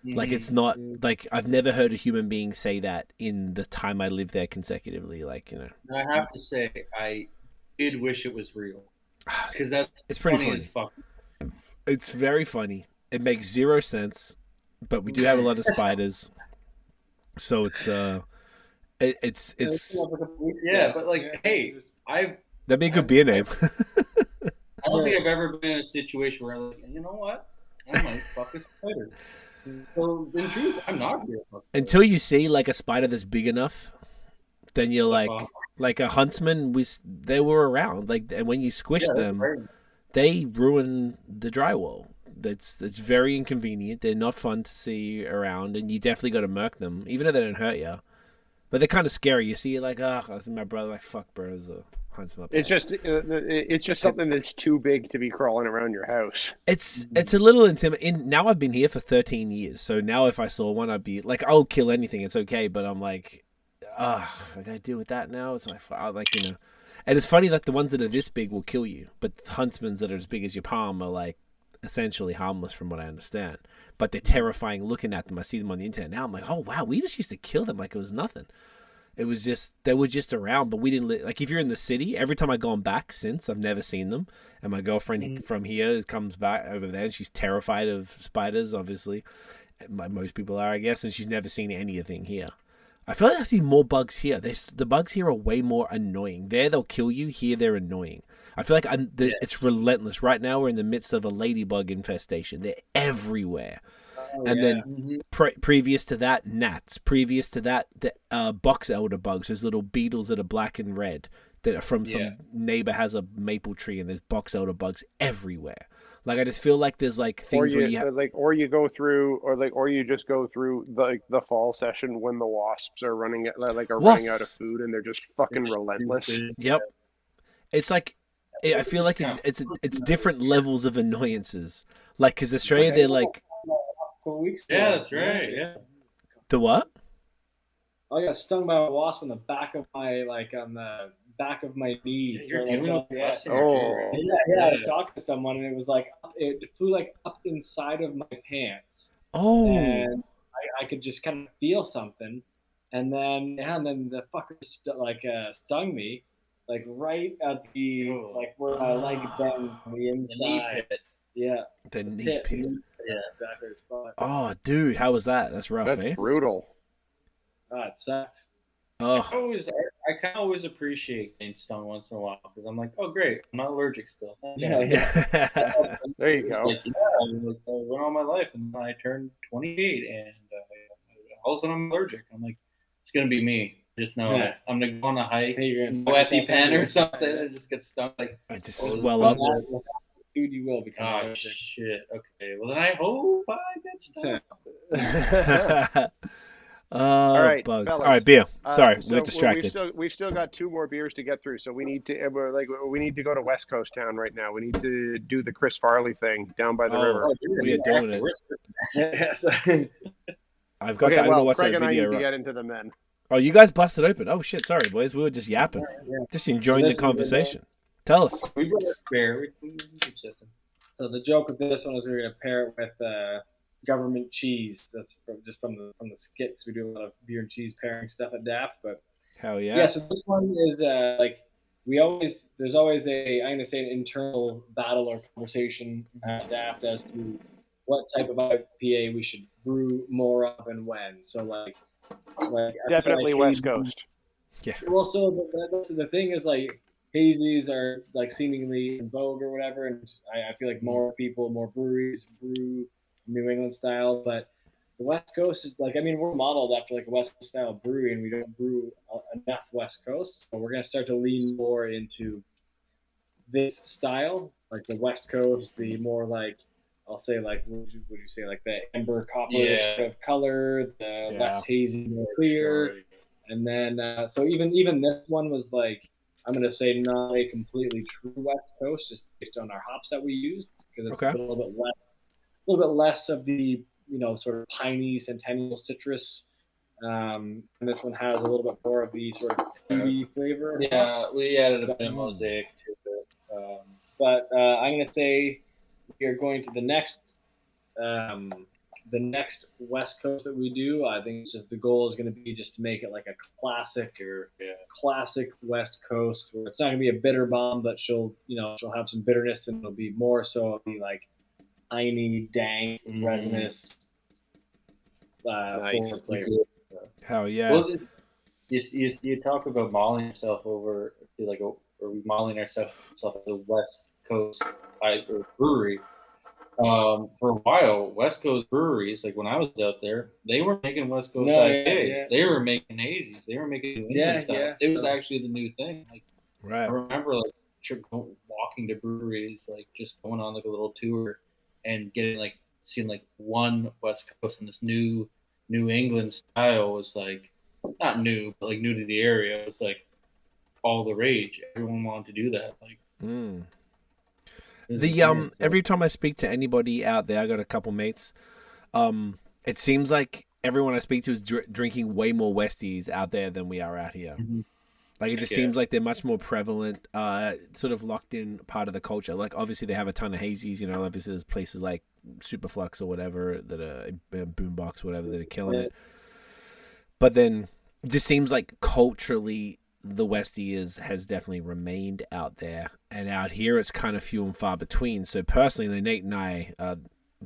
Like it's not like I've never heard a human being say that in the time I lived there consecutively. Like, you know. I have to say, I did wish it was real. Because it's pretty funny as fuck. It's very funny. It makes zero sense, but we do have a lot of spiders, so it's but like, hey, that'd be a good beer name. I don't think I've ever been in a situation where I'm like, you know what, I might fuck a spider. So in truth, I'm not beer. Until you see like a spider that's big enough, then you're like a huntsman. They were around, like, and when you squish them, they ruin the drywall. It's very inconvenient. They're not fun to see around, and you definitely got to murk them, even though they don't hurt you. But they're kind of scary. You see, like, that's my brother. Like, fuck, bro, there's a huntsman up there. It's just something that's too big to be crawling around your house. It's a little intimidating. Now I've been here for 13 years, so now if I saw one, I'd be like, I'll kill anything. It's okay, but I'm like, I gotta deal with that now. It's like, you know. And it's funny that the ones that are this big will kill you, but huntsmen that are as big as your palm are like essentially harmless from what I understand. But they're terrifying looking at them. I see them on the internet now. I'm like, oh wow, we just used to kill them like it was nothing. It was just, they were just around, but we didn't like, if you're in the city, every time I've gone back since, I've never seen them. And my girlfriend from here comes back over there and she's terrified of spiders, obviously. Most people are, I guess, and she's never seen anything here. I feel like I see more bugs here. The bugs here are way more annoying. There, they'll kill you. Here, they're annoying. I feel like it's relentless. Right now, we're in the midst of a ladybug infestation. They're everywhere. Then previous to that, gnats. Previous to that, the box elder bugs. Those little beetles that are black and red that are from some neighbor has a maple tree, and there's box elder bugs everywhere. Like, I just feel like there's like things where you go through, or you just go through the fall session when the wasps are running running out of food and they're just fucking relentless. Yep, it's like, I feel like it's different levels of annoyances. Like, because Australia, they're like, yeah, that's right. Yeah. The what? I got stung by a wasp on the back of my on the back of my knees. You're dealing with I talked to someone and it was like it flew like up inside of my pants. Oh. And I could just kind of feel something, and then the fucker stung me like right at the like where my leg bends on the inside. The knee pit. Yeah. The knee pit. Yeah, exactly the spot. Oh, dude, how was that? That's rough. That's brutal. It sucked. Oh. I kind of always appreciate getting stung once in a while because I'm like, oh great, I'm not allergic still. Yeah. There you go. Like, I went all my life and I turned 28 and all of a sudden I'm allergic. I'm like, it's gonna be me. Just know I'm gonna go on a hike, go at the pen or something, and just get stung. Like I just swell up. Dude, you will become allergic. Shit. Okay. Well then I hope I get stung. All right, bugs. fellas. All right, beer. Sorry, we got distracted. We've still got 2 more beers to get through, so we need to go to West Coast Town right now. We need to do the Chris Farley thing down by the river. We are doing it. Yes. I've got that. Well, Craig and I need to get into them then. Oh, you guys busted open. Oh shit, sorry boys. We were just yapping, just enjoying the conversation. Tell us. We brought a beer. We keep system. So the joke with this one is we're gonna pair it with government cheese. That's from the skit, because we do a lot of beer and cheese pairing stuff at Daft. But hell yeah. Yeah. So this one is there's always I'm gonna say an internal battle or conversation at Daft as to what type of IPA we should brew more of and when. So definitely West Coast. Yeah. Well, so the thing is, like, hazies are like seemingly in vogue or whatever, and I feel like more breweries brew New England style, but the West Coast is like, I mean, we're modeled after like a West Coast style brewery, and we don't brew enough West Coast, so we're gonna start to lean more into this style, like the West Coast, the more like, I'll say, like, would you say, like the amber copper sort of color, the less hazy, more clear, sure. And then so even this one was like, I'm gonna say not a completely true West Coast, just based on our hops that we used, because it's a little bit less of the sort of piney centennial citrus. And this one has a little bit more of the sort of fruity flavor. Yeah, we added a bit of mosaic to it. But I'm gonna say we are going to the next West Coast that we do. I think it's just the goal is going to be just to make it like a classic West Coast, where it's not going to be a bitter bomb, but she'll have some bitterness, and it'll be more so it'll be like piney, dank, resinous, nice flavor. Hell yeah. Well, you talk about mauling yourself over, are we mauling ourselves at the West Coast brewery? For a while, West Coast breweries, like when I was out there, they were making West Coast IPAs. Yeah. They were making hazies. They were making New England stuff. Yeah. It was actually the new thing. Like, right. I remember like walking to breweries, like just going on like a little tour and getting like seeing like one West Coast and this new New England style was like not new, but like new to the area. It was like all the rage. Everyone wanted to do that. Like. Every time I speak to anybody out there, I got a couple mates. It seems like everyone I speak to is drinking way more Westies out there than we are out here. Mm-hmm. Like it just seems like they're much more prevalent, sort of locked in part of the culture. Like obviously they have a ton of hazies, you know. Obviously there's places like Superflux or whatever that are Boombox, whatever that are killing it. But then it just seems like culturally the Westie has definitely remained out there, and out here it's kind of few and far between. So personally, Nate and I,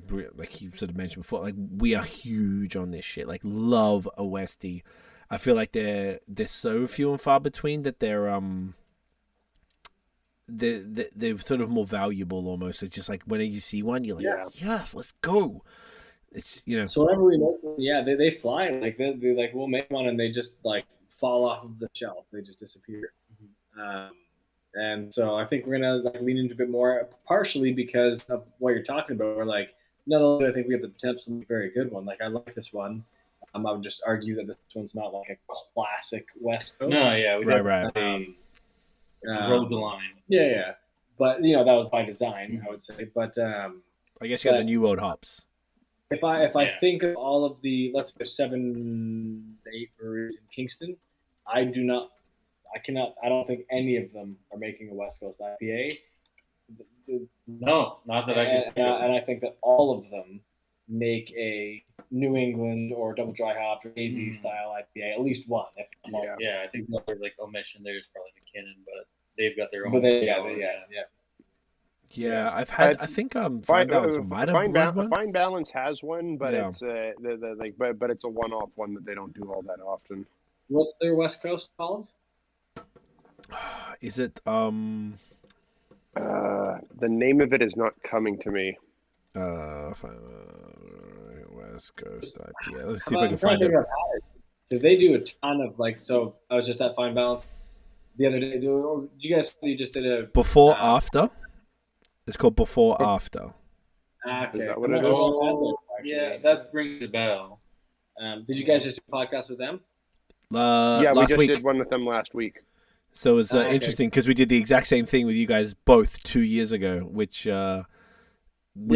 like you sort of mentioned before, like we are huge on this shit. Like love a Westie. I feel like they're so few and far between that they're sort of more valuable almost. It's just like whenever you see one, you're like, yes, let's go. It's So whenever we make them, they fly. Like they like we'll make one and they just like fall off of the shelf. They just disappear. And so I think we're gonna like lean into a bit more, partially because of what you're talking about. We're like, not only do I think we have the potential to be a very good one. Like I like this one. I would just argue that this one's not like a classic West Coast. No, yeah, we right. Rode the line. Yeah. But that was by design, I would say. But I guess you got the New World hops. If I think of all of the, let's say 7, 8 breweries in Kingston, I don't think any of them are making a West Coast IPA. No, not that I can. And I think that all of them make a New England or double dry hop or hazy style IPA, at least one. Yeah, I think the other like omission there is probably McKinnon, but they've got their own. But Yeah, I've had. I think Fine Balance might have brewed one. Fine Balance has one, but it's but it's a one-off one that they don't do all that often. What's their West Coast called? Is it the name of it is not coming to me. West Coast IPA. Let's see if I can find it. Because they do a ton of like. So I was just at Fine Balance the other day. You guys just did a before after. It's called Before After. Okay. Is that what it is? Yeah, that rings a bell. Did you guys just do a podcast with them? We just did one with them last week. So it was interesting because we did the exact same thing with you guys both 2 years ago, which we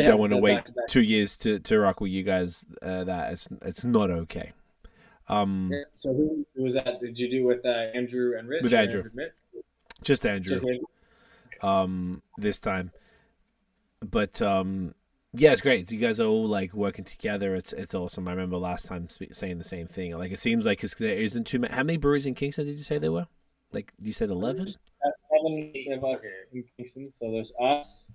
don't want to wait 2 years to rock with you guys. That it's not okay. So who was that? Did you do with Andrew and Rich? With Andrew. Just Andrew. This time. But it's great. You guys are all like working together. It's awesome. I remember last time saying the same thing. Like it seems like there isn't too many. How many breweries in Kingston did you say there were? Like you said, 11. 7 of us in Kingston. So there's us,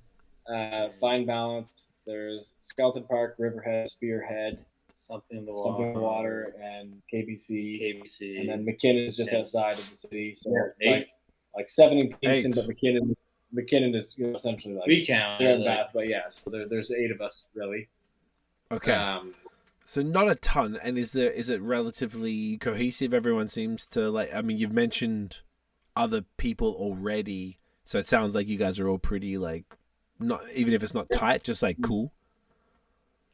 Fine Balance. There's Skeleton Park, Riverhead, Spearhead, Something in the Water, and KBC, and then McKinnon is just outside of the city. So like 7 in Kingston, 8. But McKinnon is essentially like we count Bath, but so there's 8 of us really. Okay. So not a ton, and is it relatively cohesive? Everyone seems to like. I mean, you've mentioned other people already, so it sounds like you guys are all pretty like, not even if it's not tight, just like cool.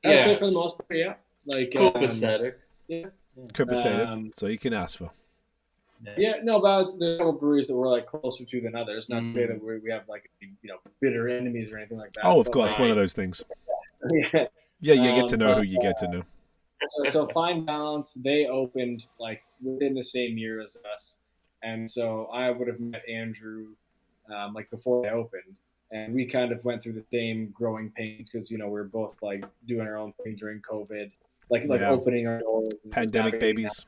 I'd say for the most part, like copacetic. Copacetic. So you can ask for. Yeah, no, but there's several breweries that we're like closer to than others. Not to say that we have like bitter enemies or anything like that. Oh, of course, one of those things. You get to know who you get to know. So Fine Balance, they opened like within the same year as us, and so I would have met Andrew like before they opened, and we kind of went through the same growing pains because we're both like doing our own thing during COVID, like opening our doors, pandemic babies.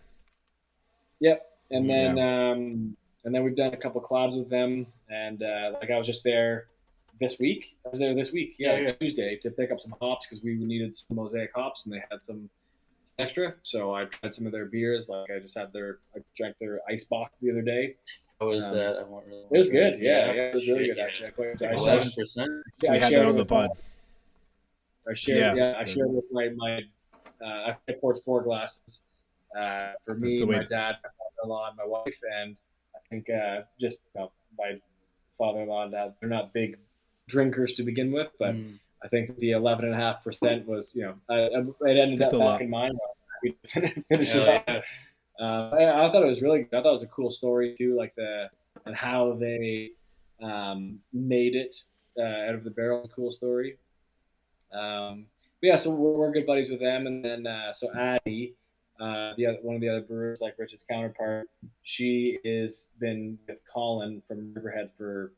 Yep. And then we've done a couple collabs with them, and like I was just there this week. I was there this week, Tuesday, to pick up some hops because we needed some Mosaic hops, and they had some extra. So I tried some of their beers. Like I drank their ice box the other day. How was that? It was good. Yeah, it was really good actually. 7%. We had that on the pod. I shared. Yeah, I shared with my I poured 4 glasses for me, my dad, my father-in-law, and my wife, and I think just my father-in-law and dad, they're not big drinkers to begin with, but I think the 11.5% was, it ended up back in mine. We finished it off. I thought it was really good. I thought it was a cool story too, and how they made it out of the barrel. Cool story. But yeah, so we're good buddies with them, and then so Addie, one of the other brewers, like Rich's counterpart, she has been with Colin from Riverhead for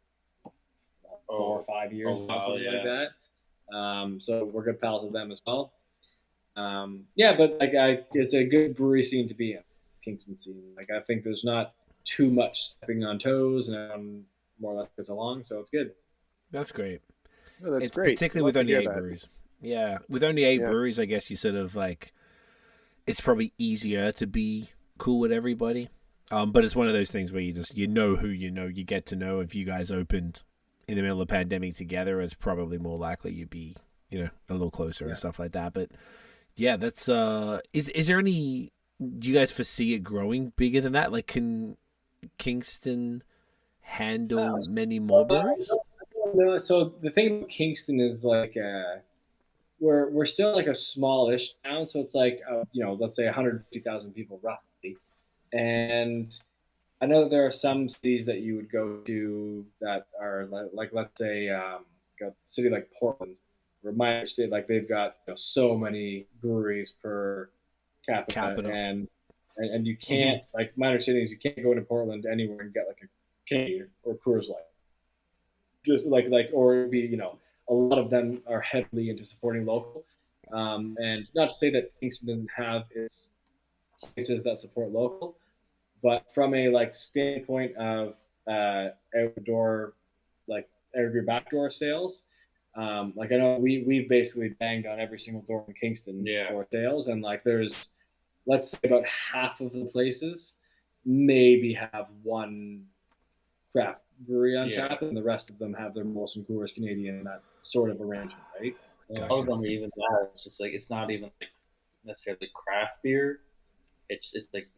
4 or 5 years, something like that. So we're good pals with them as well. But it's a good brewery scene to be in, Kingston season. Like, I think there's not too much stepping on toes, and more or less gets along, so it's good. That's great. Oh, that's it's great. Particularly with only 8 breweries. Yeah, with only 8 breweries, I guess you sort of like, it's probably easier to be cool with everybody. But it's one of those things where you know who you know. You get to know. If you guys opened in the middle of the pandemic together, it's probably more likely you'd be, a little closer and stuff like that. But yeah, that's is there any? Do you guys foresee it growing bigger than that? Like, can Kingston handle many more breweries? No, so the thing about Kingston is like we're still like a smallish town, so it's like let's say 150,000 people roughly, and I know that there are some cities that you would go to that are like let's say a city like Portland, where my state, like, they've got so many breweries per capita. And you can't like my understanding is you can't go into Portland anywhere and get like a Canadian or Coors Light. Just like or it'd be a lot of them are heavily into supporting local, and not to say that Kingston doesn't have its places that support local, but from a standpoint of outdoor, like out of your back door sales, I know we've basically banged on every single door in Kingston for sales, and there's, let's say, about half of the places maybe have one craft brewery on tap, and the rest of them have their Molson Coors Canadian, that sort of arrangement, right? Gotcha. All of them are even that. It's just it's not even necessarily craft beer. It's like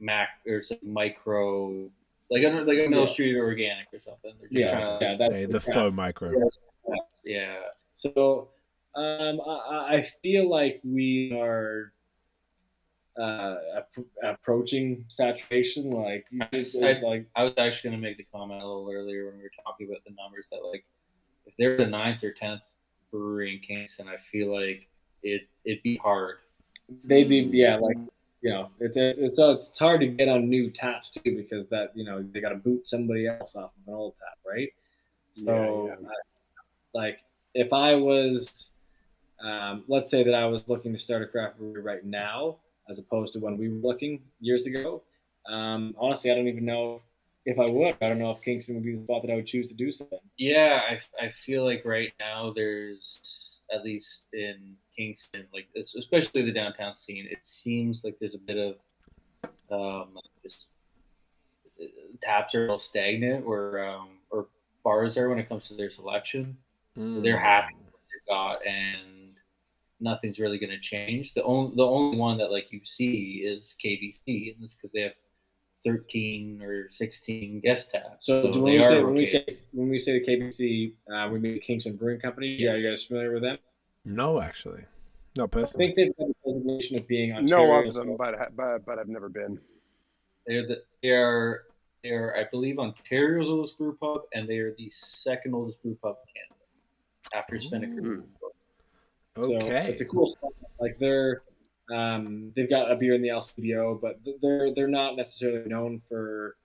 it's like micro, like a Mill Street Organic or something. They're just that's the faux micro. Yeah. So I feel like we are approaching saturation. I was actually going to make the comment a little earlier when we were talking about the numbers that if there's a 9th or 10th brewery in Kingston, I feel like it'd be hard. They'd be it's hard to get on new taps too, because that they got to boot somebody else off of an old tap, right? So if I was let's say that I was looking to start a craft brewery right now, as opposed to when we were looking years ago, honestly, I don't even know if I would. I don't know if Kingston would be the spot that I would choose to do something. Yeah, I feel like right now there's, at least in Kingston, especially the downtown scene, it seems like there's a bit of taps are a little stagnant, or bars are when it comes to their selection. They're happy with what they've got, and nothing's really going to change. The only one that you see is KBC, and that's because they have 13 or 16 guest taps. So when we say the KBC, we mean the Kingston Brewing Company. Yes. Yeah, you guys familiar with them? No, actually, not personally. I think they've got the designation of being Ontario. No of them, but I've never been. They are I believe Ontario's oldest brew pub, and they are the second oldest brew pub in Canada after Spinnaker. Okay, so it's a cool stuff. They've got a beer in the LCBO, but they're not necessarily known for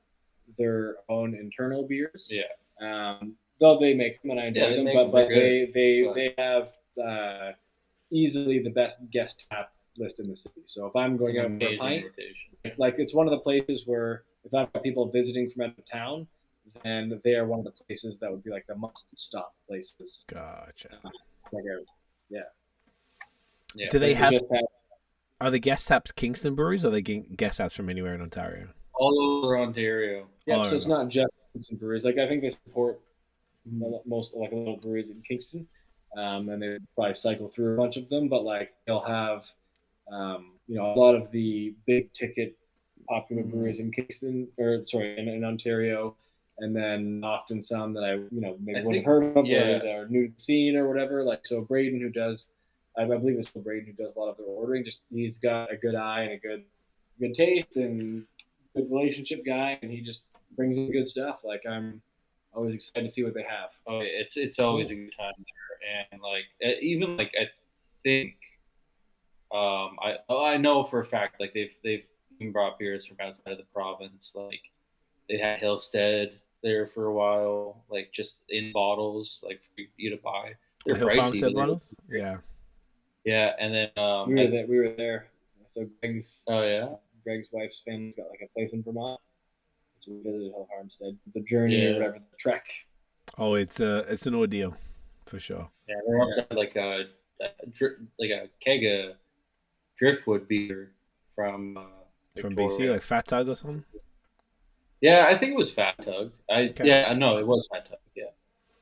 their own internal beers. Yeah. Though they make them and I enjoy them, but they have easily the best guest tap list in the city. So if I'm going out for a pint, it's one of the places where if I've got people visiting from out of town, then they are one of the places that would be the must-stop places. Gotcha. Yeah. Do they have? Are the guest taps Kingston breweries, or are they guest taps from anywhere in Ontario? All over Ontario. Yeah, so it's not just Kingston breweries. I think they support most little breweries in Kingston. and they probably cycle through a bunch of them. But like they'll have, you know, a lot of the big ticket popular breweries in Kingston, or sorry, in Ontario, and then often some that I, you know, maybe would have heard of, or they're new to the scene or whatever. Like so, Braden, who does, I believe it's Braden who does a lot of their ordering. Just he's got a good eye and a good taste and good relationship guy, and he just brings in good stuff. Like I'm always excited to see what they have. Oh, it's always a good time there, and like even like I think I know for a fact like they've even brought beers from outside of the province. Like they had Hillstead there for a while, like just in bottles, like for you to buy. They're pricey. Bottles, yeah. Yeah, and then we were there. So Greg's wife's family's got like a place in Vermont. So we visited Harmstead, the journey or whatever, the trek. Oh, it's an ordeal, for sure. Yeah, they also had like a keg of driftwood beer from BC, like Fat Tug or something. Yeah, I think it was Fat Tug. It was Fat Tug. Yeah,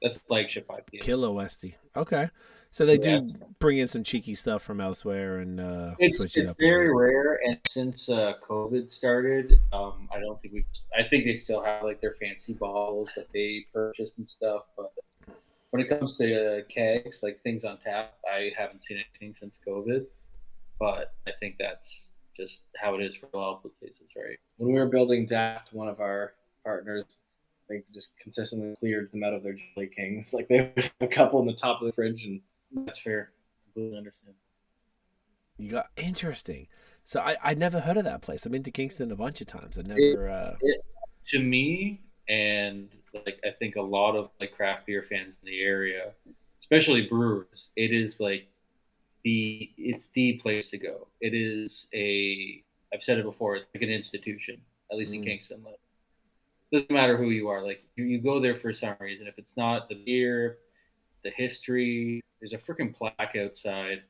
that's the flagship IPA. Killer Westy. Okay, so they do bring in some cheeky stuff from elsewhere, and it's very rare. And since COVID started, I think they still have like their fancy bottles that they purchased and stuff. But when it comes to kegs, like things on tap, I haven't seen anything since COVID. But I think that's just how it is for a lot of places, right? When we were building Daft, one of our partners, they just consistently cleared them out of their Jelly Kings. Like they would have a couple in the top of the fridge, and that's fair. I completely understand. You got interesting. So I never heard of that place. I've been to Kingston a bunch of times. I never. To me, and like I think a lot of like craft beer fans in the area, especially brewers, it is like it's the place to go. It is I've said it before, it's like an institution, at least in Kingston. Like, doesn't matter who you are, like you go there for some reason. If it's not the beer, the history, there's a freaking plaque outside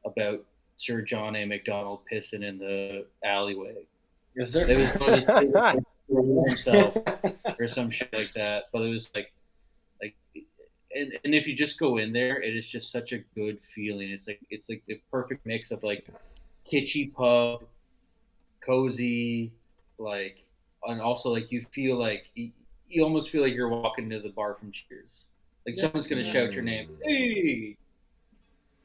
about Sir John A. MacDonald pissing in the alleyway. Yes, sir. It was himself or some shit like that. But it was like and if you just go in there, it is just such a good feeling. It's like the perfect mix of like kitschy pub, cozy, like, and also like you feel like you almost feel like you're walking to the bar from Cheers. Like someone's gonna shout your name. Hey,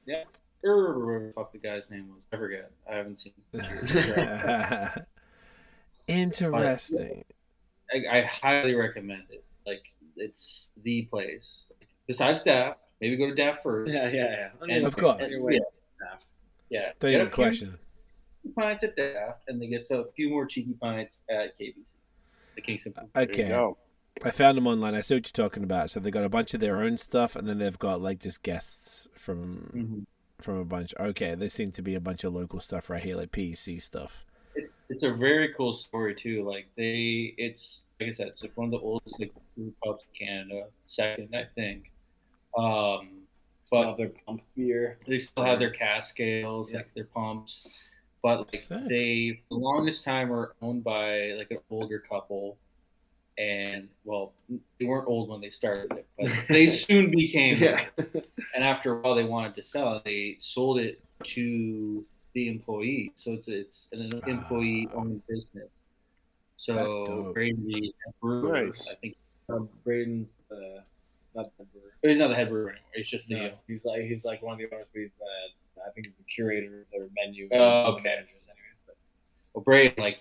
yeah, or whatever the fuck the guy's name was. I forget. I haven't seen Cheers. Interesting. But, I highly recommend it. Like it's the place. Besides Daft, maybe go to Daft first. Yeah. And of course. Yeah. Don't even question. Pints at Daft, and they get a few more cheeky pints at KBC, the Kingston. Okay. I found them online. I see what you're talking about. So they got a bunch of their own stuff, and then they've got like just guests from a bunch. Okay, there seem to be a bunch of local stuff right here, like PEC stuff. It's a very cool story too. Like it's like I said, it's like one of the oldest like brew pubs in Canada, second I think. But their pump beer. They still have their cask ales, like their pumps. But like they, for the longest time, were owned by like an older couple, and well, they weren't old when they started it, but they soon became. And after a while, they wanted to sell it. They sold it to the employee, so it's an employee-owned business. So Braden, brewer, nice. I think Braden's not the brewer. He's not the head brewer anymore. He's just the. He's like one of the owners, but he's I think he's the curator of their menu. Okay. Managers, anyways. But Braden, like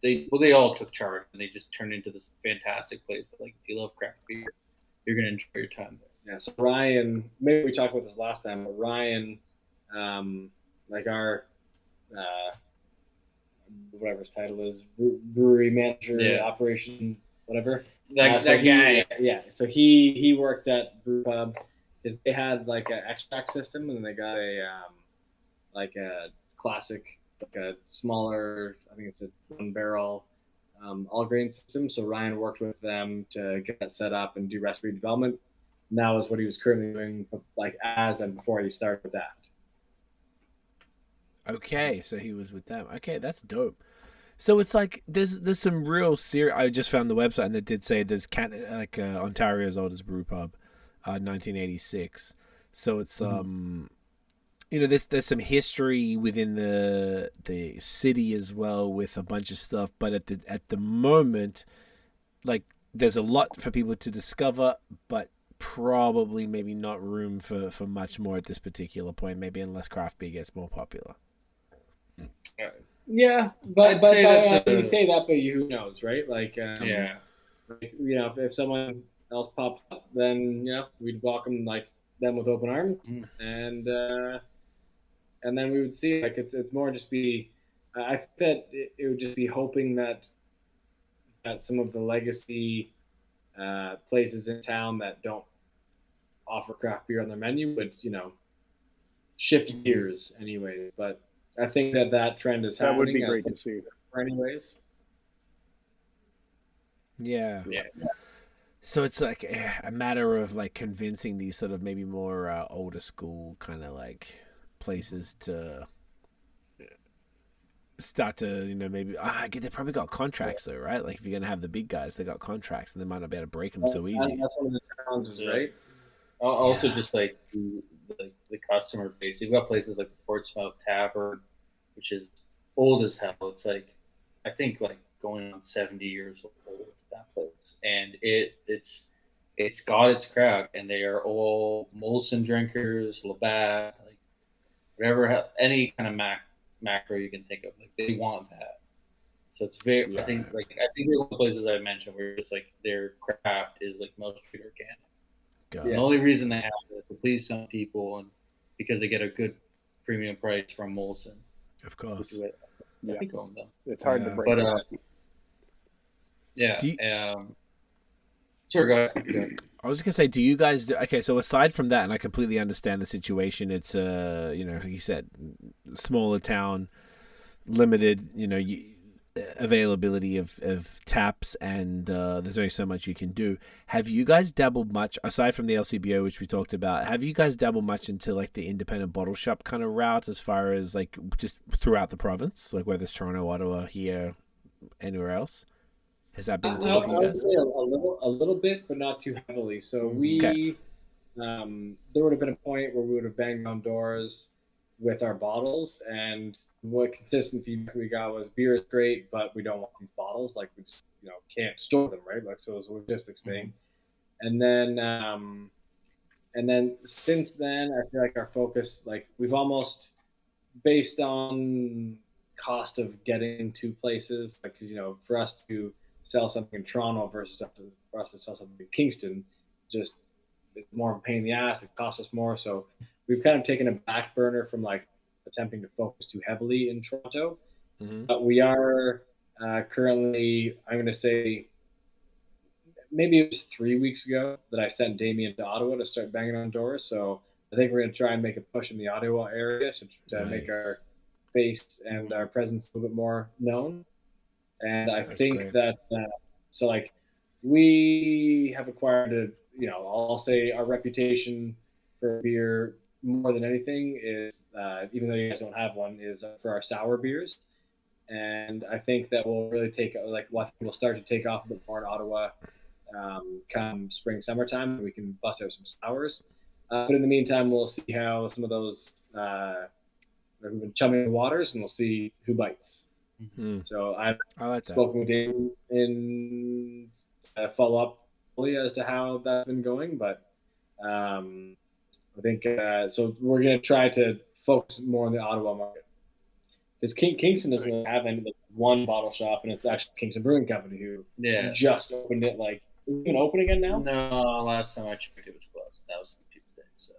they all took charge and they just turned into this fantastic place that, like, if you love craft beer, you're gonna enjoy your time there. Yeah. So Ryan, maybe we talked about this last time, but Ryan, like our whatever his title is, brewery manager, operation, whatever. That guy. So he worked at Brew Pub because they had like an extract system, and then they got like a classic, like a smaller, I think it's a 1 barrel all grain system. So Ryan worked with them to get that set up and do recipe development. And that was what he was currently doing, like as and before he started with Daft. Okay, so he was with them. Okay, that's dope. So it's like there's some real serious. I just found the website and it did say there's Ontario as old as Brew Pub. 1986. So it's there's some history within the city as well with a bunch of stuff, but at the moment, like, there's a lot for people to discover, but probably maybe not room for much more at this particular point, maybe unless craft beer gets more popular. Yeah, but you say that, but who knows, right? Like, like, if someone else popped up, then we'd welcome them with open arms, and then we would see. Like, it's more just be. I think that it would just be hoping that some of the legacy places in town that don't offer craft beer on their menu would shift gears anyway. But I think that trend is happening. That would be great to see. Anyways. Yeah. So it's like a matter of like convincing these sort of maybe more older school kind of like places to start to maybe they probably got contracts though, right? Like if you're gonna have the big guys, they got contracts and they might not be able to break them so easy. That's one of the challenges, right? Also, just like the customer base, you've got places like the Portsmouth Tavern, which is old as hell. It's like I think like going on 70 years old, that place, and it's got its crowd, and they are all Molson drinkers, Labatt, like whatever, any kind of macro you can think of, like they want that. So it's very, I think all the places I mentioned where it's like their craft is like mostly organic. The only reason they have it is to please some people and because they get a good premium price from Molson. Of course. It's hard to break. But sure, go ahead. I was gonna say, do you guys okay? So aside from that, and I completely understand the situation. It's like you said, smaller town, limited, availability of taps, and there's only so much you can do. Have you guys dabbled much aside from the LCBO, which we talked about? Have you guys dabbled much into like the independent bottle shop kind of route, as far as like just throughout the province, like whether it's Toronto, Ottawa, here, anywhere else? Has that been a thing for you guys? I would say a little bit, but not too heavily. So there would have been a point where we would have banged on doors with our bottles, and what consistent feedback we got was beer is great, but we don't want these bottles. Like we just can't store them, right? Like so it was a logistics thing. And then since then, I feel like our focus, like we've almost based on cost of getting to places, like because for us to sell something in Toronto versus for us to sell something in Kingston, just it's more of a pain in the ass. It costs us more, so we've kind of taken a back burner from like attempting to focus too heavily in Toronto. But we are currently, I'm going to say, maybe it was 3 weeks ago that I sent Damien to Ottawa to start banging on doors. So I think we're going to try and make a push in the Ottawa area to make our face and our presence a little bit more known. And I think that so like we have acquired I'll say our reputation for beer more than anything is even though you guys don't have one, is for our sour beers. And I think that will really we'll start to take off a bit more in Ottawa come spring, summertime. We can bust out some sours. But in the meantime, we'll see how some of those we've been chumming the waters, and we'll see who bites. So I've spoken with Dave in follow up fully as to how that's been going, but I think so. We're going to try to focus more on the Ottawa market because Kingston doesn't really have one bottle shop, and it's actually Kingston Brewing Company who just opened it. Like, is it even open again now? No, last time I checked, it was closed. That was Tuesday. So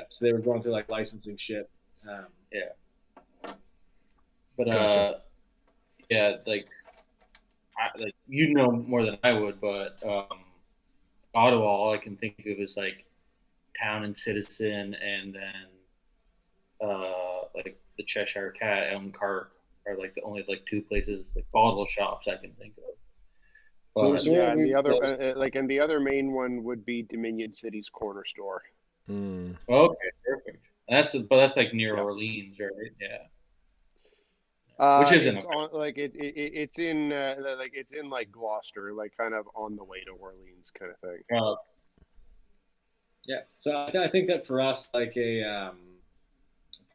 so they were going through like licensing shit. But like more than I would, but Ottawa, all I can think of is like Town and Citizen, and then like the Cheshire Cat, Elm Cart are like the only like two places, like bottle shops I can think of. But, and the other main one would be Dominion City's corner store. Okay, perfect. That's like near Orleans, right? Yeah. Which isn't it's in like Gloucester, like kind of on the way to Orleans kind of thing. Yeah. So I think that for us, like part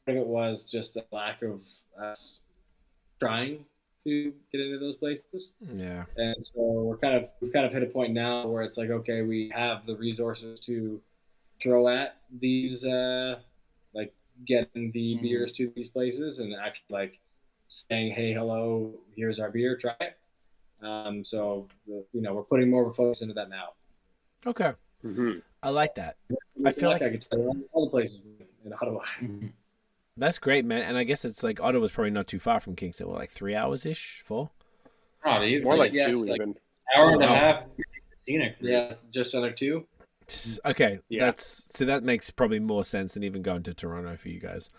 of it was just a lack of us trying to get into those places. Yeah. And so we've kind of hit a point now where it's like, okay, we have the resources to throw at these, like getting the beers to these places and actually like saying, hey, hello, here's our beer, try it. So we're putting more of a focus into that now. Okay. Mm-hmm. I like that. I feel like I could tell you all the places in Ottawa. That's great, man. And I guess it's like Ottawa's probably not too far from Kingston. Well, like 3 hours ish, 4. Not even. More like yeah, 2 like even. Hour and a half. Scenic. Yeah, just under 2. Okay, Yeah. that makes probably more sense than even going to Toronto for you guys.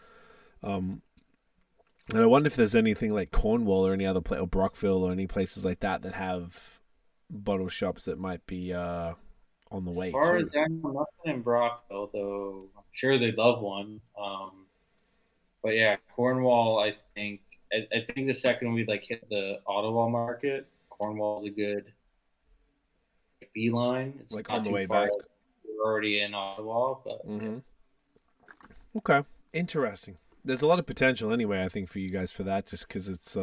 And I wonder if there's anything like Cornwall or any other place, or Brockville or any places like that have bottle shops that might be on the way. As far too. as I know, nothing in Brockville, though I'm sure they'd love one. But yeah, Cornwall, I think the second we like hit the Ottawa market, Cornwall's a good beeline. It's like not on the too way far. back. We're already in Ottawa, but Okay, interesting. There's a lot of potential anyway, I think, for you guys for that, just because I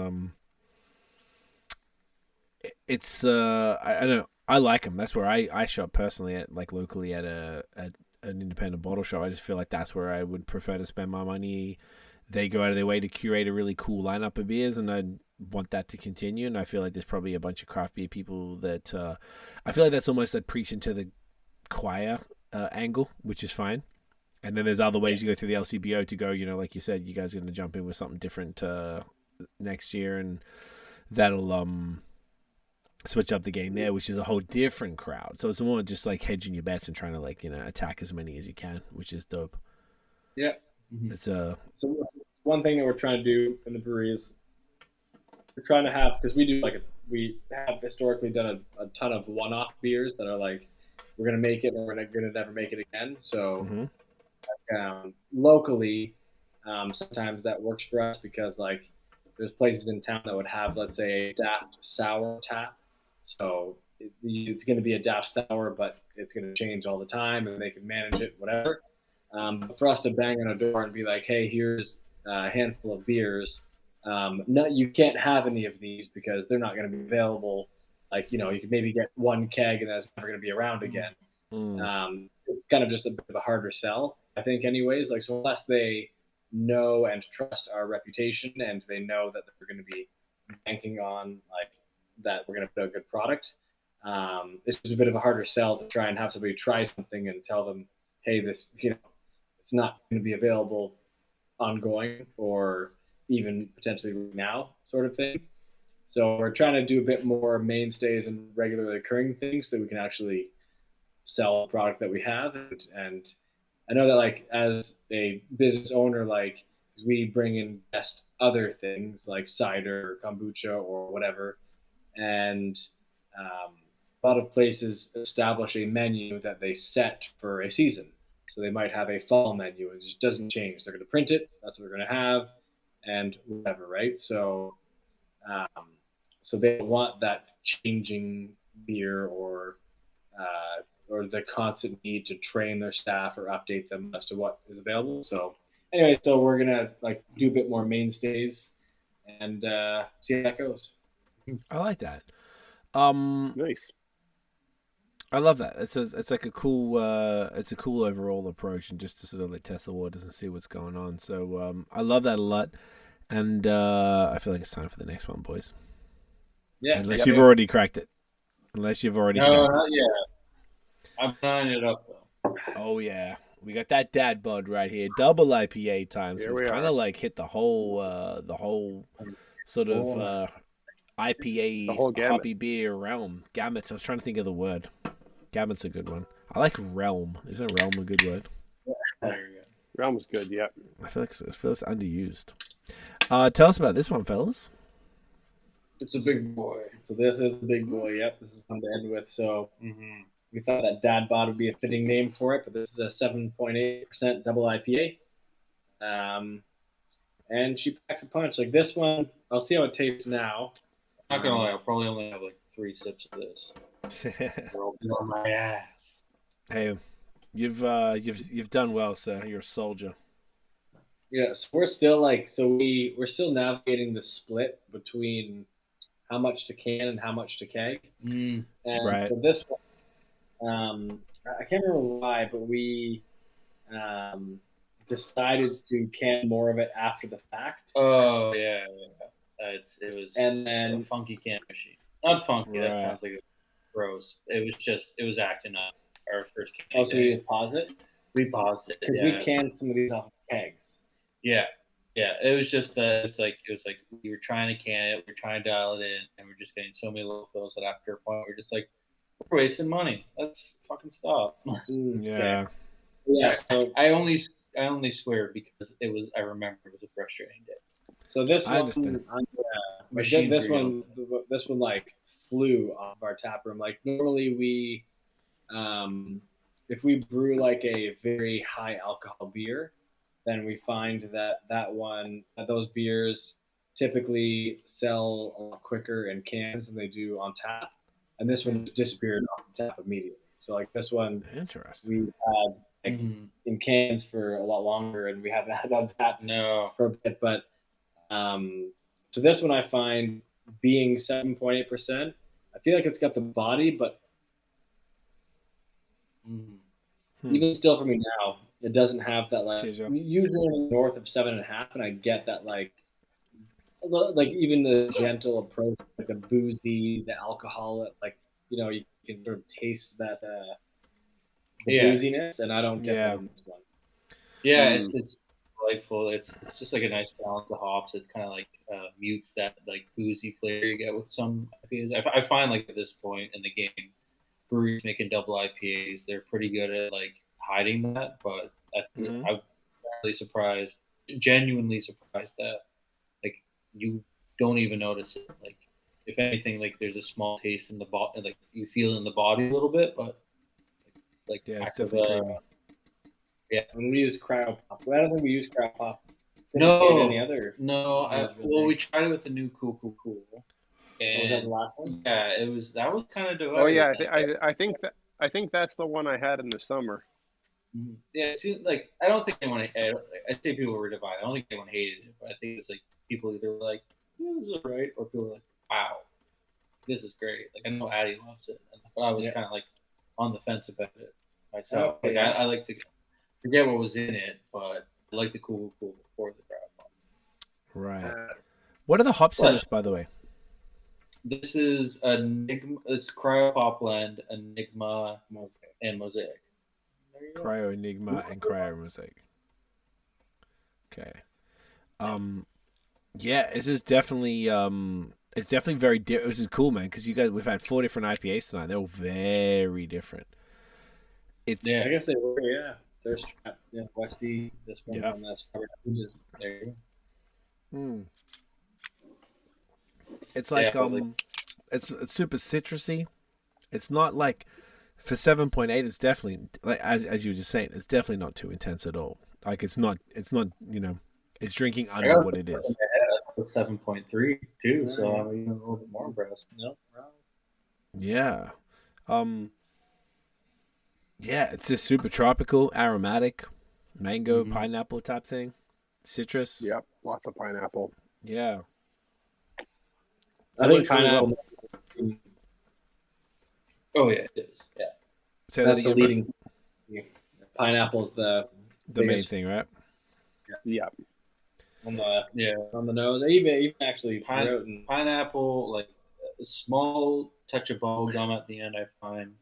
know I like them. That's where I shop personally at, like locally at an independent bottle shop. I just feel like that's where I would prefer to spend my money. They go out of their way to curate a really cool lineup of beers, and I want that to continue. And I feel like there's probably a bunch of craft beer people that I feel like that's almost like preaching to the choir angle, which is fine. And then there's other ways you go through the LCBO to go, like you said, you guys are going to jump in with something different next year, and that'll switch up the game there, which is a whole different crowd. So it's more just like hedging your bets and trying to attack as many as you can, which is dope. Yeah. It's So one thing that we're trying to do in the brewery is we're trying to have, because we have historically done a ton of one-off beers that are like, we're going to make it and we're going to never make it again. So locally, sometimes that works for us because like there's places in town that would have, let's say, a Daft sour tap. So it's going to be a Daft sour, but it's going to change all the time and they can manage it, whatever. But for us to bang on a door and be like, hey, here's a handful of beers. No, you can't have any of these because they're not going to be available. Like, you could maybe get one keg and that's never going to be around again. It's kind of just a bit of a harder sell, I think, anyways. Like, so unless they know and trust our reputation and they know that we're going to be banking on like that we're going to put out a good product, it's just a bit of a harder sell to try and have somebody try something and tell them, hey, this, it's not going to be available ongoing or even potentially now, sort of thing. So we're trying to do a bit more mainstays and regularly occurring things so we can actually sell a product that we have. And I know that like as a business owner, like we bring in best other things like cider or kombucha or whatever. And a lot of places establish a menu that they set for a season. So they might have a fall menu. It just doesn't change. They're going to print it. That's what we're going to have and whatever, right? So so they don't want that changing beer or the constant need to train their staff or update them as to what is available. So anyway, so we're gonna like do a bit more mainstays and see how that goes. I like that. Nice. I love that. It's like a cool overall approach, and just to sort of like test the waters and see what's going on. So I love that a lot, and I feel like it's time for the next one, boys. Yeah. Unless you've already cracked it. No, not yet. I'm tying it up though. Oh yeah, we got that Dad Bod right here, double IPA time. So we've kind of like hit the whole sort of IPA hoppy beer realm. Gamut. I was trying to think of the word. Gamut's a good one. I like realm. Isn't realm a good word? Realm's good. Yeah. I feel like it's underused. Tell us about this one, fellas. It's a big boy. So this is the big boy. Yep, this is fun to end with. So we thought that Dad Bod would be a fitting name for it, but this is a 7.8% double IPA. And she packs a punch. Like this one, I'll see how it tastes now. I'm not gonna lie, I'll probably only have like 3 sips of this. I'll be on my ass. Hey, You've done well, sir. You're a soldier. Yeah, so we're still we're still navigating the split between how much to can and how much to keg. And Right. so this one, I can't remember why, but we decided to can more of it after the fact. Oh yeah. It was and then a funky can machine. Not funky. Right. That sounds like gross. It was acting up. Our first can. Oh, so we pause it? We paused it because we canned some of these off kegs. Yeah. It was just that it was like we were trying to can it, we were trying to dial it in, and we're just getting so many little fills that after a point we're just like, we're wasting money. Let's fucking stop. Yeah. Yeah. So I only swear because I remember it was a frustrating day. So this I understand. This one like flew off our tap room. Like normally we, if we brew like a very high alcohol beer, then we find that those beers typically sell a lot quicker in cans than they do on tap. And this one disappeared off the tap immediately. So like this one, interesting. We had in cans for a lot longer, and we haven't had it on tap for a bit. But so this one I find being 7.8%, I feel like it's got the body, but even still for me now, it doesn't have that like usually north of 7.5, and I get that like even the gentle approach, like the boozy, the alcohol, like you can sort of taste that the booziness, and I don't get that in this one. Yeah, it's delightful. It's just like a nice balance of hops. It kind of like mutes that like boozy flavor you get with some IPAs. I find like at this point in the game, breweries making double IPAs, they're pretty good at like hiding that. But I'm genuinely surprised that like you don't even notice it. Like if anything, like there's a small taste in the body, like you feel it in the body a little bit, but like it's definitely creamy. Yeah, when we use cryo pop, I don't think we use cryo pop. No, any other? No, well, we tried it with the new cool. And was that the last one? Yeah, that was kind of divided. Oh yeah, I think that's the one I had in the summer. Yeah, it seemed like I don't think anyone. I'd say people were divided. I don't think anyone hated it, but I think it's like people either were like, "Yeah, this is alright," or people were like, "Wow, this is great." Like I know Addie loves it, but I was kind of like on the fence about it myself. Like I like to forget what was in it, but I like the cool before the crowd pop. Right. What are the hops in this, by the way? This is Enigma. It's Cryo Pop Blend, Enigma, and Mosaic. Cryo Enigma and Cryo Mosaic. Okay. Yeah, this is definitely it's definitely very different. This is cool, man, because we've had 4 different IPAs tonight. They're all very different. I guess they were. Yeah, there's Trap, Westy. This one on that just there. You go. It's like it's super citrusy. It's not like for 7.8. It's definitely like as you were just saying. It's definitely not too intense at all. Like it's not. It's drinking under what it is. 7.3 too. So I'm even a little bit more impressed. Yeah. Yeah, it's just super tropical, aromatic, mango, pineapple type thing, citrus. Yep, lots of pineapple. Yeah. I think pineapple. Oh yeah, it is. Yeah. So that's the leading. Pineapple's the main thing, right? Yeah. On the nose, even actually pineapple, like a small touch of bubble gum at the end. I find.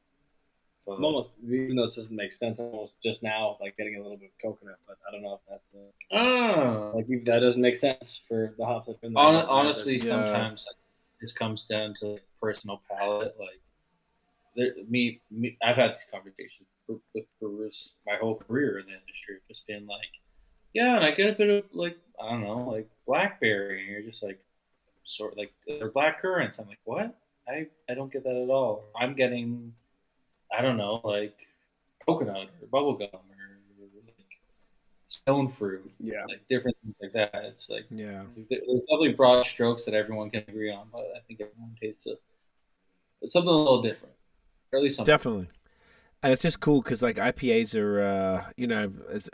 I'm almost, even though this doesn't make sense, I'm almost just now like getting a little bit of coconut, but I don't know if that's like that doesn't make sense for the hops that have been there. Honestly, sometimes like, this comes down to like, personal palate. Like I've had these conversations with brewers my whole career in the industry, just being like, yeah, and I get a bit of like I don't know, like blackberry, and you're just like sort of like they're black currants. I'm like, what? I don't get that at all. I'm getting I don't know, like coconut or bubblegum or like stone fruit. Yeah. Like different things like that. It's like there's definitely broad strokes that everyone can agree on, but I think everyone tastes it. It's something a little different. Or at least something. Definitely. And it's just cool because like IPAs are, as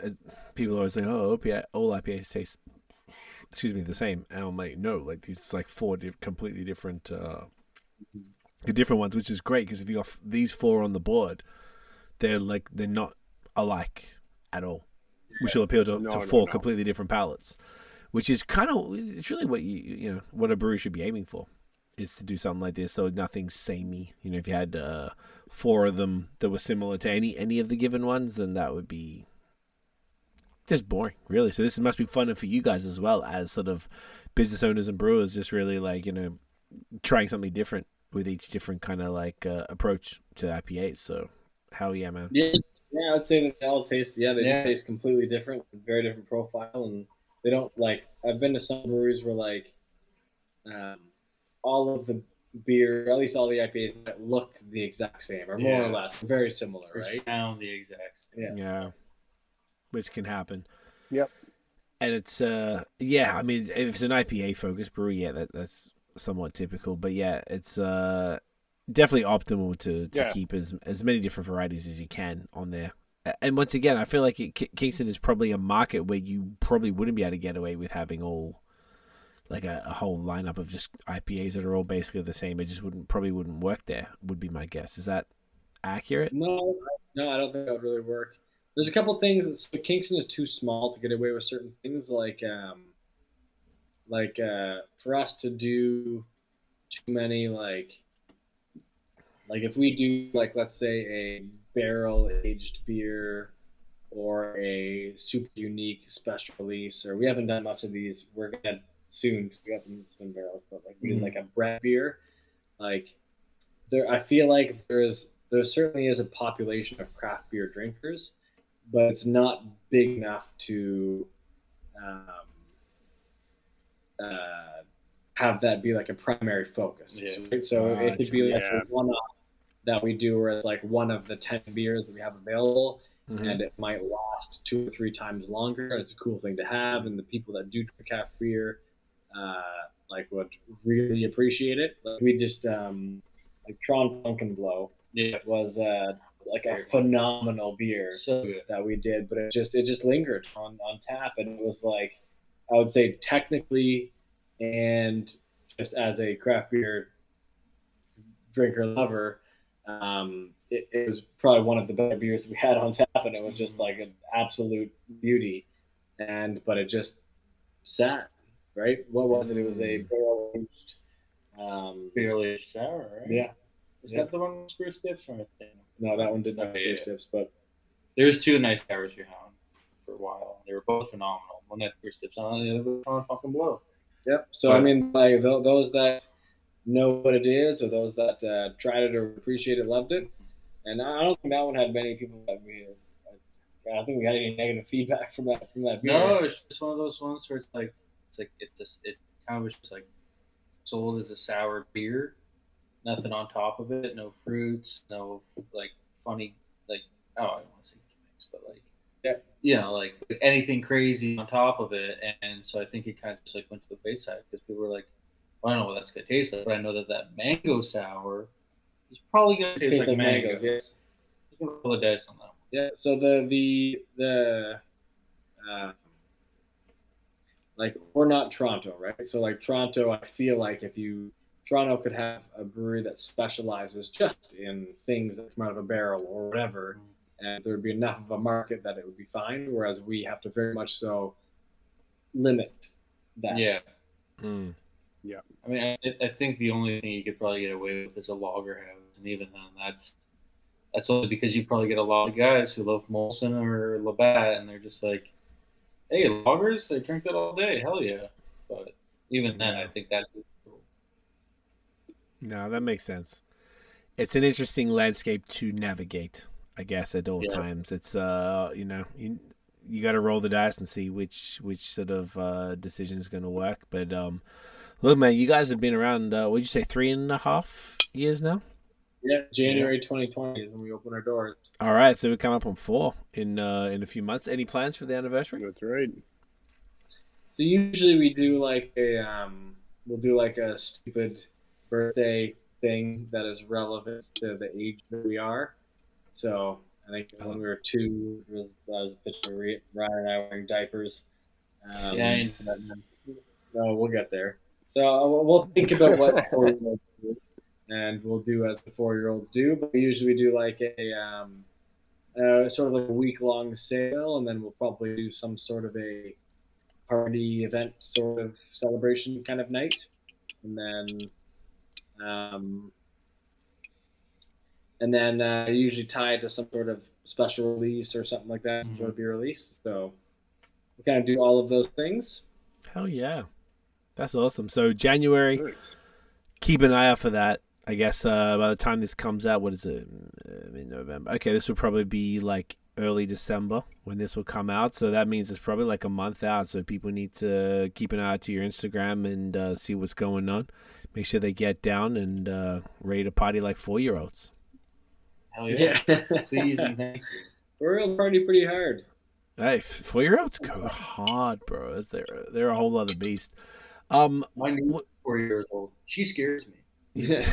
people always say, oh, all IPAs taste, the same. And I'm like, no, like these like four completely different, the different ones, which is great because if you got these four on the board, they're not alike at all, which will appeal to four completely different palates, which is it's really what what a brewery should be aiming for, is to do something like this, so nothing's samey. If you had four of them that were similar to any of the given ones, then that would be just boring, really. So this must be fun for you guys as well as sort of business owners and brewers, just really trying something different with each different kind of approach to IPAs. So hell yeah, man. Yeah, I'd say that they all taste. Yeah, they taste completely different, very different profile, and they don't I've been to some breweries where all of the beer, or at least all the IPAs, look the exact same, or more or less very similar, or right? Sound the exact same. Yeah, which can happen. Yep. And it's I mean, if it's an IPA focused brewery, that's somewhat typical, but it's definitely optimal to keep as many different varieties as you can on there. And once again, I feel like Kingston is probably a market where you probably wouldn't be able to get away with having all a whole lineup of just IPAs that are all basically the same. It just probably wouldn't work there, would be my guess. Is that accurate? No, I don't think that would really work. There's a couple things. Kingston is too small to get away with certain things, for us to do too many if we do let's say a barrel aged beer or a super unique special release, or we haven't done much of these. We're gonna soon because we got the spin barrels, but we did a bread beer. There, I feel like there certainly is a population of craft beer drinkers, but it's not big enough to have that be a primary focus. Yeah. Right? So it could be one that we do where it's one of the 10 beers that we have available, and it might last 2 or 3 times longer. It's a cool thing to have, and the people that do drink craft beer would really appreciate it. We just Tron Funkin' Blow. Yeah, it was a phenomenal beer that we did, but it just lingered on tap, and it was I would say technically and just as a craft beer drinker lover, it was probably one of the better beers that we had on tap, and it was just an absolute beauty. But it just sat, right? What was it? It was a barrel aged sour, right? Yeah. Is that the one with spruce tips or anything? No, that one didn't have spruce tips, but there's 2 nice sours we had for a while. They were both phenomenal. One had spruce tips on, the other on fucking blow. Yep. So I mean, those that know what it is, or those that tried it or appreciate it, loved it. And I don't think that one had many people that I don't think we had any negative feedback from that beer. No, it's just one of those ones where it kind of was just sold as a sour beer, nothing on top of it, no fruits, no funny I don't want to say gimmicks, but anything crazy on top of it. And so I think it kind of just went to the wayside because people were I don't know what that's going to taste like, but I know that mango sour is probably going to taste like mangoes. Yeah. I'm going to pull the dice on that one. Yeah. So we're not Toronto, right? So Toronto, I feel if Toronto could have a brewery that specializes just in things that come out of a barrel or whatever, and there would be enough of a market that it would be fine. Whereas we have to very much so limit that. Yeah. Mm. Yeah. I mean, I think the only thing you could probably get away with is a lager house, and even then, that's only because you probably get a lot of guys who love Molson or Labatt, and they're just hey, lagers, I drink that all day, hell yeah. But even then, I think that's cool. No, that makes sense. It's an interesting landscape to navigate, I guess, at all times. It's you got to roll the dice and see which sort of decision is going to work. But look, man, you guys have been around. What'd you say, 3.5 years now? Yeah, January 2020 is when we open our doors. All right, so we come up on 4 in a few months. Any plans for the anniversary? That's right. So usually we do we'll do a stupid birthday thing that is relevant to the age that we are. So I think when we were 2, I was a picture of Ryan and I wearing diapers. No, we'll get there. So we'll think about what 4-year-olds do, and we'll do as the 4-year-olds do. But we usually do like a sort of like a week-long sale, and then we'll probably do some sort of a party event sort of celebration kind of night, and then usually tied to some sort of special release or something like that, some sort of beer release. So we kind of do all of those things. Hell yeah. That's awesome. So January, keep an eye out for that. I guess by the time this comes out, what is it? In November. Okay, this will probably be like early December when this will come out. So that means it's probably like a month out. So people need to keep an eye out to your Instagram and see what's going on. Make sure they get down and ready to party like 4-year-olds. Hell yeah. Please and thank you. We'll party pretty hard. Hey, 4-year-olds go hard, bro. They're a whole other beast. My niece is 4 years old. She scares me. Yeah.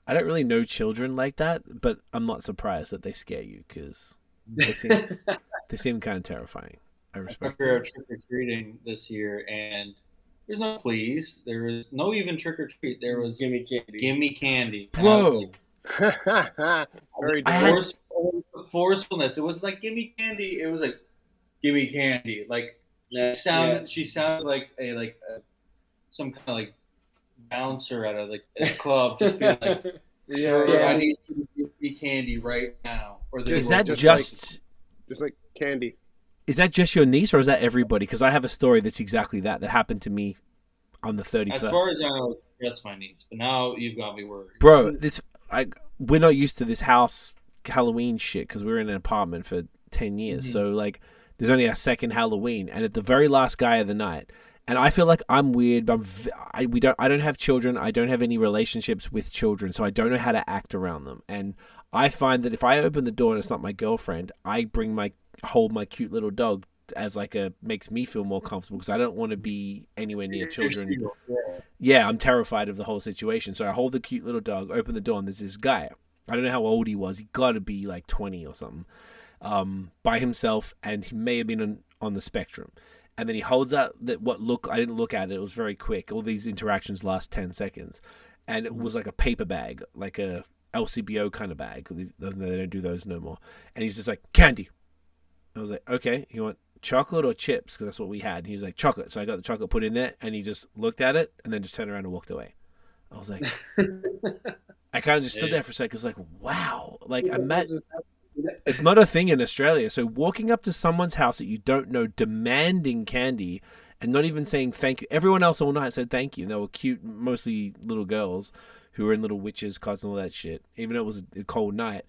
I don't really know children like that, but I'm not surprised that they scare you because they seem kind of terrifying. I respect it. We were trick or treating this year, and there's no please. There was no even trick or treat. There was gimme candy. Gimme candy, bro. Very forcefulness. It was like gimme candy. It was like gimme candy. Like she sounded like some kind of like bouncer at a club, just being like, "Sir, I need you to give me candy right now." Or is that just like candy? Is that just your niece, or is that everybody? Because I have a story that's exactly that happened to me on the 31st. As far as I know, it's just my niece, but now you've got me worried, bro. We're not used to this house Halloween shit because we were in an apartment for 10 years. Mm-hmm. So like, there's only a second Halloween, and at the very last guy of the night. And I feel like I'm weird. But I don't have children. I don't have any relationships with children, so I don't know how to act around them. And I find that if I open the door and it's not my girlfriend, I hold my cute little dog as makes me feel more comfortable because I don't want to be anywhere near children. Yeah, I'm terrified of the whole situation. So I hold the cute little dog, open the door, and there's this guy. I don't know how old he was. He got to be like 20 or something, by himself, and he may have been on the spectrum. And then he holds out I didn't look at it. It was very quick. All these interactions last 10 seconds. And it was like a paper bag, like a LCBO kind of bag. They don't do those no more. And he's just like, candy. I was like, okay, you want chocolate or chips? Because that's what we had. And he was like, chocolate. So I got the chocolate put in there, and he just looked at it and then just turned around and walked away. I was like, I kind of just stood there for a second. I was like, wow. Like, it's not a thing in Australia. So walking up to someone's house that you don't know, demanding candy, and not even saying thank you. Everyone else all night said thank you. And they were cute, mostly little girls who were in little witches' costumes and all that shit, even though it was a cold night.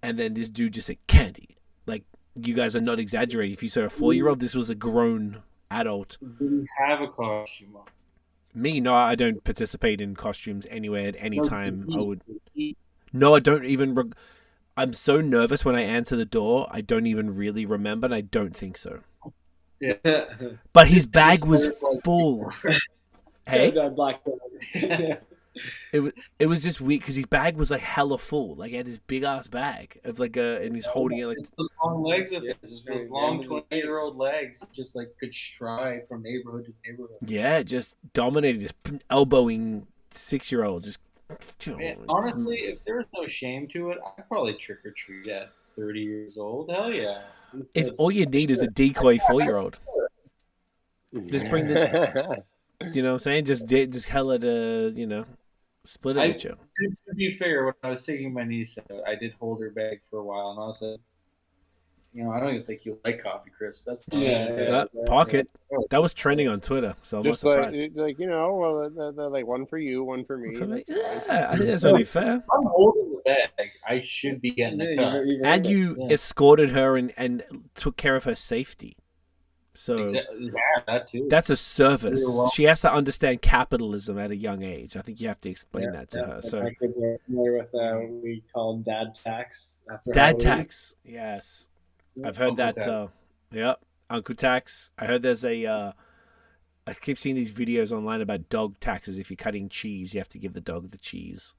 And then this dude just said candy. Like, you guys are not exaggerating. If you said a 4-year-old, this was a grown adult. Do you have a costume on? Me? No, I don't participate in costumes anywhere at any time. No, I don't even... I'm so nervous when I answer the door, I don't even really remember, and I don't think so. Yeah. But his bag was full. Hey? It was just weird because his bag was like hella full. Like, he had this big ass bag of and he's holding it like those long legs of his, those long 20-year-old legs, just like could stride from neighborhood to neighborhood. Yeah, just dominated, just elbowing 6-year-olds. Just man, honestly, if there was no shame to it, I'd probably trick or treat at 30 years old. Hell yeah! If all you need is a decoy 4-year-old, just bring the. You know what I'm saying? Just hella to split it with you. To be fair, when I was taking my niece out, I did hold her bag for a while, and I said, I don't even think you like coffee crisp. That's pocket. That was trending on Twitter, so I'm just not surprised. They're like one for you, one for me. Yeah, I think that's only fair. I'm holding the bag. I should be getting the car. And you escorted her and took care of her safety. So that too. That's a service. She has to understand capitalism at a young age. I think you have to explain that to her. So my kids are familiar with what we call dad tax. Dad tax, yes. I've heard Uncle that. Uncle tax. I heard there's I keep seeing these videos online about dog taxes. If you're cutting cheese, you have to give the dog the cheese.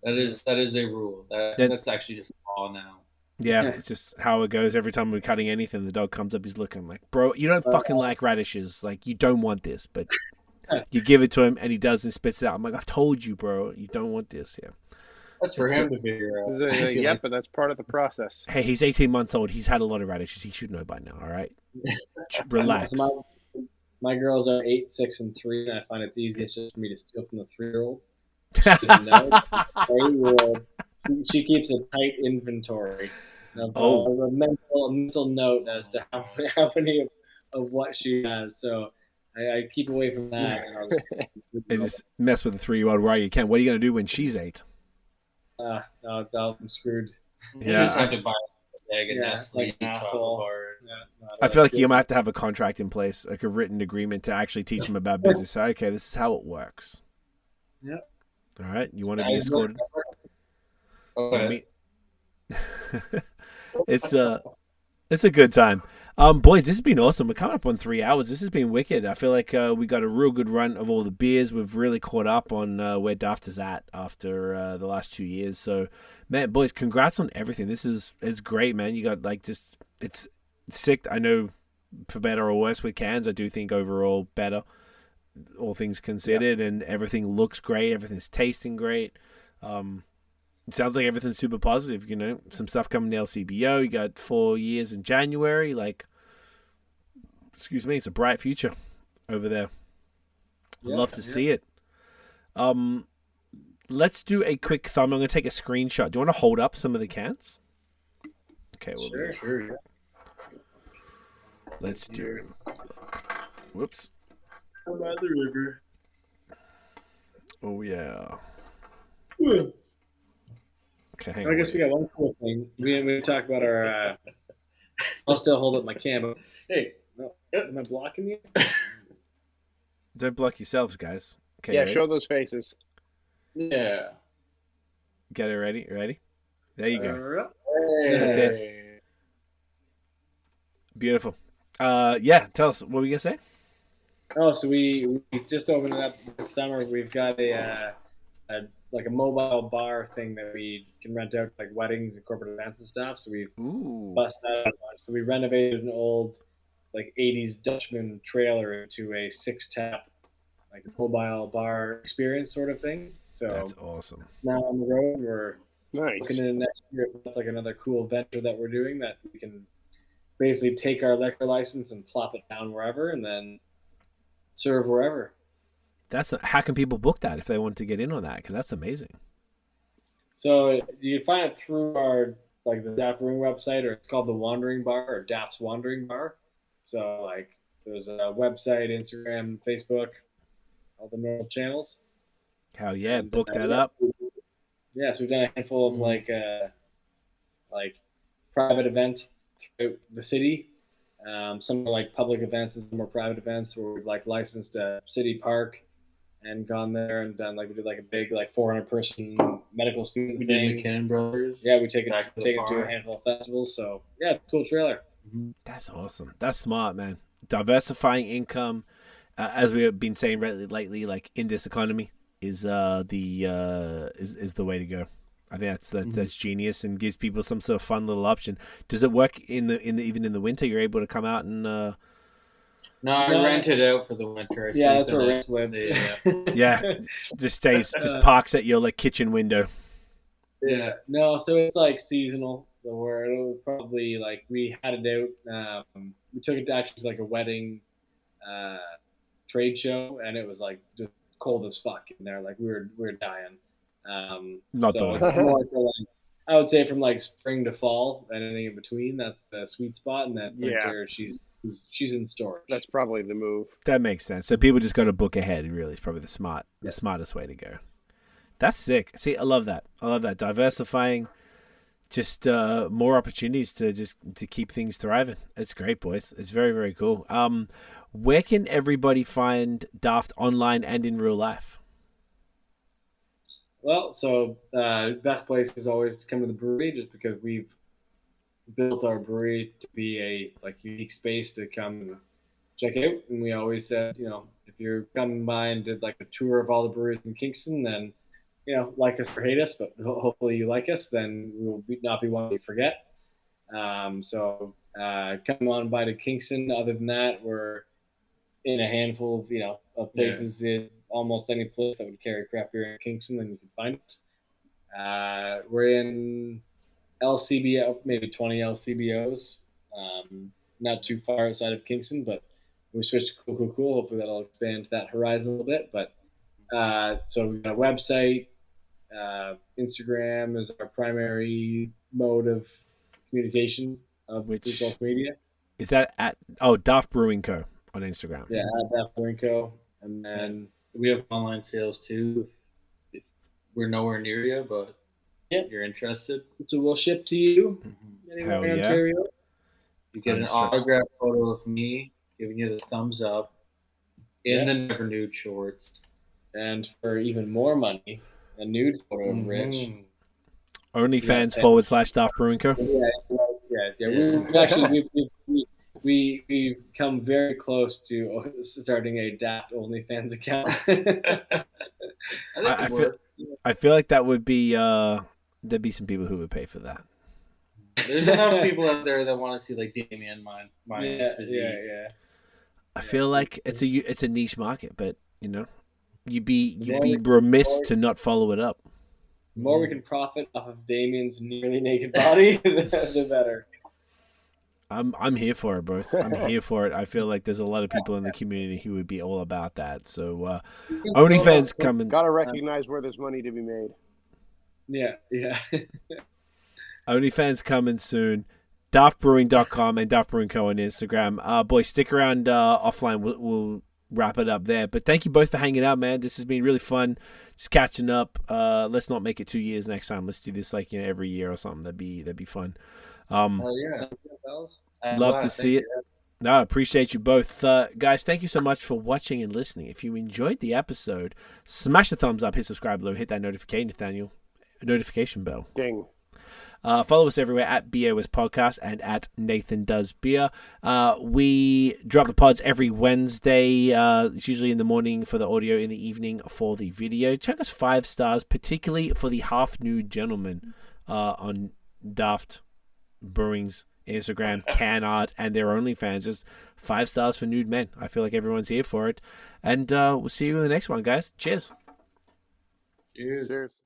That is a rule. That's actually just law now. Yeah, it's just how it goes. Every time we're cutting anything, the dog comes up, he's looking like, bro, you don't fucking like radishes. Like, you don't want this, but you give it to him and he does and spits it out. I'm like, I've told you, bro, you don't want this. Yeah. That's for him to figure out. Yeah, but that's part of the process. Hey, he's 18 months old. He's had a lot of radishes. He should know by now, all right? Relax. So my girls are 8, 6, and 3, and I find it's easiest just for me to steal from the 3-year-old. She keeps a tight inventory of a mental note as to how many of what she has. So I keep away from that. And I just mess with the 3-year-old where you can. What are you going to do when she's 8? No, I'm screwed. Yeah. You just have to buy a egg and Nestle like an asshole. I feel like you might have to have a contract in place, like a written agreement to actually teach them about business. So, okay, this is how it works. Yep. All right. You want to be escorted? Okay. It's a good time. Boys, this has been awesome. We're coming up on 3 hours. This has been wicked. I feel like we got a real good run of all the beers. We've really caught up on where Daft is at after the last 2 years. So, man, boys, congrats on everything. It's great, man. You got it's sick. I know for better or worse with cans. I do think overall better, all things considered, and everything looks great. Everything's tasting great. It sounds like everything's super positive. You know, some stuff coming to LCBO. You got 4 years in January. Like, excuse me, it's a bright future over there. Love to see it. Let's do a quick thumb. I'm going to take a screenshot. Do you want to hold up some of the cans? Okay, Sure. Let's do. Whoops. Oh yeah. Okay, hang on. I guess we got one cool thing. We talk about our. I'll still hold up my cam, but hey, no, am I blocking you? Don't block yourselves, guys. Okay. Yeah, ready? show those faces. Yeah. Get it ready. Ready? There you go. Hey. That's it. Beautiful. Yeah. Tell us, what were you gonna say? Oh, so we just opened it up this summer. We've got a mobile bar thing that we can rent out like weddings and corporate events and stuff. So we've busted that out. So we renovated an old like 80s Dutchman trailer into a 6-tap like mobile bar experience sort of thing. So that's awesome. Now on the road, we're Nice. looking into next year. That's like another cool venture that we're doing that we can basically take our liquor license and plop it down wherever and then serve wherever. How can people book that if they want to get in on that? Because that's amazing. So you find it through our like the Daft Brewing website, or it's called the Wandering Bar or Daft's Wandering Bar. So like there's a website, Instagram, Facebook, all the normal channels. Hell yeah, book that up. Yeah, so we've done a handful of like private events throughout the city. Some are like public events and some are private events where we've like licensed a city park and gone there and done like we did like a big like 400-person medical student We thing. did McKinnon Brothers. Yeah, we take it to a handful of festivals. So yeah, cool trailer. That's awesome. That's smart, man. Diversifying income, as we have been saying lately, like in this economy, is the way to go. I think that's genius and gives people some sort of fun little option. Does it work even in the winter? You're able to come out and. No, I rent it out for the winter. That's where Rich lives. Yeah, just parks at your like kitchen window. Yeah, no, so it's like seasonal. Where it'll probably like we had it out. We took it to actually like a wedding trade show, and it was like just cold as fuck in there. Like we were dying. Not so the more for, like, I would say from like spring to fall, anything in between. That's the sweet spot, and that winter she's in storage. That's probably the move. That makes sense. So people just got to book ahead. Really, it's probably the smartest way to go. That's sick. See, I love that. Diversifying, just more opportunities to keep things thriving. It's great, boys. It's very, very cool. Where can everybody find Daft online and in real life? Well, so best place is always to come to the brewery, just because we've built our brewery to be a like unique space to come and check out. And we always said, if you're coming by and did like a tour of all the breweries in Kingston, then like us or hate us, but hopefully you like us, then we will not be one you forget. So come on by to Kingston. Other than that, we're in a handful of places in almost any place that would carry craft beer in Kingston, then you can find us. We're in LCBO, maybe 20 LCBOs, not too far outside of Kingston, but we switched to cool. Hopefully that'll expand that horizon a little bit. But so we've got a website. Instagram is our primary mode of communication with social media. Is that at Daft Brewing Co. on Instagram? Yeah, at Daft Brewing Co. And then we have online sales too. If we're nowhere near you, but if you're interested, so we'll ship to you anywhere in Ontario. You get an autograph photo of me giving you the thumbs up in the Never Nude shorts, and for even more money, a nude photo of Rich. OnlyFans / Daft Brewing Co. We've come very close to starting a Daft OnlyFans account. I feel like that would be there'd be some people who would pay for that. There's enough people out there that want to see like Damien mine physique. I feel like it's a niche market, but you'd be remiss to not follow it up. The more we can profit off of Damien's nearly naked body, the better. I'm here for it, bro. I'm here for it. I feel like there's a lot of people in the community who would be all about that. So OnlyFans coming. Gotta recognize where there's money to be made. Yeah. OnlyFans coming soon. DaftBrewing.com and Daft Brewing Co. on Instagram. Boys, stick around offline. We'll wrap it up there. But thank you both for hanging out, man. This has been really fun. Just catching up. Let's not make it 2 years next time. Let's do this like every year or something. That'd be fun. Love to see it. No, I appreciate you both. Guys, thank you so much for watching and listening. If you enjoyed the episode, smash the thumbs up, hit subscribe below, hit that notification bell. Ding. Follow us everywhere at BAOS Podcast and at NathanDoesBeer. We drop the pods every Wednesday. It's usually in the morning for the audio, in the evening for the video. Check us 5 stars, particularly for the half nude gentleman on Daft Brewing's Instagram, can art, and their OnlyFans. Just 5 stars for nude men. I feel like everyone's here for it. And we'll see you in the next one, guys. Cheers. Cheers.